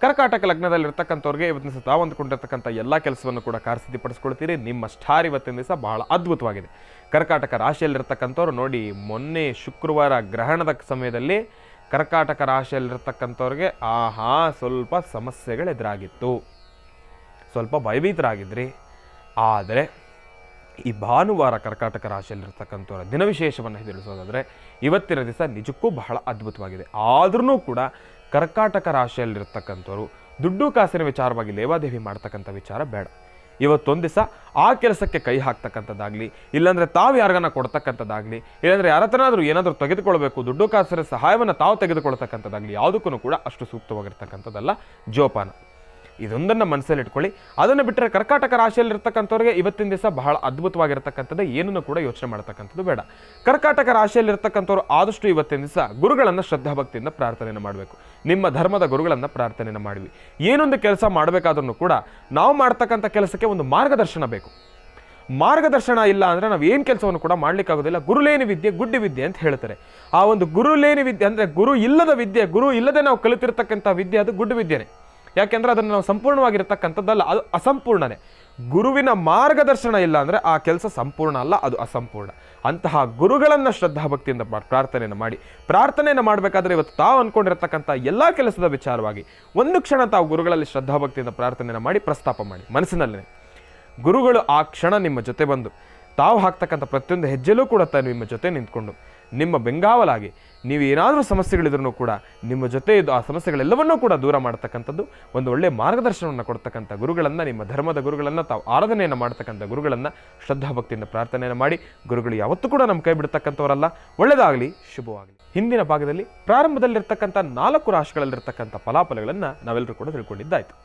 B: ಕರ್ಕಾಟಕ ಲಗ್ನದಲ್ಲಿರ್ತಕ್ಕಂಥವ್ರಿಗೆ ಇವತ್ತಿನ ದಿವಸ ತಾವು ಅಂದುಕೊಂಡಿರ್ತಕ್ಕಂಥ ಎಲ್ಲ ಕೆಲಸವನ್ನು ಕೂಡ ಕಾರ್ಯಸಿದ್ಧಿಪಡಿಸ್ಕೊಳ್ತೀರಿ. ನಿಮ್ಮ ಸ್ಟಾರ್ ಇವತ್ತಿನ ದಿವಸ ಬಹಳ ಅದ್ಭುತವಾಗಿದೆ. ಕರ್ಕಾಟಕ ರಾಶಿಯಲ್ಲಿರ್ತಕ್ಕಂಥವ್ರು ನೋಡಿ, ಮೊನ್ನೆ ಶುಕ್ರವಾರ ಗ್ರಹಣದ ಸಮಯದಲ್ಲಿ ಕರ್ಕಾಟಕ ರಾಶಿಯಲ್ಲಿರ್ತಕ್ಕಂಥವ್ರಿಗೆ ಸ್ವಲ್ಪ ಸಮಸ್ಯೆಗಳು ಎದುರಾಗಿತ್ತು, ಸ್ವಲ್ಪ ಭಯಭೀತರಾಗಿದ್ರಿ. ಆದರೆ ಈ ಭಾನುವಾರ ಕರ್ಕಾಟಕ ರಾಶಿಯಲ್ಲಿರ್ತಕ್ಕಂಥವ್ರ ದಿನ ವಿಶೇಷವನ್ನು ತಿಳಿಸೋದಾದರೆ ಇವತ್ತಿನ ದಿವಸ ನಿಜಕ್ಕೂ ಬಹಳ ಅದ್ಭುತವಾಗಿದೆ. ಆದ್ರೂ ಕೂಡ ಕರ್ಕಾಟಕ ರಾಶಿಯಲ್ಲಿರ್ತಕ್ಕಂಥವ್ರು ದುಡ್ಡು ಕಾಸಿನ ವಿಚಾರವಾಗಿ ಲೇವಾದೇವಿ ಮಾಡ್ತಕ್ಕಂಥ ವಿಚಾರ ಬೇಡ. ಇವತ್ತೊಂದು ದಿವಸ ಆ ಕೆಲಸಕ್ಕೆ ಕೈ ಹಾಕ್ತಕ್ಕಂಥದ್ದಾಗಲಿ, ಇಲ್ಲಾಂದರೆ ತಾವು ಯಾರಿಗಾನ ಕೊಡ್ತಕ್ಕಂಥದ್ದಾಗಲಿ, ಇಲ್ಲಾಂದರೆ ಯಾರತ್ರನಾದರೂ ಏನಾದರೂ ತೆಗೆದುಕೊಳ್ಬೇಕು, ದುಡ್ಡು ಕಾಸಿನ ಸಹಾಯವನ್ನು ತಾವು ತೆಗೆದುಕೊಳ್ತಕ್ಕಂಥದ್ದಾಗಲಿ ಯಾವುದಕ್ಕೂ ಕೂಡ ಅಷ್ಟು ಸೂಕ್ತವಾಗಿರ್ತಕ್ಕಂಥದ್ದಲ್ಲ ಜೋಪಾನ. ಇದೊಂದನ್ನು ಮನಸ್ಸಲ್ಲಿ ಇಟ್ಕೊಳ್ಳಿ. ಅದನ್ನು ಬಿಟ್ಟರೆ ಕರ್ಕಾಟಕ ರಾಶಿಯಲ್ಲಿರ್ತಕ್ಕಂಥವ್ರಿಗೆ ಇವತ್ತಿನ ದಿವಸ ಬಹಳ ಅದ್ಭುತವಾಗಿರ್ತಕ್ಕಂಥದ್ದು, ಏನನ್ನು ಕೂಡ ಯೋಚನೆ ಮಾಡ್ತಕ್ಕಂಥದ್ದು ಬೇಡ. ಕರ್ಕಾಟಕ ರಾಶಿಯಲ್ಲಿರ್ತಕ್ಕಂಥವ್ರು ಆದಷ್ಟು ಇವತ್ತಿನ ದಿವಸ ಗುರುಗಳನ್ನು ಶ್ರದ್ಧಾಭಕ್ತಿಯಿಂದ ಪ್ರಾರ್ಥನೆಯನ್ನು ಮಾಡಬೇಕು. ನಿಮ್ಮ ಧರ್ಮದ ಗುರುಗಳನ್ನು ಪ್ರಾರ್ಥನೆಯನ್ನು ಮಾಡಿವಿ. ಏನೊಂದು ಕೆಲಸ ಮಾಡಬೇಕಾದ್ರೂ ಕೂಡ ನಾವು ಮಾಡ್ತಕ್ಕಂಥ ಕೆಲಸಕ್ಕೆ ಒಂದು ಮಾರ್ಗದರ್ಶನ ಬೇಕು. ಮಾರ್ಗದರ್ಶನ ಇಲ್ಲ ಅಂದರೆ ನಾವು ಏನು ಕೆಲಸವನ್ನು ಕೂಡ ಮಾಡಲಿಕ್ಕಾಗೋದಿಲ್ಲ. ಗುರುಲೇನಿ ವಿದ್ಯೆ ಗುಡ್ಡಿ ವಿದ್ಯೆ ಅಂತ ಹೇಳ್ತಾರೆ. ಆ ಒಂದು ಗುರುಲೇನಿ ವಿದ್ಯೆ ಅಂದರೆ ಗುರು ಇಲ್ಲದ ವಿದ್ಯೆ, ಗುರು ಇಲ್ಲದೆ ನಾವು ಕಲಿತಿರ್ತಕ್ಕಂಥ ವಿದ್ಯೆ ಅದು ಗುಡ್ಡು ವಿದ್ಯೆನೇ. ಯಾಕೆಂದರೆ ಅದನ್ನು ನಾವು ಸಂಪೂರ್ಣವಾಗಿರ್ತಕ್ಕಂಥದ್ದಲ್ಲ, ಅದು ಅಸಂಪೂರ್ಣನೇ. ಗುರುವಿನ ಮಾರ್ಗದರ್ಶನ ಇಲ್ಲ ಅಂದರೆ ಆ ಕೆಲಸ ಸಂಪೂರ್ಣ ಅಲ್ಲ, ಅದು ಅಸಂಪೂರ್ಣ. ಅಂತಹ ಗುರುಗಳನ್ನು ಶ್ರದ್ಧಾಭಕ್ತಿಯಿಂದ ಪ್ರಾರ್ಥನೆಯನ್ನು ಮಾಡಿ, ಪ್ರಾರ್ಥನೆಯನ್ನು ಮಾಡಬೇಕಾದ್ರೆ ಇವತ್ತು ತಾವು ಅಂದ್ಕೊಂಡಿರ್ತಕ್ಕಂಥ ಎಲ್ಲ ಕೆಲಸದ ವಿಚಾರವಾಗಿ ಒಂದು ಕ್ಷಣ ತಾವು ಗುರುಗಳಲ್ಲಿ ಶ್ರದ್ಧಾಭಕ್ತಿಯಿಂದ ಪ್ರಾರ್ಥನೆಯನ್ನು ಮಾಡಿ ಪ್ರಸ್ತಾಪ ಮಾಡಿ ಮನಸ್ಸಿನಲ್ಲೇ. ಗುರುಗಳು ಆ ಕ್ಷಣ ನಿಮ್ಮ ಜೊತೆ ಬಂದು ತಾವು ಹಾಕ್ತಕ್ಕಂಥ ಪ್ರತಿಯೊಂದು ಹೆಜ್ಜೆಲೂ ಕೂಡ ನಿಮ್ಮ ಜೊತೆ ನಿಂತ್ಕೊಂಡು ನಿಮ್ಮ ಬೆಂಗಾವಲಾಗಿ ನೀವು ಏನಾದರೂ ಸಮಸ್ಯೆಗಳಿದ್ರೂ ಕೂಡ ನಿಮ್ಮ ಜೊತೆ ಇದ್ದು ಆ ಸಮಸ್ಯೆಗಳೆಲ್ಲವನ್ನೂ ಕೂಡ ದೂರ ಮಾಡ್ತಕ್ಕಂಥದ್ದು, ಒಂದು ಒಳ್ಳೆಯ ಮಾರ್ಗದರ್ಶನವನ್ನು ಕೊಡ್ತಕ್ಕಂಥ ಗುರುಗಳನ್ನು, ನಿಮ್ಮ ಧರ್ಮದ ಗುರುಗಳನ್ನು, ತಾವು ಆರಾಧನೆಯನ್ನು ಮಾಡ್ತಕ್ಕಂಥ ಗುರುಗಳನ್ನು ಶ್ರದ್ಧಾಭಕ್ತಿಯಿಂದ ಪ್ರಾರ್ಥನೆಯನ್ನು ಮಾಡಿ. ಗುರುಗಳು ಯಾವತ್ತೂ ಕೂಡ ನಮ್ಮ ಕೈ ಬಿಡ್ತಕ್ಕಂಥವರಲ್ಲ. ಒಳ್ಳೆಯದಾಗಲಿ, ಶುಭವಾಗಲಿ. ಹಿಂದಿನ ಭಾಗದಲ್ಲಿ ಪ್ರಾರಂಭದಲ್ಲಿರ್ತಕ್ಕಂಥ 4 ರಾಶಿಗಳಲ್ಲಿರ್ತಕ್ಕಂಥ ಫಲಾಫಲಗಳನ್ನು ನಾವೆಲ್ಲರೂ ಕೂಡ ತಿಳ್ಕೊಂಡಿದ್ದಾಯಿತು.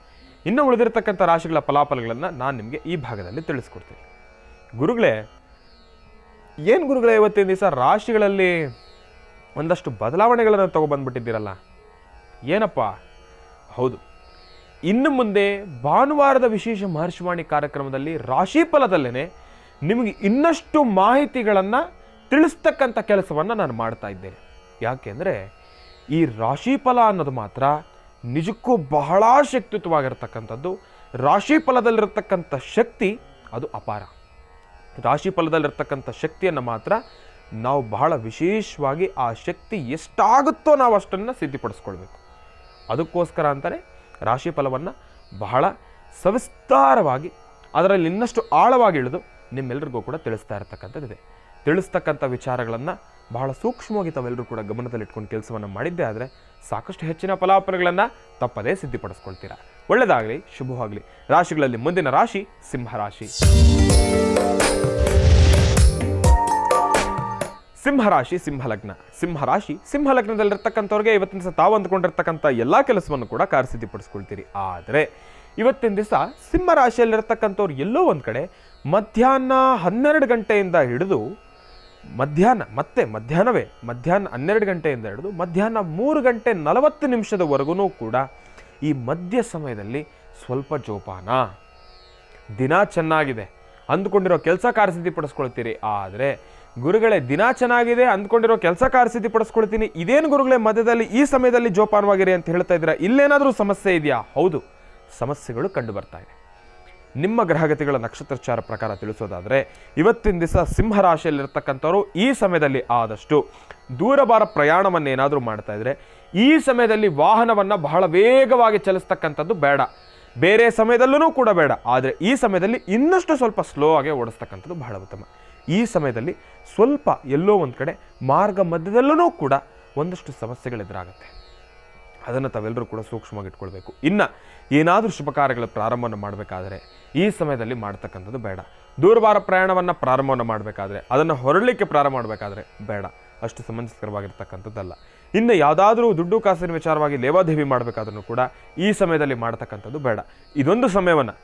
B: ಇನ್ನು ಉಳಿದಿರ್ತಕ್ಕಂಥ ರಾಶಿಗಳ ಫಲಾಫಲಗಳನ್ನು ನಾನು ನಿಮಗೆ ಈ ಭಾಗದಲ್ಲಿ ತಿಳಿಸ್ಕೊಡ್ತೀನಿ. ಗುರುಗಳೇ, ಏನು ಗುರುಗಳೇ ಇವತ್ತಿನ ದಿವಸ ರಾಶಿಗಳಲ್ಲಿ ಒಂದಷ್ಟು ಬದಲಾವಣೆಗಳನ್ನು ತಗೊಬಂದ್ಬಿಟ್ಟಿದ್ದೀರಲ್ಲ, ಏನಪ್ಪ? ಹೌದು, ಇನ್ನು ಮುಂದೆ ಭಾನುವಾರದ ವಿಶೇಷ ಮಹರ್ಷಿವಾಣಿ ಕಾರ್ಯಕ್ರಮದಲ್ಲಿ ರಾಶಿ ಫಲದಲ್ಲೇ ನಿಮಗೆ ಇನ್ನಷ್ಟು ಮಾಹಿತಿಗಳನ್ನು ತಿಳಿಸ್ತಕ್ಕಂಥ ಕೆಲಸವನ್ನು ನಾನು ಮಾಡ್ತಾ ಇದ್ದೇನೆ. ಯಾಕೆಂದರೆ ಈ ರಾಶಿ ಫಲ ಅನ್ನೋದು ಮಾತ್ರ ನಿಜಕ್ಕೂ ಬಹಳ ಶಕ್ತಿಯುತವಾಗಿರ್ತಕ್ಕಂಥದ್ದು. ರಾಶಿ ಫಲದಲ್ಲಿರ್ತಕ್ಕಂಥ ಶಕ್ತಿ ಅದು ಅಪಾರ. ರಾಶಿ ಫಲದಲ್ಲಿರ್ತಕ್ಕಂಥ ಶಕ್ತಿಯನ್ನು ಮಾತ್ರ ನಾವು ಬಹಳ ವಿಶೇಷವಾಗಿ ಆ ಶಕ್ತಿ ಎಷ್ಟಾಗುತ್ತೋ ನಾವು ಅಷ್ಟನ್ನು ಸಿದ್ಧಿಪಡಿಸ್ಕೊಳ್ಬೇಕು. ಅದಕ್ಕೋಸ್ಕರ ಅಂತಲೇ ರಾಶಿ ಫಲವನ್ನು ಬಹಳ ಸವಿಸ್ತಾರವಾಗಿ ಅದರಲ್ಲಿ ಇನ್ನಷ್ಟು ಆಳವಾಗಿ ಇಳಿದು ನಿಮ್ಮೆಲ್ಲರಿಗೂ ಕೂಡ ತಿಳಿಸ್ತಾ ಇರತಕ್ಕಂಥದ್ದಿದೆ. ತಿಳಿಸ್ತಕ್ಕಂಥ ವಿಚಾರಗಳನ್ನು ಬಹಳ ಸೂಕ್ಷ್ಮವಾಗಿ ತಾವೆಲ್ಲರೂ ಕೂಡ ಗಮನದಲ್ಲಿಟ್ಕೊಂಡು ಕೆಲಸವನ್ನು ಮಾಡಿದ್ದೇ ಆದರೆ ಸಾಕಷ್ಟು ಹೆಚ್ಚಿನ ಫಲಾಫಲಗಳನ್ನು ತಪ್ಪದೇ ಸಿದ್ಧಿಪಡಿಸ್ಕೊಳ್ತೀರಾ. ಒಳ್ಳೆಯದಾಗಲಿ, ಶುಭವಾಗಲಿ. ರಾಶಿಗಳಲ್ಲಿ ಮುಂದಿನ ರಾಶಿ ಸಿಂಹರಾಶಿ. ಸಿಂಹಲಗ್ನದಲ್ಲಿರ್ತಕ್ಕಂಥವ್ರಿಗೆ ಇವತ್ತಿನ ದಿವಸ ತಾವು ಅಂದ್ಕೊಂಡಿರ್ತಕ್ಕಂಥ ಎಲ್ಲ ಕೆಲಸವನ್ನು ಕೂಡ ಕಾರ್ಯಸಿದ್ಧಿಪಡಿಸ್ಕೊಳ್ತೀರಿ. ಆದರೆ ಇವತ್ತಿನ ದಿವಸ ಸಿಂಹರಾಶಿಯಲ್ಲಿರ್ತಕ್ಕಂಥವ್ರು ಎಲ್ಲೋ ಒಂದು ಕಡೆ ಮಧ್ಯಾಹ್ನ 12 ಗಂಟೆಯಿಂದ ಹಿಡಿದು ಮಧ್ಯಾಹ್ನ 12 ಗಂಟೆಯಿಂದ ಹಿಡಿದು ಮಧ್ಯಾಹ್ನ 3 ಗಂಟೆ 40 ನಿಮಿಷದವರೆಗೂ ಕೂಡ ಈ ಮಧ್ಯ ಸಮಯದಲ್ಲಿ ಸ್ವಲ್ಪ ಜೋಪಾನ. ದಿನ ಚೆನ್ನಾಗಿದೆ ಅಂದ್ಕೊಂಡಿರೋ ಕೆಲಸ ಕಾರ್ಯಸಿದ್ಧಿಪಡಿಸ್ಕೊಳ್ತೀರಿ. ಆದರೆ ಗುರುಗಳೇ, ದಿನ ಚೆನ್ನಾಗಿದೆ ಅಂದ್ಕೊಂಡಿರೋ ಕೆಲಸ ಕಾರ್ಯಸಿದ್ಧಿಪಡಿಸ್ಕೊಳ್ತೀನಿ, ಇದೇನು ಗುರುಗಳೇ ಮಧ್ಯದಲ್ಲಿ ಈ ಸಮಯದಲ್ಲಿ ಜೋಪಾನವಾಗಿರಿ ಅಂತ ಹೇಳ್ತಾ ಇದ್ದೀರಾ, ಇಲ್ಲೇನಾದರೂ ಸಮಸ್ಯೆ ಇದೆಯಾ? ಹೌದು, ಸಮಸ್ಯೆಗಳು ಕಂಡು ಬರ್ತಾ ಇದೆ. ನಿಮ್ಮ ಗ್ರಹಗತಿಗಳ ನಕ್ಷತ್ರಚಾರ ಪ್ರಕಾರ ತಿಳಿಸೋದಾದರೆ ಇವತ್ತಿನ ದಿವಸ ಸಿಂಹರಾಶಿಯಲ್ಲಿರ್ತಕ್ಕಂಥವ್ರು ಈ ಸಮಯದಲ್ಲಿ ಆದಷ್ಟು ದೂರಭಾರ ಪ್ರಯಾಣವನ್ನೇನಾದರೂ ಮಾಡ್ತಾ ಇದ್ರೆ ಈ ಸಮಯದಲ್ಲಿ ವಾಹನವನ್ನು ಬಹಳ ವೇಗವಾಗಿ ಚಲಿಸ್ತಕ್ಕಂಥದ್ದು ಬೇಡ. ಬೇರೆ ಸಮಯದಲ್ಲೂ ಕೂಡ ಬೇಡ. ಆದರೆ ಈ ಸಮಯದಲ್ಲಿ ಇನ್ನಷ್ಟು ಸ್ವಲ್ಪ ಸ್ಲೋ ಆಗಿ ಓಡಿಸ್ತಕ್ಕಂಥದ್ದು ಬಹಳ ಉತ್ತಮ. ಈ ಸಮಯದಲ್ಲಿ ಸ್ವಲ್ಪ ಎಲ್ಲೋ ಒಂದು ಕಡೆ ಮಾರ್ಗ ಮಧ್ಯದಲ್ಲೂ ಕೂಡ ಒಂದಷ್ಟು ಸಮಸ್ಯೆಗಳೆದುರಾಗುತ್ತೆ. ಅದನ್ನು ತಾವೆಲ್ಲರೂ ಕೂಡ ಸೂಕ್ಷ್ಮವಾಗಿ ಇಟ್ಕೊಳ್ಬೇಕು. ಇನ್ನು ಏನಾದರೂ ಶುಭ ಕಾರ್ಯಗಳ ಪ್ರಾರಂಭವನ್ನು ಮಾಡಬೇಕಾದ್ರೆ ಈ ಸಮಯದಲ್ಲಿ ಮಾಡ್ತಕ್ಕಂಥದ್ದು ಬೇಡ. ದೂರಭಾರ ಪ್ರಯಾಣವನ್ನು ಪ್ರಾರಂಭವನ್ನು ಮಾಡಬೇಕಾದ್ರೆ, ಅದನ್ನು ಹೊರಡಲಿಕ್ಕೆ ಪ್ರಾರಂಭ ಮಾಡಬೇಕಾದ್ರೆ ಬೇಡ, ಅಷ್ಟು ಸಮಂಜಸಕರವಾಗಿರ್ತಕ್ಕಂಥದ್ದಲ್ಲ. ಇನ್ನು ಯಾವುದಾದ್ರೂ ದುಡ್ಡು ಕಾಸಿನ ವಿಚಾರವಾಗಿ ಲೇವಾದೇವಿ ಮಾಡಬೇಕಾದ್ರೂ ಕೂಡ ಈ ಸಮಯದಲ್ಲಿ ಮಾಡ್ತಕ್ಕಂಥದ್ದು ಬೇಡ. ಇದೊಂದು ಸಮಯವನ್ನು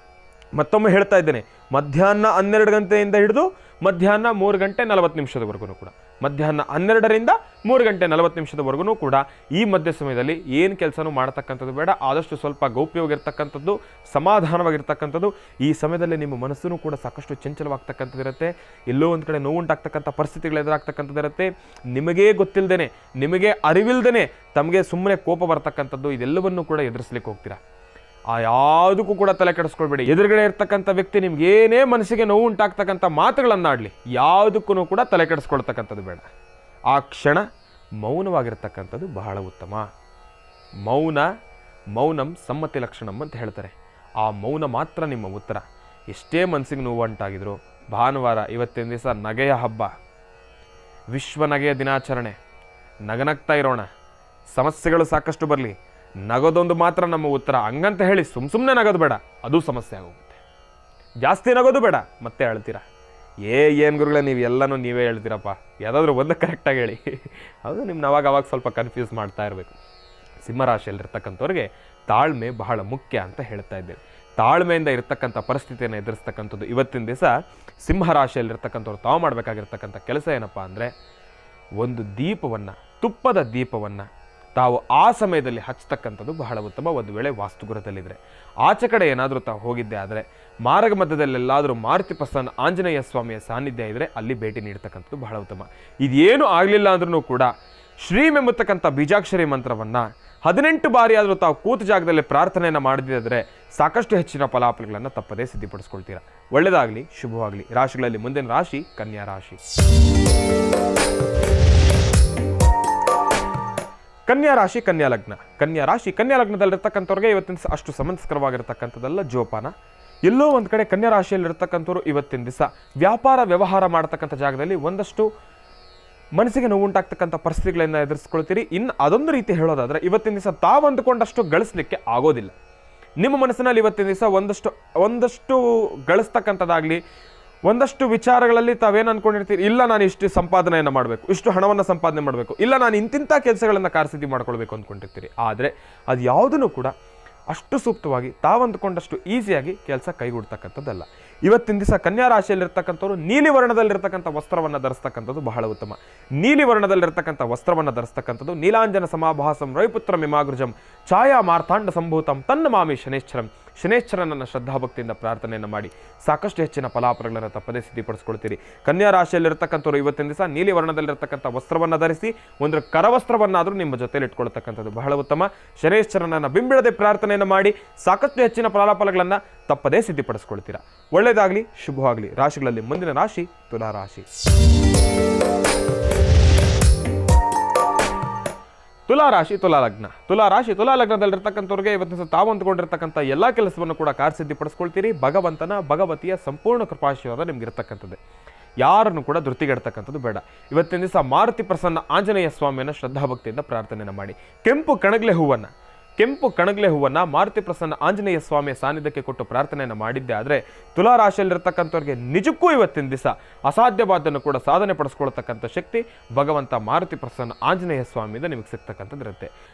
B: ಮತ್ತೊಮ್ಮೆ ಹೇಳ್ತಾ ಇದ್ದೇನೆ, ಮಧ್ಯಾಹ್ನ 12 ಗಂಟೆಯಿಂದ ಹಿಡಿದು ಮಧ್ಯಾಹ್ನ 3 ಗಂಟೆ 40 ನಿಮಿಷದವರೆಗೂ ಕೂಡ, ಮಧ್ಯಾಹ್ನ 12ರಿಂದ 3 ಗಂಟೆ 40 ನಿಮಿಷದವರೆಗೂ ಕೂಡ ಈ ಮಧ್ಯ ಸಮಯದಲ್ಲಿ ಏನು ಕೆಲಸನೂ ಮಾಡತಕ್ಕಂಥದ್ದು ಬೇಡ. ಆದಷ್ಟು ಸ್ವಲ್ಪ ಗೌಪ್ಯವಾಗಿರ್ತಕ್ಕಂಥದ್ದು, ಸಮಾಧಾನವಾಗಿರ್ತಕ್ಕಂಥದ್ದು. ಈ ಸಮಯದಲ್ಲಿ ನಿಮ್ಮ ಮನಸ್ಸನ್ನು ಕೂಡ ಸಾಕಷ್ಟು ಚಂಚಲವಾಗ್ತಕ್ಕಂಥದ್ದಿರುತ್ತೆ. ಎಲ್ಲೋ ಒಂದು ಕಡೆ ನೋವುಂಟಾಗ್ತಕ್ಕಂಥ ಪರಿಸ್ಥಿತಿಗಳು ಎದುರಾಗ್ತಕ್ಕಂಥದ್ದಿರುತ್ತೆ. ನಿಮಗೇ ಗೊತ್ತಿಲ್ಲದೇನೆ, ನಿಮಗೆ ಅರಿವಿಲ್ದೇನೆ ತಮಗೆ ಸುಮ್ಮನೆ ಕೋಪ ಬರ್ತಕ್ಕಂಥದ್ದು, ಇದೆಲ್ಲವನ್ನೂ ಕೂಡ ಎದುರಿಸ್ಲಿಕ್ಕೆ ಹೋಗ್ತೀರಾ. ಆ ಯಾವುದಕ್ಕೂ ಕೂಡ ತಲೆ ಕೆಡಿಸ್ಕೊಳ್ಬೇಡಿ. ಎದುರುಗಡೆ ಇರ್ತಕ್ಕಂಥ ವ್ಯಕ್ತಿ ನಿಮ್ಗೆ ಏನೇ ಮನಸ್ಸಿಗೆ ನೋವು ಉಂಟಾಗ್ತಕ್ಕಂಥ ಮಾತುಗಳನ್ನಾಡಲಿ, ಯಾವುದಕ್ಕೂ ಕೂಡ ತಲೆ ಕೆಡಿಸ್ಕೊಳ್ತಕ್ಕಂಥದ್ದು ಬೇಡ. ಆ ಕ್ಷಣ ಮೌನವಾಗಿರ್ತಕ್ಕಂಥದ್ದು ಬಹಳ ಉತ್ತಮ. ಮೌನಂ ಸಮ್ಮತಿ ಲಕ್ಷಣಂ ಅಂತ ಹೇಳ್ತಾರೆ. ಆ ಮೌನ ಮಾತ್ರ ನಿಮ್ಮ ಉತ್ತರ. ಎಷ್ಟೇ ಮನಸ್ಸಿಗೆ ನೋವು ಉಂಟಾಗಿದ್ರು, ಭಾನುವಾರ ಇವತ್ತಿನ ದಿವಸ ನಗೆಯ ಹಬ್ಬ, ವಿಶ್ವ ನಗೆಯ ದಿನಾಚರಣೆ, ನಗನಗ್ತಾ ಇರೋಣ. ಸಮಸ್ಯೆಗಳು ಸಾಕಷ್ಟು ಬರಲಿ, ನಗೋದೊಂದು ಮಾತ್ರ ನಮ್ಮ ಉತ್ತರ. ಹಂಗಂತ ಹೇಳಿ ಸುಮ್ಮನೆ ನಗೋದು ಬೇಡ, ಅದು ಸಮಸ್ಯೆ ಆಗೋಗುತ್ತೆ. ಜಾಸ್ತಿ ನಗೋದು ಬೇಡ, ಮತ್ತೆ ಹೇಳ್ತೀರಾ ಏನು ಗುರುಗಳೇ ನೀವು ಎಲ್ಲನೂ ನೀವೇ ಹೇಳ್ತೀರಪ್ಪ, ಯಾವುದಾದ್ರೂ ಒಂದು ಕರೆಕ್ಟಾಗಿ ಹೇಳಿ. ಅದು ನಿಮ್ಮನ್ನ ಅವಾಗ ಸ್ವಲ್ಪ ಕನ್ಫ್ಯೂಸ್ ಮಾಡ್ತಾ ಇರಬೇಕು. ಸಿಂಹರಾಶಿಯಲ್ಲಿರ್ತಕ್ಕಂಥವ್ರಿಗೆ ತಾಳ್ಮೆ ಬಹಳ ಮುಖ್ಯ ಅಂತ ಹೇಳ್ತಾ ಇದ್ದೇನೆ. ತಾಳ್ಮೆಯಿಂದ ಇರತಕ್ಕಂಥ ಪರಿಸ್ಥಿತಿಯನ್ನು ಎದುರಿಸ್ತಕ್ಕಂಥದ್ದು ಇವತ್ತಿನ ದಿವಸ ಸಿಂಹರಾಶಿಯಲ್ಲಿರ್ತಕ್ಕಂಥವ್ರು ತಾವು ಮಾಡಬೇಕಾಗಿರ್ತಕ್ಕಂಥ ಕೆಲಸ ಏನಪ್ಪ ಅಂದರೆ, ಒಂದು ದೀಪವನ್ನು, ತುಪ್ಪದ ದೀಪವನ್ನು ತಾವು ಆ ಸಮಯದಲ್ಲಿ ಹಚ್ಚತಕ್ಕಂಥದ್ದು ಬಹಳ ಉತ್ತಮ. ಒಂದು ವೇಳೆ ವಾಸ್ತುಗೃಹದಲ್ಲಿದ್ದರೆ, ಆಚೆ ಕಡೆ ಏನಾದರೂ ತಾವು ಹೋಗಿದ್ದೆ ಆದರೆ ಮಾರ್ಗ ಮಧ್ಯದಲ್ಲೆಲ್ಲಾದರೂ ಮಾರುತಿ ಪ್ರಸನ್ನ ಆಂಜನೇಯ ಸ್ವಾಮಿಯ ಸಾನ್ನಿಧ್ಯ ಇದ್ದರೆ ಅಲ್ಲಿ ಭೇಟಿ ನೀಡ್ತಕ್ಕಂಥದ್ದು ಬಹಳ ಉತ್ತಮ. ಇದೇನು ಆಗಲಿಲ್ಲ ಅಂದ್ರೂ ಕೂಡ ಶ್ರೀಂ ಎಂಬತಕ್ಕಂಥ ಬೀಜಾಕ್ಷರಿ ಮಂತ್ರವನ್ನು 18 ಬಾರಿ ಆದರೂ ತಾವು ಕೂತ ಜಾಗದಲ್ಲಿ ಪ್ರಾರ್ಥನೆಯನ್ನು ಮಾಡಿದ್ರೆ ಸಾಕಷ್ಟು ಹೆಚ್ಚಿನ ಫಲಾಫಲಗಳನ್ನು ತಪ್ಪದೇ ಸಿದ್ಧಿಪಡಿಸ್ಕೊಳ್ತೀರಾ. ಒಳ್ಳೆಯದಾಗಲಿ, ಶುಭವಾಗಲಿ. ರಾಶಿಗಳಲ್ಲಿ ಮುಂದಿನ ರಾಶಿ ಕನ್ಯಾ ರಾಶಿ. ಕನ್ಯಾ ರಾಶಿ, ಕನ್ಯಾ ಲಗ್ನ. ಕನ್ಯಾ ರಾಶಿ, ಕನ್ಯಾ ಲಗ್ನದಲ್ಲಿರ್ತಕ್ಕಂಥವ್ರಿಗೆ ಇವತ್ತಿನ ಅಷ್ಟು ಸಮಂಜಸ್ಕರವಾಗಿರ್ತಕ್ಕಂಥದ್ದಲ್ಲ ಜೋಪಾನ. ಎಲ್ಲೋ ಒಂದು ಕಡೆ ಕನ್ಯಾ ರಾಶಿಯಲ್ಲಿರ್ತಕ್ಕಂಥವ್ರು ಇವತ್ತಿನ ದಿವಸ ವ್ಯಾಪಾರ ವ್ಯವಹಾರ ಮಾಡ್ತಕ್ಕಂಥ ಜಾಗದಲ್ಲಿ ಒಂದಷ್ಟು ಮನಸ್ಸಿಗೆ ನೋವುಂಟಾಗ್ತಕ್ಕಂಥ ಪರಿಸ್ಥಿತಿಗಳನ್ನು ಎದುರಿಸ್ಕೊಳ್ತೀರಿ. ಇನ್ನು ಅದೊಂದು ರೀತಿ ಹೇಳೋದಾದರೆ, ಇವತ್ತಿನ ದಿವಸ ತಾವು ಅಂದುಕೊಂಡಷ್ಟು ಗಳಿಸ್ಲಿಕ್ಕೆ ಆಗೋದಿಲ್ಲ. ನಿಮ್ಮ ಮನಸ್ಸಿನಲ್ಲಿ ಇವತ್ತಿನ ದಿವಸ ಒಂದಷ್ಟು ಗಳಿಸ್ತಕ್ಕಂಥದ್ದಾಗಲಿ, ಒಂದಷ್ಟು ವಿಚಾರಗಳಲ್ಲಿ ತಾವೇನು ಅನ್ಕೊಂಡಿರ್ತೀರಿ, ಇಲ್ಲ ನಾನು ಇಷ್ಟು ಸಂಪಾದನೆಯನ್ನು ಮಾಡಬೇಕು, ಇಷ್ಟು ಹಣವನ್ನು ಸಂಪಾದನೆ ಮಾಡಬೇಕು, ಇಲ್ಲ ನಾನು ಇಂತಿಂಥ ಕೆಲಸಗಳನ್ನು ಕಾರ್ಯಸಿದ್ಧಿ ಮಾಡ್ಕೊಳ್ಬೇಕು ಅಂದ್ಕೊಂಡಿರ್ತೀರಿ. ಆದರೆ ಅದು ಯಾವುದನ್ನು ಕೂಡ ಅಷ್ಟು ಸೂಕ್ತವಾಗಿ ತಾವು ಅಂದ್ಕೊಂಡಷ್ಟು ಈಸಿಯಾಗಿ ಕೆಲಸ ಕೈಗೂಡ್ತಕ್ಕಂಥದ್ದಲ್ಲ. ಇವತ್ತಿನ ದಿವಸ ಕನ್ಯಾ ರಾಶಿಯಲ್ಲಿರ್ತಕ್ಕಂಥವ್ರು ನೀಲಿ ವರ್ಣದಲ್ಲಿರ್ತಕ್ಕಂಥ ವಸ್ತ್ರವನ್ನು ಧರಿಸ್ತಕ್ಕಂಥದ್ದು ಬಹಳ ಉತ್ತಮ. ನೀಲಿ ವರ್ಣದಲ್ಲಿರ್ತಕ್ಕಂಥ ವಸ್ತ್ರವನ್ನು ಧರಿಸ್ತಕ್ಕಂಥದ್ದು ನೀಲಾಂಜನ ಸಮಾಭಾಸಂ ರವಿಪುತ್ರ ಮಿಮಾಗೃಜಂ ಛಾಯಾ ಮಾರ್ಥಾಂಡ ಸಂಭೂತಂ ತನ್ನ ಮಾಮಿ ಶನೇಶ್ವರಂ. ಶನೇಶ್ವರನನ್ನು ಶ್ರದ್ಧಾಭಕ್ತಿಯಿಂದ ಪ್ರಾರ್ಥನೆಯನ್ನು ಮಾಡಿ ಸಾಕಷ್ಟು ಹೆಚ್ಚಿನ ಫಲಾಫಲಗಳನ್ನು ತಪ್ಪದೇ ಸಿದ್ಧಿಪಡಿಸ್ಕೊಳ್ತೀರಿ. ಕನ್ಯಾ ರಾಶಿಯಲ್ಲಿರ್ತಕ್ಕಂಥವ್ರು ಇವತ್ತಿನ ದಿವಸ ನೀಲಿ ವರ್ಣದಲ್ಲಿರ್ತಕ್ಕಂಥ ವಸ್ತ್ರವನ್ನು ಧರಿಸಿ ಒಂದು ಕರವಸ್ತ್ರವನ್ನಾದರೂ ನಿಮ್ಮ ಜೊತೆಯಲ್ಲಿ ಇಟ್ಕೊಳ್ತಕ್ಕಂಥದ್ದು ಬಹಳ ಉತ್ತಮ. ಶನೇಶ್ವರನನ್ನು ಬಿಂಬಿಡದೆ ಪ್ರಾರ್ಥನೆಯನ್ನು ಮಾಡಿ ಸಾಕಷ್ಟು ಹೆಚ್ಚಿನ ಫಲಾಫಲಗಳನ್ನು ತಪ್ಪದೇ ಸಿದ್ಧಿಪಡಿಸ್ಕೊಳ್ತೀರಾ. ಒಳ್ಳೆಯದಾಗಲಿ, ಶುಭವಾಗಲಿ. ರಾಶಿಗಳಲ್ಲಿ ಮುಂದಿನ ರಾಶಿ ತುಲಾ ರಾಶಿ. ತುಲಾ ರಾಶಿ, ತುಲಾ ಲಗ್ನ. ತುಲಾ ರಾಶಿ, ತುಲಾ ಲಗ್ನದಲ್ಲಿರ್ತಕ್ಕಂಥವ್ರಿಗೆ ಇವತ್ತಿನ ತಾವು ಅಂದ್ಕೊಂಡಿರ್ತಕ್ಕಂಥ ಎಲ್ಲ ಕೆಲಸವನ್ನು ಕೂಡ ಕಾರ್ಯಸಿದ್ಧಿಪಡಿಸ್ಕೊಳ್ತೀರಿ. ಭಗವತಿಯ ಸಂಪೂರ್ಣ ಕೃಪಾಶೀರ್ವಾದ ನಿಮ್ಗೆ ಇರತಕ್ಕಂಥದ್ದು. ಯಾರನ್ನು ಕೂಡ ಧೃತಿಗೆಡ್ತಕ್ಕಂಥದ್ದು ಬೇಡ. ಇವತ್ತಿನ ದಿವಸ ಮಾರುತಿ ಪ್ರಸನ್ನ ಆಂಜನೇಯ ಸ್ವಾಮಿಯನ್ನು ಶ್ರದ್ಧಾಭಕ್ತಿಯಿಂದ ಪ್ರಾರ್ಥನೆಯನ್ನು ಮಾಡಿ ಕೆಂಪು ಕಣಗ್ಲೆ ಹೂವನ್ನು ಮಾರುತಿ ಪ್ರಸನ್ನ ಆಂಜನೇಯ ಸ್ವಾಮಿಯ ಸಾನ್ನಿಧ್ಯಕ್ಕೆ ಕೊಟ್ಟು ಪ್ರಾರ್ಥನೆಯನ್ನು ಮಾಡಿದ್ದೆ ಆದರೆ ತುಲಾ ರಾಶಿಯಲ್ಲಿರ್ತಕ್ಕಂಥವ್ರಿಗೆ ನಿಜಕ್ಕೂ ಇವತ್ತಿನ ದಿವಸ ಅಸಾಧ್ಯವಾದನ್ನು ಕೂಡ ಸಾಧನೆ ಪಡಿಸ್ಕೊಳ್ತಕ್ಕಂಥ ಶಕ್ತಿ ಭಗವಂತ ಮಾರುತಿ ಪ್ರಸನ್ನ ಆಂಜನೇಯ ಸ್ವಾಮಿಯಿಂದ ನಿಮಗೆ ಸಿಗ್ತಕ್ಕಂಥದ್ದು ಇರುತ್ತೆ.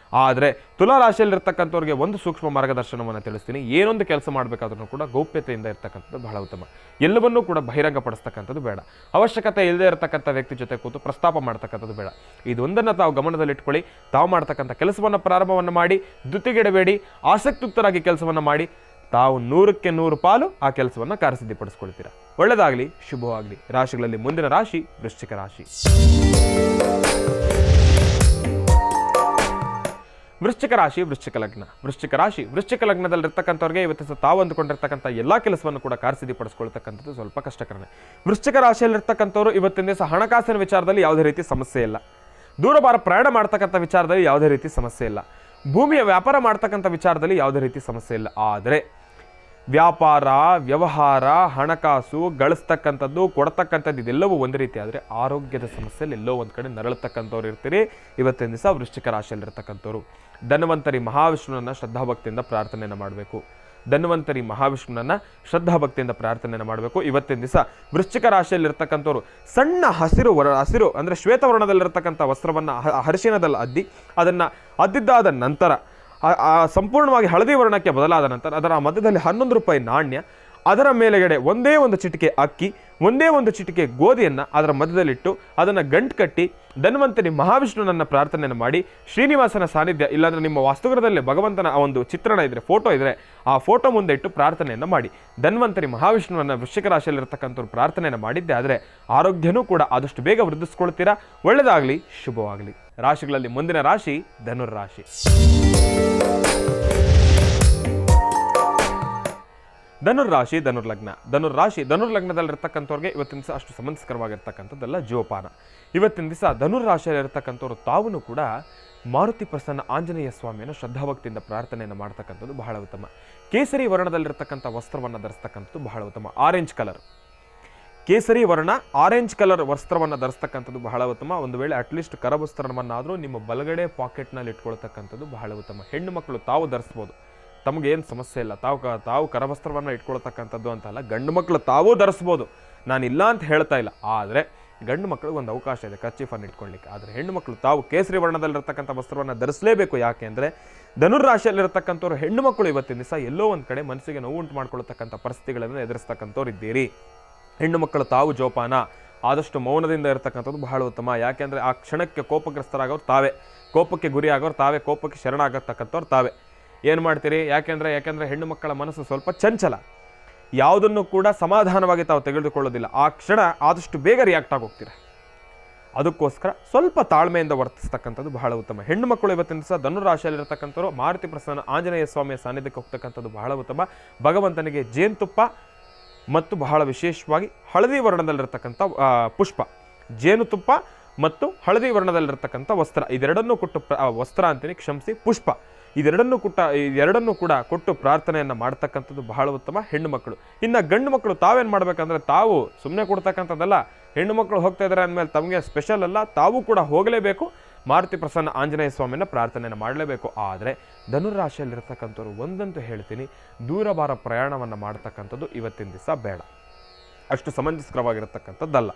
B: ಆದರೆ ತುಲಾ ರಾಶಿಯಲ್ಲಿರ್ತಕ್ಕಂಥವ್ರಿಗೆ ಒಂದು ಸೂಕ್ಷ್ಮ ಮಾರ್ಗದರ್ಶನವನ್ನು ತಿಳಿಸ್ತೀನಿ. ಏನೊಂದು ಕೆಲಸ ಮಾಡಬೇಕಾದ್ರೂ ಕೂಡ ಗೌಪ್ಯತೆಯಿಂದ ಇರ್ತಕ್ಕಂಥದ್ದು ಬಹಳ ಉತ್ತಮ. ಎಲ್ಲವನ್ನೂ ಕೂಡ ಬಹಿರಂಗಪಡಿಸ್ತಕ್ಕಂಥದ್ದು ಬೇಡ. ಅವಶ್ಯಕತೆ ಇಲ್ಲದೆ ಇರತಕ್ಕಂಥ ವ್ಯಕ್ತಿ ಜೊತೆ ಕೂತು ಪ್ರಸ್ತಾಪ ಮಾಡ್ತಕ್ಕಂಥದ್ದು ಬೇಡ. ಇದೊಂದನ್ನು ತಾವು ಗಮನದಲ್ಲಿಟ್ಕೊಳ್ಳಿ. ತಾವು ಮಾಡ್ತಕ್ಕಂಥ ಕೆಲಸವನ್ನು ಪ್ರಾರಂಭವನ್ನು ಮಾಡಿ ಧೃತಿಗೆಡಬೇಡಿ. ಆಸಕ್ತಿಯುಕ್ತರಾಗಿ ಕೆಲಸವನ್ನು ಮಾಡಿ ತಾವು 100ಕ್ಕೆ 100 ಪಾಲು ಆ ಕೆಲಸವನ್ನು ಕಾರ್ಯಸಿದ್ಧಿಪಡಿಸ್ಕೊಳ್ತೀರಾ. ಒಳ್ಳೆಯದಾಗಲಿ, ಶುಭವಾಗಲಿ. ರಾಶಿಗಳಲ್ಲಿ ಮುಂದಿನ ರಾಶಿ ವೃಶ್ಚಿಕ ರಾಶಿ. ವೃಶ್ಚಿಕ ರಾಶಿ, ವೃಶ್ಚಿಕ ಲಗ್ನ. ವೃಶ್ಚಿಕ ರಾಶಿ, ವೃಶ್ಚಿಕ ಲಗ್ನದಲ್ಲಿರ್ತಕ್ಕಂಥವ್ರಿಗೆ ಇವತ್ತು ತಾವು ಅಂದುಕೊಂಡಿರ್ತಕ್ಕಂಥ ಎಲ್ಲ ಕೆಲಸವನ್ನು ಕೂಡ ಕಾರ್ಯಸಿದ್ಧಿಪಡಿಸ್ಕೊಳ್ತಕ್ಕಂಥದ್ದು ಸ್ವಲ್ಪ ಕಷ್ಟಕರನೇ. ವೃಶ್ಚಿಕ ರಾಶಿಯಲ್ಲಿರ್ತಕ್ಕಂಥವ್ರು ಇವತ್ತಿನ ದಿವಸ ಹಣಕಾಸಿನ ವಿಚಾರದಲ್ಲಿ ಯಾವುದೇ ರೀತಿ ಸಮಸ್ಯೆ ಇಲ್ಲ. ದೂರಭಾರ ಪ್ರಯಾಣ ಮಾಡ್ತಕ್ಕಂಥ ವಿಚಾರದಲ್ಲಿ ಯಾವುದೇ ರೀತಿ ಸಮಸ್ಯೆ ಇಲ್ಲ. ಭೂಮಿಯ ವ್ಯಾಪಾರ ಮಾಡ್ತಕ್ಕಂಥ ವಿಚಾರದಲ್ಲಿ ಯಾವುದೇ ರೀತಿ ಸಮಸ್ಯೆ ಇಲ್ಲ. ಆದರೆ ವ್ಯಾಪಾರ, ವ್ಯವಹಾರ, ಹಣಕಾಸು ಗಳಿಸ್ತಕ್ಕಂಥದ್ದು, ಕೊಡ್ತಕ್ಕಂಥದ್ದು ಇದೆಲ್ಲವೂ ಒಂದು ರೀತಿ ಆದರೆ ಆರೋಗ್ಯದ ಸಮಸ್ಯೆಯಲ್ಲಿ ಎಲ್ಲೋ ಒಂದು ಕಡೆ ನರಳತಕ್ಕಂಥವ್ರು ಇರ್ತೀರಿ. ಇವತ್ತಿನ ದಿವಸ ವೃಶ್ಚಿಕ ರಾಶಿಯಲ್ಲಿರ್ತಕ್ಕಂಥವ್ರು ಧನ್ವಂತರಿ ಮಹಾವಿಷ್ಣುನನ್ನು ಶ್ರದ್ಧಾಭಕ್ತಿಯಿಂದ ಪ್ರಾರ್ಥನೆಯನ್ನು ಮಾಡಬೇಕು. ಧನ್ವಂತರಿ ಮಹಾವಿಷ್ಣುನನ್ನು ಶ್ರದ್ಧಾಭಕ್ತಿಯಿಂದ ಪ್ರಾರ್ಥನೆಯನ್ನು ಮಾಡಬೇಕು. ಇವತ್ತಿನ ದಿವಸ ವೃಶ್ಚಿಕ ರಾಶಿಯಲ್ಲಿರ್ತಕ್ಕಂಥವ್ರು ಸಣ್ಣ ಹಸಿರು ಅಂದರೆ ಶ್ವೇತವರ್ಣದಲ್ಲಿರ್ತಕ್ಕಂಥ ವಸ್ತ್ರವನ್ನು ಅರಿಶಿಣದಲ್ಲಿ ಅದ್ದಿ ಅದನ್ನು ಅದ್ದಿದ್ದಾದ ನಂತರ ಸಂಪೂರ್ಣವಾಗಿ ಹಳದಿ ವರ್ಣಕ್ಕೆ ಬದಲಾದ ನಂತರ ಅದರ ಮಧ್ಯದಲ್ಲಿ 11 ರೂಪಾಯಿ ನಾಣ್ಯ, ಅದರ ಮೇಲೆಗಡೆ ಒಂದೇ ಒಂದು ಚಿಟಿಕೆ ಅಕ್ಕಿ, ಒಂದೇ ಒಂದು ಚಿಟಿಕೆ ಗೋಧಿಯನ್ನು ಅದರ ಮಧ್ಯದಲ್ಲಿಟ್ಟು ಅದನ್ನು ಗಂಟು ಕಟ್ಟಿ ಧನ್ವಂತರಿ ಮಹಾವಿಷ್ಣುನನ್ನು ಪ್ರಾರ್ಥನೆಯನ್ನು ಮಾಡಿ ಶ್ರೀನಿವಾಸನ ಸಾನ್ನಿಧ್ಯ ಇಲ್ಲಾಂದರೆ ನಿಮ್ಮ ವಾಸ್ತುಗ್ರಹದಲ್ಲಿ ಭಗವಂತನ ಆ ಒಂದು ಚಿತ್ರಣ ಇದ್ದರೆ, ಫೋಟೋ ಇದ್ದರೆ ಆ ಫೋಟೋ ಮುಂದೆ ಇಟ್ಟು ಪ್ರಾರ್ಥನೆಯನ್ನು ಮಾಡಿ ಧನ್ವಂತರಿ ಮಹಾವಿಷ್ಣುವನ್ನು ವೃಶ್ಚಿಕ ರಾಶಿಯಲ್ಲಿರ್ತಕ್ಕಂಥವ್ರು ಪ್ರಾರ್ಥನೆಯನ್ನು ಮಾಡಿದ್ದೆ ಆದರೆ ಆರೋಗ್ಯನೂ ಕೂಡ ಆದಷ್ಟು ಬೇಗ ವೃದ್ಧಿಸ್ಕೊಳ್ತೀರಾ. ಒಳ್ಳೆಯದಾಗಲಿ, ಶುಭವಾಗಲಿ. ರಾಶಿಗಳಲ್ಲಿ ಮುಂದಿನ ರಾಶಿ ಧನುರ್ರಾಶಿ. ಧನುರ್ರಾಶಿ ಧನುರ್ಲಗ್ನ. ಧನುರ್ಲಗ್ನದಲ್ಲಿರ್ತಕ್ಕಂಥವ್ರಿಗೆ ಇವತ್ತಿನ ದಿವಸ ಅಷ್ಟು ಸಮಂಜಸಕರವಾಗಿರ್ತಕ್ಕಂಥದ್ದೆಲ್ಲ ಜೋಪಾನ. ಇವತ್ತಿನ ದಿವಸ ಧನುರ್ರಾಶಿಯಲ್ಲಿರ್ತಕ್ಕಂಥವ್ರು ತಾವು ಕೂಡ ಮಾರುತಿ ಪ್ರಸನ್ನ ಆಂಜನೇಯ ಸ್ವಾಮಿಯನ್ನು ಶ್ರದ್ಧಾಭಕ್ತಿಯಿಂದ ಪ್ರಾರ್ಥನೆಯನ್ನು ಮಾಡ್ತಕ್ಕಂಥದ್ದು ಬಹಳ ಉತ್ತಮ. ಕೇಸರಿ ವರ್ಣದಲ್ಲಿರ್ತಕ್ಕಂಥ ವಸ್ತ್ರವನ್ನು ಧರಿಸ್ತಕ್ಕಂಥದ್ದು ಬಹಳ ಉತ್ತಮ. ಆರೆಂಜ್ ಕಲರ್, ಕೇಸರಿ ವರ್ಣ ಆರೆಂಜ್ ಕಲರ್ ವಸ್ತ್ರವನ್ನು ಧರಿಸ್ತಕ್ಕಂಥದ್ದು ಬಹಳ ಉತ್ತಮ. ಒಂದು ವೇಳೆ ಅಟ್ಲೀಸ್ಟ್ ಕರವಸ್ತ್ರವನ್ನಾದರೂ ನಿಮ್ಮ ಬಲಗಡೆ ಪಾಕೆಟ್ನಲ್ಲಿ ಇಟ್ಕೊಳ್ತಕ್ಕಂಥದ್ದು ಬಹಳ ಉತ್ತಮ. ಹೆಣ್ಣು ಮಕ್ಕಳು ತಾವು ಧರಿಸ್ಬೋದು, ತಮಗೇನು ಸಮಸ್ಯೆ ಇಲ್ಲ. ತಾವು ಕರವಸ್ತ್ರವನ್ನು ಇಟ್ಕೊಳ್ತಕ್ಕಂಥದ್ದು ಅಂತಲ್ಲ, ಗಂಡು ಮಕ್ಕಳು ತಾವೂ ಧರಿಸ್ಬೋದು, ನಾನಿಲ್ಲ ಅಂತ ಹೇಳ್ತಾ ಇಲ್ಲ. ಆದರೆ ಗಂಡು ಮಕ್ಕಳಿಗೆ ಒಂದು ಅವಕಾಶ ಇದೆ ಕರ್ಚೀಫನ್ನು ಇಟ್ಕೊಳ್ಳಿಕ್ಕೆ. ಆದರೆ ಹೆಣ್ಣು ಮಕ್ಕಳು ತಾವು ಕೇಸರಿ ವರ್ಣದಲ್ಲಿರ್ತಕ್ಕಂಥ ವಸ್ತ್ರವನ್ನು ಧರಿಸಲೇಬೇಕು. ಯಾಕೆ ಅಂದರೆ ಧನುರ್ರಾಶಿಯಲ್ಲಿರ್ತಕ್ಕಂಥವ್ರು ಹೆಣ್ಣು ಮಕ್ಕಳು ಇವತ್ತಿನ ದಿವಸ ಎಲ್ಲೋ ಒಂದು ಕಡೆ ಮನಸ್ಸಿಗೆ ನೋವು ಉಂಟು ಮಾಡ್ಕೊಳ್ತಕ್ಕಂಥ ಪರಿಸ್ಥಿತಿಗಳನ್ನು ಎದುರಿಸ್ತಕ್ಕಂಥವ್ರು ಇದ್ದೀರಿ. ಹೆಣ್ಣು ಮಕ್ಕಳು ತಾವು ಜೋಪಾನ, ಆದಷ್ಟು ಮೌನದಿಂದ ಇರತಕ್ಕಂಥದ್ದು ಬಹಳ ಉತ್ತಮ. ಯಾಕೆಂದರೆ ಆ ಕ್ಷಣಕ್ಕೆ ಕೋಪಗ್ರಸ್ತರಾಗೋರು ತಾವೇ, ಕೋಪಕ್ಕೆ ಗುರಿ ಆಗೋರು ತಾವೇ, ಕೋಪಕ್ಕೆ ಶರಣಾಗತಕ್ಕಂಥವ್ರು ತಾವೇ. ಏನು ಮಾಡ್ತೀರಿ? ಯಾಕೆಂದರೆ ಹೆಣ್ಣು ಮಕ್ಕಳ ಮನಸ್ಸು ಸ್ವಲ್ಪ ಚಂಚಲ, ಯಾವುದನ್ನು ಕೂಡ ಸಮಾಧಾನವಾಗಿ ತಾವು ತೆಗೆದುಕೊಳ್ಳೋದಿಲ್ಲ. ಆ ಕ್ಷಣ ಆದಷ್ಟು ಬೇಗ ರಿಯಾಕ್ಟ್ ಆಗೋಗ್ತೀರ. ಅದಕ್ಕೋಸ್ಕರ ಸ್ವಲ್ಪ ತಾಳ್ಮೆಯಿಂದ ವರ್ತಿಸ್ತಕ್ಕಂಥದ್ದು ಬಹಳ ಉತ್ತಮ. ಹೆಣ್ಣು ಮಕ್ಕಳು ಇವತ್ತಿನ ದಿವಸ ಧನುರಾಶಿಯಲ್ಲಿರ್ತಕ್ಕಂಥವ್ರು ಮಾರುತಿ ಪ್ರಸನ್ನ ಆಂಜನೇಯ ಸ್ವಾಮಿಯ ಸಾನ್ನಿಧ್ಯಕ್ಕೆ ಹೋಗ್ತಕ್ಕಂಥದ್ದು ಬಹಳ ಉತ್ತಮ. ಭಗವಂತನಿಗೆ ಜೇನುತುಪ್ಪ ಮತ್ತು ಬಹಳ ವಿಶೇಷವಾಗಿ ಹಳದಿ ವರ್ಣದಲ್ಲಿರ್ತಕ್ಕಂಥ ಪುಷ್ಪ, ಜೇನುತುಪ್ಪ ಮತ್ತು ಹಳದಿ ವರ್ಣದಲ್ಲಿರ್ತಕ್ಕಂಥ ವಸ್ತ್ರ, ಇದೆರಡನ್ನೂ ಕೊಟ್ಟು ವಸ್ತ್ರ ಅಂತೀನಿ, ಕ್ಷಮಿಸಿ, ಪುಷ್ಪ, ಇದೆರಡನ್ನೂ ಕೂಡ ಕೊಟ್ಟು ಪ್ರಾರ್ಥನೆಯನ್ನು ಮಾಡ್ತಕ್ಕಂಥದ್ದು ಬಹಳ ಉತ್ತಮ ಹೆಣ್ಣು ಮಕ್ಕಳು. ಇನ್ನು ಗಂಡು ಮಕ್ಕಳು ತಾವೇನು ಮಾಡಬೇಕಂದ್ರೆ, ತಾವು ಸುಮ್ಮನೆ ಕೊಡ್ತಕ್ಕಂಥದ್ದಲ್ಲ, ಹೆಣ್ಣು ಮಕ್ಕಳು ಹೋಗ್ತಾ ಇದ್ದಾರೆ ಅಂದಮೇಲೆ ತಮಗೆ ಸ್ಪೆಷಲ್ ಅಲ್ಲ, ತಾವು ಕೂಡ ಹೋಗಲೇಬೇಕು, ಮಾರುತಿ ಪ್ರಸನ್ನ ಆಂಜನೇಯ ಸ್ವಾಮಿನ ಪ್ರಾರ್ಥನೆಯನ್ನು ಮಾಡಲೇಬೇಕು. ಆದರೆ ಧನುರಾಶಿಯಲ್ಲಿರ್ತಕ್ಕಂಥವ್ರು ಒಂದಂತೂ ಹೇಳ್ತೀನಿ, ದೂರಭಾರ ಪ್ರಯಾಣವನ್ನು ಮಾಡ್ತಕ್ಕಂಥದ್ದು ಇವತ್ತಿನ ದಿವಸ ಬೇಡ. ಅಷ್ಟು ಸಮಂಜಸಕರವಾಗಿರತಕ್ಕಂಥದ್ದಲ್ಲ.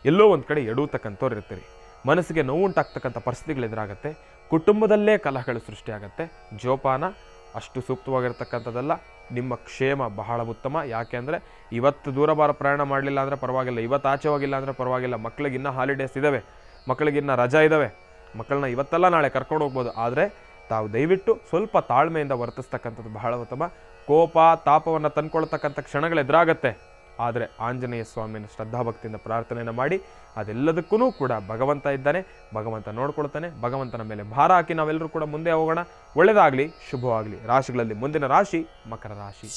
B: ಎಲ್ಲೋ ಒಂದು ಕಡೆ ಎಡುವತಕ್ಕಂಥವ್ರು ಇರ್ತೀರಿ, ಮನಸ್ಸಿಗೆ ನೋವುಂಟಾಗ್ತಕ್ಕಂಥ ಪರಿಸ್ಥಿತಿಗಳು ಎದುರಾಗುತ್ತೆ, ಕುಟುಂಬದಲ್ಲೇ ಕಲಹಗಳು ಸೃಷ್ಟಿಯಾಗತ್ತೆ. ಜೋಪಾನ, ಅಷ್ಟು ಸೂಕ್ತವಾಗಿರ್ತಕ್ಕಂಥದ್ದಲ್ಲ. ನಿಮ್ಮ ಕ್ಷೇಮ ಬಹಳ ಉತ್ತಮ. ಯಾಕೆ ಅಂದರೆ ಇವತ್ತು ದೂರಭಾರ ಪ್ರಯಾಣ ಮಾಡಲಿಲ್ಲ ಅಂದರೆ ಪರವಾಗಿಲ್ಲ, ಇವತ್ತು ಆಚೆ ಹೋಗಿಲ್ಲ ಅಂದರೆ ಪರವಾಗಿಲ್ಲ, ಮಕ್ಕಳಿಗಿನ್ನ ಹಾಲಿಡೇಸ್ ಇದ್ದಾವೆ, ಮಕ್ಕಳಿಗಿನ್ನ ರಜಾ ಇದ್ದಾವೆ, ಮಕ್ಕಳನ್ನ ಇವತ್ತೆಲ್ಲ ನಾಳೆ ಕರ್ಕೊಂಡು ಹೋಗ್ಬೋದು. ಆದರೆ ತಾವು ದಯವಿಟ್ಟು ಸ್ವಲ್ಪ ತಾಳ್ಮೆಯಿಂದ ವರ್ತಿಸ್ತಕ್ಕಂಥದ್ದು ಬಹಳ ಉತ್ತಮ. ಕೋಪ ತಾಪವನ್ನು ತಂದ್ಕೊಳ್ತಕ್ಕಂಥ ಕ್ಷಣಗಳು ಎದುರಾಗತ್ತೆ. ಆದರೆ ಆಂಜನೇಯ ಸ್ವಾಮಿಯನ್ನು ಶ್ರದ್ಧಾಭಕ್ತಿಯಿಂದ ಪ್ರಾರ್ಥನೆಯನ್ನು ಮಾಡಿ, ಅದೆಲ್ಲದಕ್ಕೂ ಕೂಡ ಭಗವಂತ ಇದ್ದಾನೆ, ಭಗವಂತ ನೋಡ್ಕೊಳ್ತಾನೆ. ಭಗವಂತನ ಮೇಲೆ ಭಾರ ಹಾಕಿ ನಾವೆಲ್ಲರೂ ಕೂಡ ಮುಂದೆ ಹೋಗೋಣ. ಒಳ್ಳೆಯದಾಗಲಿ, ಶುಭವಾಗಲಿ. ರಾಶಿಗಳಲ್ಲಿ ಮುಂದಿನ ರಾಶಿ ಮಕರ ರಾಶಿ.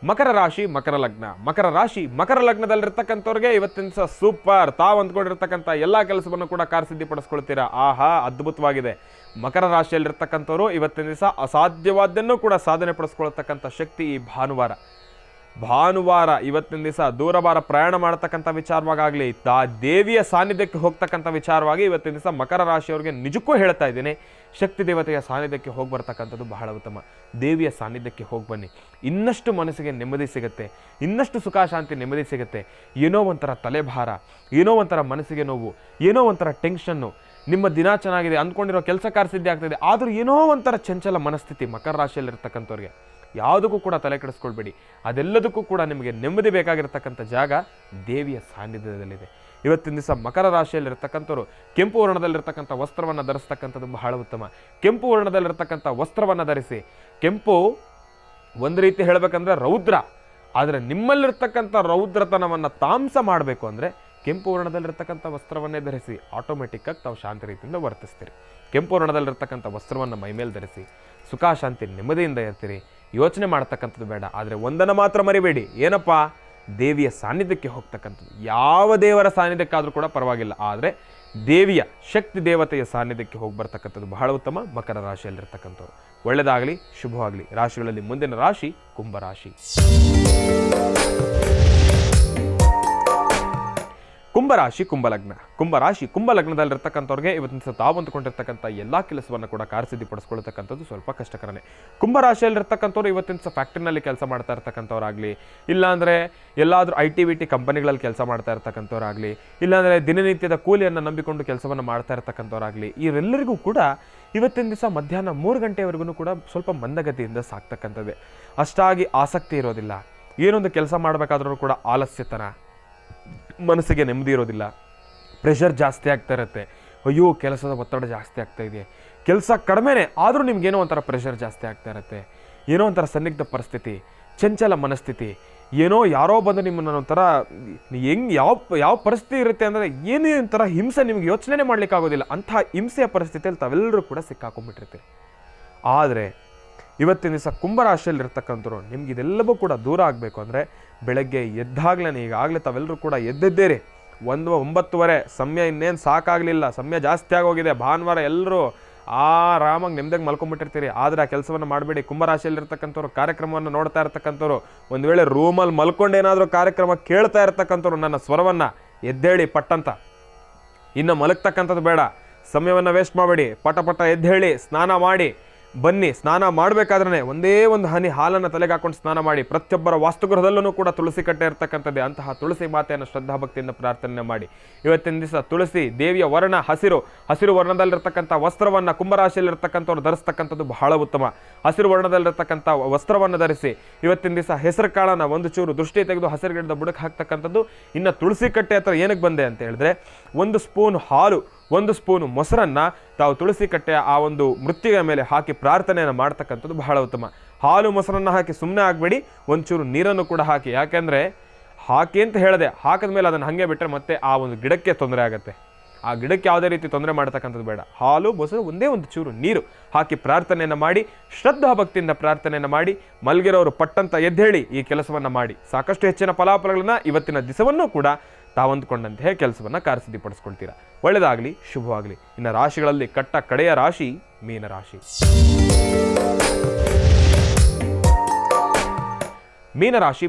B: ಮಕರ ರಾಶಿ ಮಕರ ಲಗ್ನ. ಮಕರ ರಾಶಿ ಮಕರ ಲಗ್ನದಲ್ಲಿರ್ತಕ್ಕಂಥವ್ರಿಗೆ ಇವತ್ತಿನ ದಿವಸ ಸೂಪರ್. ತಾವು ಅಂದ್ಕೊಂಡಿರ್ತಕ್ಕಂಥ ಎಲ್ಲ ಕೆಲಸವನ್ನು ಕೂಡ ಕಾರ್ಯಸಿದ್ಧಿಪಡಿಸ್ಕೊಳ್ತೀರಾ. ಆಹಾ, ಅದ್ಭುತವಾಗಿದೆ. ಮಕರ ರಾಶಿಯಲ್ಲಿರ್ತಕ್ಕಂಥವ್ರು ಇವತ್ತಿನ ದಿವಸ ಅಸಾಧ್ಯವಾದ್ದನ್ನು ಕೂಡ ಸಾಧನೆ ಪಡಿಸ್ಕೊಳ್ತಕ್ಕಂಥ ಶಕ್ತಿ ಈ ಭಾನುವಾರ ಇವತ್ತಿನ ದಿವಸ ದೂರಭಾರ ಪ್ರಯಾಣ ಮಾಡತಕ್ಕಂಥ ವಿಚಾರವಾಗಲಿ, ದೇವಿಯ ಸಾನ್ನಿಧ್ಯಕ್ಕೆ ಹೋಗ್ತಕ್ಕಂಥ ವಿಚಾರವಾಗಿ ಇವತ್ತಿನ ದಿವಸ ಮಕರ ರಾಶಿಯವರಿಗೆ ನಿಜಕ್ಕೂ ಹೇಳ್ತಾ ಇದ್ದೀನಿ, ಶಕ್ತಿ ದೇವತೆಯ ಸಾನ್ನಿಧ್ಯಕ್ಕೆ ಹೋಗಿ ಬರ್ತಕ್ಕಂಥದ್ದು ಬಹಳ ಉತ್ತಮ. ದೇವಿಯ ಸಾನ್ನಿಧ್ಯಕ್ಕೆ ಹೋಗಿ ಬನ್ನಿ, ಇನ್ನಷ್ಟು ಮನಸ್ಸಿಗೆ ನೆಮ್ಮದಿ ಸಿಗುತ್ತೆ, ಇನ್ನಷ್ಟು ಸುಖ ಶಾಂತಿ ನೆಮ್ಮದಿ ಸಿಗುತ್ತೆ. ಏನೋ ಒಂಥರ ತಲೆಭಾರ, ಏನೋ ಒಂಥರ ಮನಸ್ಸಿಗೆ ನೋವು, ಏನೋ ಒಂಥರ ಟೆನ್ಷನ್ನು, ನಿಮ್ಮ ದಿನ ಚೆನ್ನಾಗಿದೆ ಅಂದ್ಕೊಂಡಿರೋ ಕೆಲಸ ಕಾರ್ಯಸಿದ್ಧಿ ಆಗ್ತಿದೆ, ಆದರೂ ಏನೋ ಒಂಥರ ಚಂಚಲ ಮನಸ್ಥಿತಿ ಮಕರ ರಾಶಿಯಲ್ಲಿರ್ತಕ್ಕಂಥವ್ರಿಗೆ. ಯಾವುದಕ್ಕೂ ಕೂಡ ತಲೆ ಕೆಡಿಸ್ಕೊಳ್ಬೇಡಿ. ಅದೆಲ್ಲದಕ್ಕೂ ಕೂಡ ನಿಮಗೆ ನೆಮ್ಮದಿ ಬೇಕಾಗಿರ್ತಕ್ಕಂಥ ಜಾಗ ದೇವಿಯ ಸಾನ್ನಿಧ್ಯದಲ್ಲಿದೆ. ಇವತ್ತಿನ ದಿವಸ ಮಕರ ರಾಶಿಯಲ್ಲಿರ್ತಕ್ಕಂಥವ್ರು ಕೆಂಪು ವರ್ಣದಲ್ಲಿರ್ತಕ್ಕಂಥ ವಸ್ತ್ರವನ್ನು ಧರಿಸ್ತಕ್ಕಂಥದ್ದು ಬಹಳ ಉತ್ತಮ. ಕೆಂಪು ವರ್ಣದಲ್ಲಿರ್ತಕ್ಕಂಥ ವಸ್ತ್ರವನ್ನು ಧರಿಸಿ. ಕೆಂಪು ಒಂದು ರೀತಿ ಹೇಳಬೇಕಂದ್ರೆ ರೌದ್ರ, ಆದರೆ ನಿಮ್ಮಲ್ಲಿರ್ತಕ್ಕಂಥ ರೌದ್ರತನವನ್ನು ತಾಂಸ ಮಾಡಬೇಕು ಅಂದರೆ ಕೆಂಪು ವರ್ಣದಲ್ಲಿರ್ತಕ್ಕಂಥ ವಸ್ತ್ರವನ್ನೇ ಧರಿಸಿ. ಆಟೋಮೆಟಿಕ್ಕಾಗಿ ತಾವು ಶಾಂತಿ ರೀತಿಯಿಂದ ವರ್ತಿಸ್ತೀರಿ. ಕೆಂಪು ವರ್ಣದಲ್ಲಿರ್ತಕ್ಕಂಥ ವಸ್ತ್ರವನ್ನು ಮೈಮೇಲೆ ಧರಿಸಿ, ಸುಖ ಶಾಂತಿ ನೆಮ್ಮದಿಯಿಂದ ಇರ್ತೀರಿ. ಯೋಚನೆ ಮಾಡ್ತಕ್ಕಂಥದ್ದು ಬೇಡ. ಆದರೆ ಒಂದನ್ನು ಮಾತ್ರ ಮರಿಬೇಡಿ, ಏನಪ್ಪ, ದೇವಿಯ ಸಾನ್ನಿಧ್ಯಕ್ಕೆ ಹೋಗ್ತಕ್ಕಂಥದ್ದು. ಯಾವ ದೇವರ ಸಾನ್ನಿಧ್ಯಕ್ಕಾದರೂ ಕೂಡ ಪರವಾಗಿಲ್ಲ, ಆದರೆ ದೇವಿಯ ಶಕ್ತಿ ದೇವತೆಯ ಸಾನ್ನಿಧ್ಯಕ್ಕೆ ಹೋಗಿ ಬರ್ತಕ್ಕಂಥದ್ದು ಬಹಳ ಉತ್ತಮ. ಮಕರ ರಾಶಿಯಲ್ಲಿರ್ತಕ್ಕಂಥವ್ರು ಒಳ್ಳೆಯದಾಗಲಿ, ಶುಭವಾಗಲಿ. ರಾಶಿಗಳಲ್ಲಿ ಮುಂದಿನ ರಾಶಿ ಕುಂಭರಾಶಿ. ಕುಂಭರಾಶಿ ಕುಂಭಲಗ್ನ. ಕುಂಭರಾಶಿ ಕುಂಭಲಗ್ನದಲ್ಲಿರ್ತಕ್ಕಂಥವ್ರಿಗೆ ಇವತ್ತಿನ ದಿವಸ ತಾವು ಅಂದುಕೊಂಡಿರ್ತಕ್ಕಂಥ ಎಲ್ಲ ಕೆಲಸವನ್ನು ಕೂಡ ಕಾರ್ಯಸಿದ್ಧಿಪಡಿಸ್ಕೊಳ್ತಕ್ಕಂಥದ್ದು ಸ್ವಲ್ಪ ಕಷ್ಟಕರನೇ. ಕುಂಭರಾಶಿಯಲ್ಲಿರ್ತಕ್ಕಂಥವ್ರು ಇವತ್ತಿನ ದಿವಸ ಫ್ಯಾಕ್ಟ್ರಿನಲ್ಲಿ ಕೆಲಸ ಮಾಡ್ತಾ ಇರ್ತಕ್ಕಂಥವ್ರಾಗಲಿ, ಇಲ್ಲಾಂದರೆ ಎಲ್ಲಾದರೂ IT ಕಂಪನಿಗಳಲ್ಲಿ ಕೆಲಸ ಮಾಡ್ತಾ ಇರ್ತಕ್ಕಂಥವ್ರಾಗಲಿ, ಇಲ್ಲಾಂದರೆ ದಿನನಿತ್ಯದ ಕೂಲಿಯನ್ನು ನಂಬಿಕೊಂಡು ಕೆಲಸವನ್ನು ಮಾಡ್ತಾ ಇರ್ತಕ್ಕಂಥವ್ರಾಗಲಿ, ಇವರೆಲ್ಲರಿಗೂ ಕೂಡ ಇವತ್ತಿನ ದಿವಸ ಮಧ್ಯಾಹ್ನ 3 ಗಂಟೆವರೆಗೂ ಕೂಡ ಸ್ವಲ್ಪ ಮಂದಗತಿಯಿಂದ ಸಾಕ್ತಕ್ಕಂಥದ್ದೇ. ಅಷ್ಟಾಗಿ ಆಸಕ್ತಿ ಇರೋದಿಲ್ಲ. ಏನೊಂದು ಕೆಲಸ ಮಾಡಬೇಕಾದ್ರೂ ಕೂಡ ಆಲಸ್ಯತನ, ಮನಸ್ಸಿಗೆ ನೆಮ್ಮದಿ ಇರೋದಿಲ್ಲ, ಪ್ರೆಷರ್ ಜಾಸ್ತಿ ಆಗ್ತಾ ಇರುತ್ತೆ. ಅಯ್ಯೋ ಕೆಲಸದ ಒತ್ತಡ ಜಾಸ್ತಿ ಆಗ್ತಾ ಇದೆ, ಕೆಲಸ ಕಡಿಮೆನೇ ಆದರೂ ನಿಮ್ಗೇನೋ ಒಂಥರ ಪ್ರೆಷರ್ ಜಾಸ್ತಿ ಆಗ್ತಾ ಇರುತ್ತೆ, ಏನೋ ಒಂಥರ ಸನ್ನಿಗ್ಧ ಪರಿಸ್ಥಿತಿ, ಚಂಚಲ ಮನಸ್ಥಿತಿ, ಏನೋ ಯಾರೋ ಬಂದು ನಿಮ್ಮನ್ನು ಒಂಥರ ಹೆಂಗೆ ಯಾವ ಪರಿಸ್ಥಿತಿ ಇರುತ್ತೆ ಅಂದರೆ ಏನೇ ಒಂಥರ ಹಿಂಸೆ ನಿಮ್ಗೆ ಯೋಚನೆ ಮಾಡಲಿಕ್ಕಾಗೋದಿಲ್ಲ. ಅಂತಹ ಹಿಂಸೆಯ ಪರಿಸ್ಥಿತಿಯಲ್ಲಿ ತಾವೆಲ್ಲರೂ ಕೂಡ ಸಿಕ್ಕಾಕೊಂಡ್ಬಿಟ್ಟಿರ್ತೀರಿ. ಆದರೆ ಇವತ್ತಿನ ದಿವಸ ಕುಂಭರಾಶಿಯಲ್ಲಿರ್ತಕ್ಕಂಥವ್ರು ನಿಮ್ಗೆ ಇದೆಲ್ಲವೂ ಕೂಡ ದೂರ ಆಗಬೇಕು ಅಂದರೆ ಬೆಳಗ್ಗೆ ಎದ್ದಾಗಲೇ, ಈಗಾಗಲೇ ತಾವೆಲ್ಲರೂ ಕೂಡ ಎದ್ದಿದ್ದೀರಿ 9:30 ಸಮಯ ಇನ್ನೇನು ಸಾಕಾಗಲಿಲ್ಲ, ಸಮಯ ಜಾಸ್ತಿ ಆಗೋಗಿದೆ, ಭಾನುವಾರ ಎಲ್ಲರೂ ಆರಾಮಾಗಿ ನೆಮ್ಮದಿಯಾಗಿ ಮಲ್ಕೊಂಡ್ಬಿಟ್ಟಿರ್ತೀರಿ. ಆದರೆ ಆ ಕೆಲಸವನ್ನು ಮಾಡಬೇಡಿ. ಕುಂಭರಾಶಿಯಲ್ಲಿರ್ತಕ್ಕಂಥವ್ರು ಕಾರ್ಯಕ್ರಮವನ್ನು ನೋಡ್ತಾ ಇರ್ತಕ್ಕಂಥವ್ರು, ಒಂದು ವೇಳೆ ರೂಮಲ್ಲಿ ಮಲ್ಕೊಂಡೇನಾದರೂ ಕಾರ್ಯಕ್ರಮ ಕೇಳ್ತಾ ಇರ್ತಕ್ಕಂಥವ್ರು ನನ್ನ ಸ್ವರವನ್ನು ಎದ್ದೇಳಿ ಪಟ್ಟಂತ, ಇನ್ನು ಮಲಗ್ತಕ್ಕಂಥದ್ದು ಬೇಡ, ಸಮಯವನ್ನು ವೇಸ್ಟ್ ಮಾಡಬೇಡಿ, ಪಟ ಎದ್ದೇಳಿ ಸ್ನಾನ ಮಾಡಿ ಬನ್ನಿ. ಸ್ನಾನ ಮಾಡಬೇಕಾದ್ರೆ ಒಂದೇ ಒಂದು ಹನಿ ಹಾಲನ್ನು ತಲೆಗೆ ಹಾಕೊಂಡು ಸ್ನಾನ ಮಾಡಿ. ಪ್ರತಿಯೊಬ್ಬರ ವಾಸ್ತುಗೃಹದಲ್ಲೂ ಕೂಡ ತುಳಸಿ ಕಟ್ಟೆ ಇರ್ತಕ್ಕಂಥದ್ದೇ. ಅಂತಹ ತುಳಸಿ ಮಾತೆಯನ್ನು ಶ್ರದ್ಧಾಭಕ್ತಿಯಿಂದ ಪ್ರಾರ್ಥನೆ ಮಾಡಿ. ಇವತ್ತಿನ ದಿವಸ ತುಳಸಿ ದೇವಿಯ ವರ್ಣ ಹಸಿರು ವರ್ಣದಲ್ಲಿರ್ತಕ್ಕಂಥ ವಸ್ತ್ರವನ್ನು ಕುಂಭರಾಶಿಯಲ್ಲಿರ್ತಕ್ಕಂಥವ್ರು ಧರಿಸ್ತಕ್ಕಂಥದ್ದು ಬಹಳ ಉತ್ತಮ. ಹಸಿರು ವರ್ಣದಲ್ಲಿರ್ತಕ್ಕಂಥ ವಸ್ತ್ರವನ್ನು ಧರಿಸಿ ಇವತ್ತಿನ ದಿವಸ ಹೆಸರು ಕಾಳನ್ನು ಒಂದು ಚೂರು ದೃಷ್ಟಿ ತೆಗೆದು ಹಸಿರು ಗಿಡದ ಬುಡಕ್ಕೆ ಹಾಕ್ತಕ್ಕಂಥದ್ದು. ಇನ್ನು ತುಳಸಿ ಕಟ್ಟೆ ಹತ್ರ ಏನಕ್ಕೆ ಬಂದೆ ಅಂತ ಹೇಳಿದ್ರೆ, 1 ಸ್ಪೂನ್ ಹಾಲು, 1 ಸ್ಪೂನು ಮೊಸರನ್ನು ತಾವು ತುಳಸಿ ಕಟ್ಟೆಯ ಆ ಒಂದು ಮೃತ್ತಿಗೆ ಮೇಲೆ ಹಾಕಿ ಪ್ರಾರ್ಥನೆಯನ್ನು ಮಾಡ್ತಕ್ಕಂಥದ್ದು ಬಹಳ ಉತ್ತಮ. ಹಾಲು ಮೊಸರನ್ನು ಹಾಕಿ ಸುಮ್ಮನೆ ಆಗಬೇಡಿ, ಒಂಚೂರು ನೀರನ್ನು ಕೂಡ ಹಾಕಿ. ಯಾಕೆಂದರೆ ಹಾಕಿ ಅಂತ ಹೇಳಿದೆ, ಹಾಕಿದ ಮೇಲೆ ಅದನ್ನು ಹಾಗೆ ಬಿಟ್ಟರೆ ಮತ್ತೆ ಆ ಒಂದು ಗಿಡಕ್ಕೆ ತೊಂದರೆ ಆಗುತ್ತೆ. ಆ ಗಿಡಕ್ಕೆ ಯಾವುದೇ ರೀತಿ ತೊಂದರೆ ಮಾಡ್ತಕ್ಕಂಥದ್ದು ಬೇಡ. ಹಾಲು ಮೊಸರು ಒಂದೇ ಒಂದು ಚೂರು ನೀರು ಹಾಕಿ ಪ್ರಾರ್ಥನೆಯನ್ನು ಮಾಡಿ, ಶ್ರದ್ಧಾಭಕ್ತಿಯಿಂದ ಪ್ರಾರ್ಥನೆಯನ್ನು ಮಾಡಿ, ಮಲಗಿರೋರು ಪಟ್ಟಂತ ಎದ್ದೇಳಿ ಈ ಕೆಲಸವನ್ನು ಮಾಡಿ. ಸಾಕಷ್ಟು ಹೆಚ್ಚಿನ ಫಲಾಫಲಗಳನ್ನು ಇವತ್ತಿನ ದಿವಸವನ್ನೂ ಕೂಡ ತಾವಂದುಕೊಂಡಂತೆ ಕೆಲಸವನ್ನು ಕಾರ್ಯಸಿದ್ಧಿಪಡಿಸ್ಕೊಳ್ತೀರಾ. ಒಳ್ಳೆಯದಾಗಲಿ, ಶುಭವಾಗಲಿ. ಇನ್ನು ರಾಶಿಗಳಲ್ಲಿ ಕಡೆಯ ರಾಶಿ ಮೀನರಾಶಿ. ಮೀನರಾಶಿ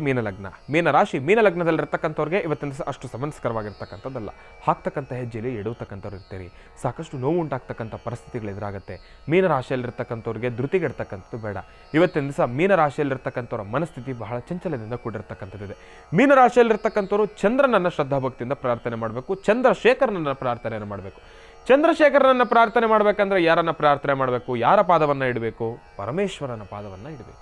B: ಮೀನಲಗ್ನದಲ್ಲಿರ್ತಕ್ಕಂಥವ್ರಿಗೆ ಇವತ್ತಿನ ದಿವಸ ಅಷ್ಟು ಸಮನ್ಸ್ಕರವಾಗಿರ್ತಕ್ಕಂಥದ್ದಲ್ಲ. ಹಾಕ್ತಕ್ಕಂಥ ಹೆಜ್ಜೆಯಲ್ಲಿ ಎಡುವತಕ್ಕಂಥವ್ರು ಇರ್ತೀರಿ. ಸಾಕಷ್ಟು ನೋವು ಉಂಟಾಗ್ತಕ್ಕಂಥ ಪರಿಸ್ಥಿತಿಗಳು ಎದುರಾಗುತ್ತೆ. ಮೀನರಾಶಿಯಲ್ಲಿರ್ತಕ್ಕಂಥವ್ರಿಗೆ ಧೃತಿಗೆಡ್ತಕ್ಕಂಥದ್ದು ಬೇಡ. ಇವತ್ತಿನ ದಿವಸ ಮೀನರಾಶಿಯಲ್ಲಿರ್ತಕ್ಕಂಥವ್ರ ಮನಸ್ಥಿತಿ ಬಹಳ ಚಂಚಲದಿಂದ ಕೂಡಿರ್ತಕ್ಕಂಥದ್ದಿದೆ. ಮೀನರಾಶಿಯಲ್ಲಿರ್ತಕ್ಕಂಥವ್ರು ಚಂದ್ರನನ್ನು ಶ್ರದ್ಧಾಭಕ್ತಿಯಿಂದ ಪ್ರಾರ್ಥನೆ ಮಾಡಬೇಕು. ಚಂದ್ರಶೇಖರನನ್ನು ಪ್ರಾರ್ಥನೆಯನ್ನು ಮಾಡಬೇಕು. ಚಂದ್ರಶೇಖರನನ್ನು ಪ್ರಾರ್ಥನೆ ಮಾಡಬೇಕಂದ್ರೆ ಯಾರನ್ನು ಪ್ರಾರ್ಥನೆ ಮಾಡಬೇಕು? ಯಾರ ಪಾದವನ್ನು ಇಡಬೇಕು? ಪರಮೇಶ್ವರನ ಪಾದವನ್ನು ಇಡಬೇಕು.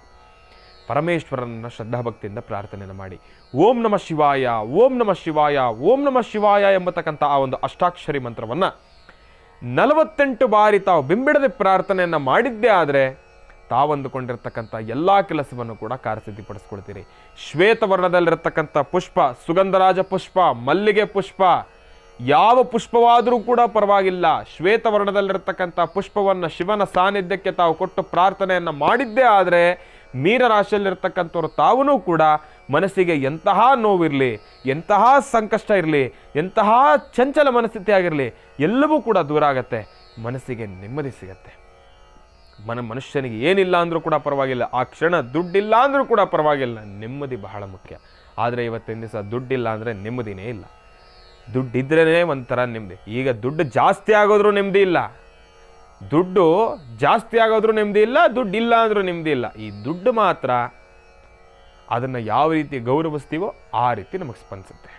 B: ಪರಮೇಶ್ವರನ ಶ್ರದ್ಧಾಭಕ್ತಿಯಿಂದ ಪ್ರಾರ್ಥನೆಯನ್ನು ಮಾಡಿ. ಓಂ ನಮಃ ಶಿವಾಯ, ಓಂ ನಮಃ ಶಿವಾಯ, ಓಂ ನಮಃ ಶಿವಾಯ ಎಂಬತಕ್ಕಂಥ ಆ ಒಂದು ಅಷ್ಟಾಕ್ಷರಿ ಮಂತ್ರವನ್ನು 48 ಬಾರಿ ತಾವು ಬಿಂಬಿಡದೆ ಪ್ರಾರ್ಥನೆಯನ್ನು ಮಾಡಿದ್ದೇ ಆದರೆ ತಾವಂದುಕೊಂಡಿರ್ತಕ್ಕಂಥ ಎಲ್ಲ ಕೆಲಸವನ್ನು ಕೂಡ ಕಾರ್ಯಸಿದ್ಧಿಪಡಿಸ್ಕೊಳ್ತೀರಿ. ಶ್ವೇತವರ್ಣದಲ್ಲಿರ್ತಕ್ಕಂಥ ಪುಷ್ಪ, ಸುಗಂಧರಾಜ ಪುಷ್ಪ, ಮಲ್ಲಿಗೆ ಪುಷ್ಪ, ಯಾವ ಪುಷ್ಪವಾದರೂ ಕೂಡ ಪರವಾಗಿಲ್ಲ, ಶ್ವೇತವರ್ಣದಲ್ಲಿರ್ತಕ್ಕಂಥ ಪುಷ್ಪವನ್ನು ಶಿವನ ಸಾನ್ನಿಧ್ಯಕ್ಕೆ ತಾವು ಕೊಟ್ಟು ಪ್ರಾರ್ಥನೆಯನ್ನು ಮಾಡಿದ್ದೇ ಆದರೆ ಮೀನರಾಶಿಯಲ್ಲಿರ್ತಕ್ಕಂಥವ್ರು ತಾವೂ ಕೂಡ ಮನಸ್ಸಿಗೆ ಎಂತಹ ನೋವಿರಲಿ, ಎಂತಹ ಸಂಕಷ್ಟ ಇರಲಿ, ಎಂತಹ ಚಂಚಲ ಮನಸ್ಥಿತಿ ಆಗಿರಲಿ, ಎಲ್ಲವೂ ಕೂಡ ದೂರ ಆಗತ್ತೆ. ಮನಸ್ಸಿಗೆ ನೆಮ್ಮದಿ ಸಿಗತ್ತೆ. ಮನುಷ್ಯನಿಗೆ ಏನಿಲ್ಲ ಅಂದರೂ ಕೂಡ ಪರವಾಗಿಲ್ಲ, ಆ ಕ್ಷಣ ದುಡ್ಡಿಲ್ಲ ಅಂದರೂ ಕೂಡ ಪರವಾಗಿಲ್ಲ, ನೆಮ್ಮದಿ ಬಹಳ ಮುಖ್ಯ. ಆದರೆ ಇವತ್ತಿನ ದಿವಸ ದುಡ್ಡಿಲ್ಲ ಅಂದರೆ ನೆಮ್ಮದಿನೇ ಇಲ್ಲ. ದುಡ್ಡಿದ್ರೇ ಒಂಥರ ನೆಮ್ಮದಿ. ಈಗ ದುಡ್ಡು ಜಾಸ್ತಿ ಆಗೋದ್ರೂ ನೆಮ್ಮದಿ ಇಲ್ಲ, ದುಡ್ಡು ಜಾಸ್ತಿ ಆಗೋದ್ರೂ ನೆಮ್ಮದಿ ಇಲ್ಲ, ದುಡ್ಡು ಇಲ್ಲ ಅಂದ್ರೂ ನೆಮ್ಮದಿ ಇಲ್ಲ. ಈ ದುಡ್ಡು ಮಾತ್ರ ಅದನ್ನು ಯಾವ ರೀತಿ ಗೌರವಿಸ್ತೀವೋ ಆ ರೀತಿ ನಮಗೆ ಸ್ಪಂದಿಸುತ್ತೆ.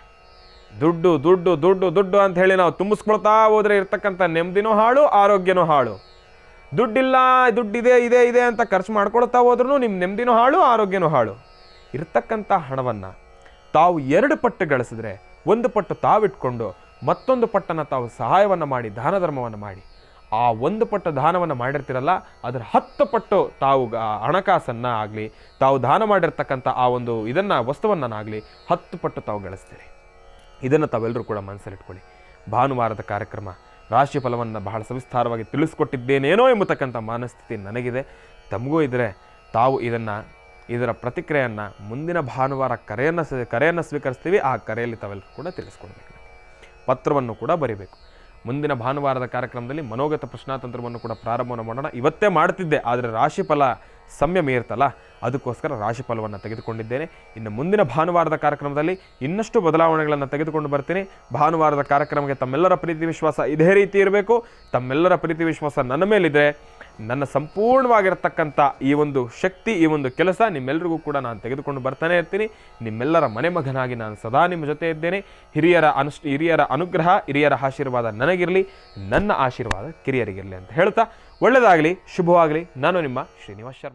B: ದುಡ್ಡು ದುಡ್ಡು ದುಡ್ಡು ದುಡ್ಡು ಅಂತ ಹೇಳಿ ನಾವು ತುಂಬಿಸ್ಕೊಳ್ತಾ ಹೋದರೆ ಇರ್ತಕ್ಕಂಥ ನೆಮ್ಮದಿನೂ ಹಾಳು, ಆರೋಗ್ಯನೂ ಹಾಳು. ದುಡ್ಡಿಲ್ಲ, ದುಡ್ಡಿದೆ ಇದೆ ಇದೆ ಅಂತ ಖರ್ಚು ಮಾಡ್ಕೊಳ್ತಾ ಹೋದ್ರೂ ನಿಮ್ಮ ನೆಮ್ಮದಿನೂ ಹಾಳು, ಆರೋಗ್ಯನೂ ಹಾಳು. ಇರ್ತಕ್ಕಂಥ ಹಣವನ್ನು ತಾವು 2 ಪಟ್ಟು ಗಳಿಸಿದ್ರೆ 1 ಪಟ್ಟು ತಾವಿಟ್ಕೊಂಡು ಮತ್ತೊಂದು ಪಟ್ಟನ್ನು ತಾವು ಸಹಾಯವನ್ನು ಮಾಡಿ, ದಾನ ಧರ್ಮವನ್ನು ಮಾಡಿ, ಆ 1 ಪಟ್ಟು ದಾನವನ್ನು ಮಾಡಿರ್ತೀರಲ್ಲ ಅದರ 10 ಪಟ್ಟು ತಾವು ಹಣಕಾಸನ್ನು ಆಗಲಿ, ತಾವು ದಾನ ಮಾಡಿರ್ತಕ್ಕಂಥ ಆ ಒಂದು ವಸ್ತುವನ್ನಾಗಲಿ 10 ಪಟ್ಟು ತಾವು ಗಳಿಸ್ತೀರಿ. ಇದನ್ನು ತಾವೆಲ್ಲರೂ ಕೂಡ ಮನಸ್ಸಲ್ಲಿಟ್ಕೊಳ್ಳಿ. ಭಾನುವಾರದ ಕಾರ್ಯಕ್ರಮ ರಾಶಿ ಫಲವನ್ನು ಬಹಳ ಸವಿಸ್ತಾರವಾಗಿ ತಿಳಿಸ್ಕೊಟ್ಟಿದ್ದೇನೇನೋ ಎಂಬತಕ್ಕಂಥ ಮನಸ್ಥಿತಿ ನನಗಿದೆ. ತಮಗೂ ಇದ್ದರೆ ತಾವು ಇದರ ಪ್ರತಿಕ್ರಿಯೆಯನ್ನು ಮುಂದಿನ ಭಾನುವಾರ ಕರೆಯನ್ನು ಸ್ವೀಕರಿಸ್ತೀವಿ. ಆ ಕರೆಯಲ್ಲಿ ತಾವೆಲ್ಲರೂ ಕೂಡ ತಿಳಿಸ್ಕೊಡ್ಬೇಕು. ಪತ್ರವನ್ನು ಕೂಡ ಬರೀಬೇಕು. ಮುಂದಿನ ಭಾನುವಾರದ ಕಾರ್ಯಕ್ರಮದಲ್ಲಿ ಮನೋಗತ ಪ್ರಶ್ನಾತಂತ್ರವನ್ನು ಕೂಡ ಪ್ರಾರಂಭವನ್ನು ಮಾಡೋಣ. ಇವತ್ತೇ ಮಾಡ್ತಿದ್ದೆ, ಆದರೆ ರಾಶಿಫಲ ಸಂಯಮ ಇರ್ತಲ್ಲ, ಅದಕ್ಕೋಸ್ಕರ ರಾಶಿಫಲವನ್ನು ತೆಗೆದುಕೊಂಡಿದ್ದೇನೆ. ಇನ್ನು ಮುಂದಿನ ಭಾನುವಾರದ ಕಾರ್ಯಕ್ರಮದಲ್ಲಿ ಇನ್ನಷ್ಟು ಬದಲಾವಣೆಗಳನ್ನು ತೆಗೆದುಕೊಂಡು ಬರ್ತೀನಿ. ಭಾನುವಾರದ ಕಾರ್ಯಕ್ರಮಕ್ಕೆ ತಮ್ಮೆಲ್ಲರ ಪ್ರೀತಿ ವಿಶ್ವಾಸ ಇದೇ ರೀತಿ ಇರಬೇಕು. ತಮ್ಮೆಲ್ಲರ ಪ್ರೀತಿ ವಿಶ್ವಾಸ ನನ್ನ ಮೇಲಿದೆ. ನನ್ನ ಸಂಪೂರ್ಣವಾಗಿರತಕ್ಕಂಥ ಈ ಒಂದು ಶಕ್ತಿ, ಈ ಒಂದು ಕೆಲಸ ನಿಮ್ಮೆಲ್ಲರಿಗೂ ಕೂಡ ನಾನು ತೆಗೆದುಕೊಂಡು ಬರ್ತಾನೆ ಇರ್ತೀನಿ. ನಿಮ್ಮೆಲ್ಲರ ಮನೆ ಮಗನಾಗಿ ನಾನು ಸದಾ ನಿಮ್ಮ ಜೊತೆ ಇದ್ದೇನೆ. ಹಿರಿಯರ ಅನುಗ್ರಹ, ಹಿರಿಯರ ಆಶೀರ್ವಾದ ನನಗಿರಲಿ, ನನ್ನ ಆಶೀರ್ವಾದ ಕಿರಿಯರಿಗಿರಲಿ ಅಂತ ಹೇಳ್ತಾ ಒಳ್ಳೆಯದಾಗಲಿ, ಶುಭವಾಗಲಿ. ನಾನು ನಿಮ್ಮ ಶ್ರೀನಿವಾಸ್ ಶರ್ಮಾ.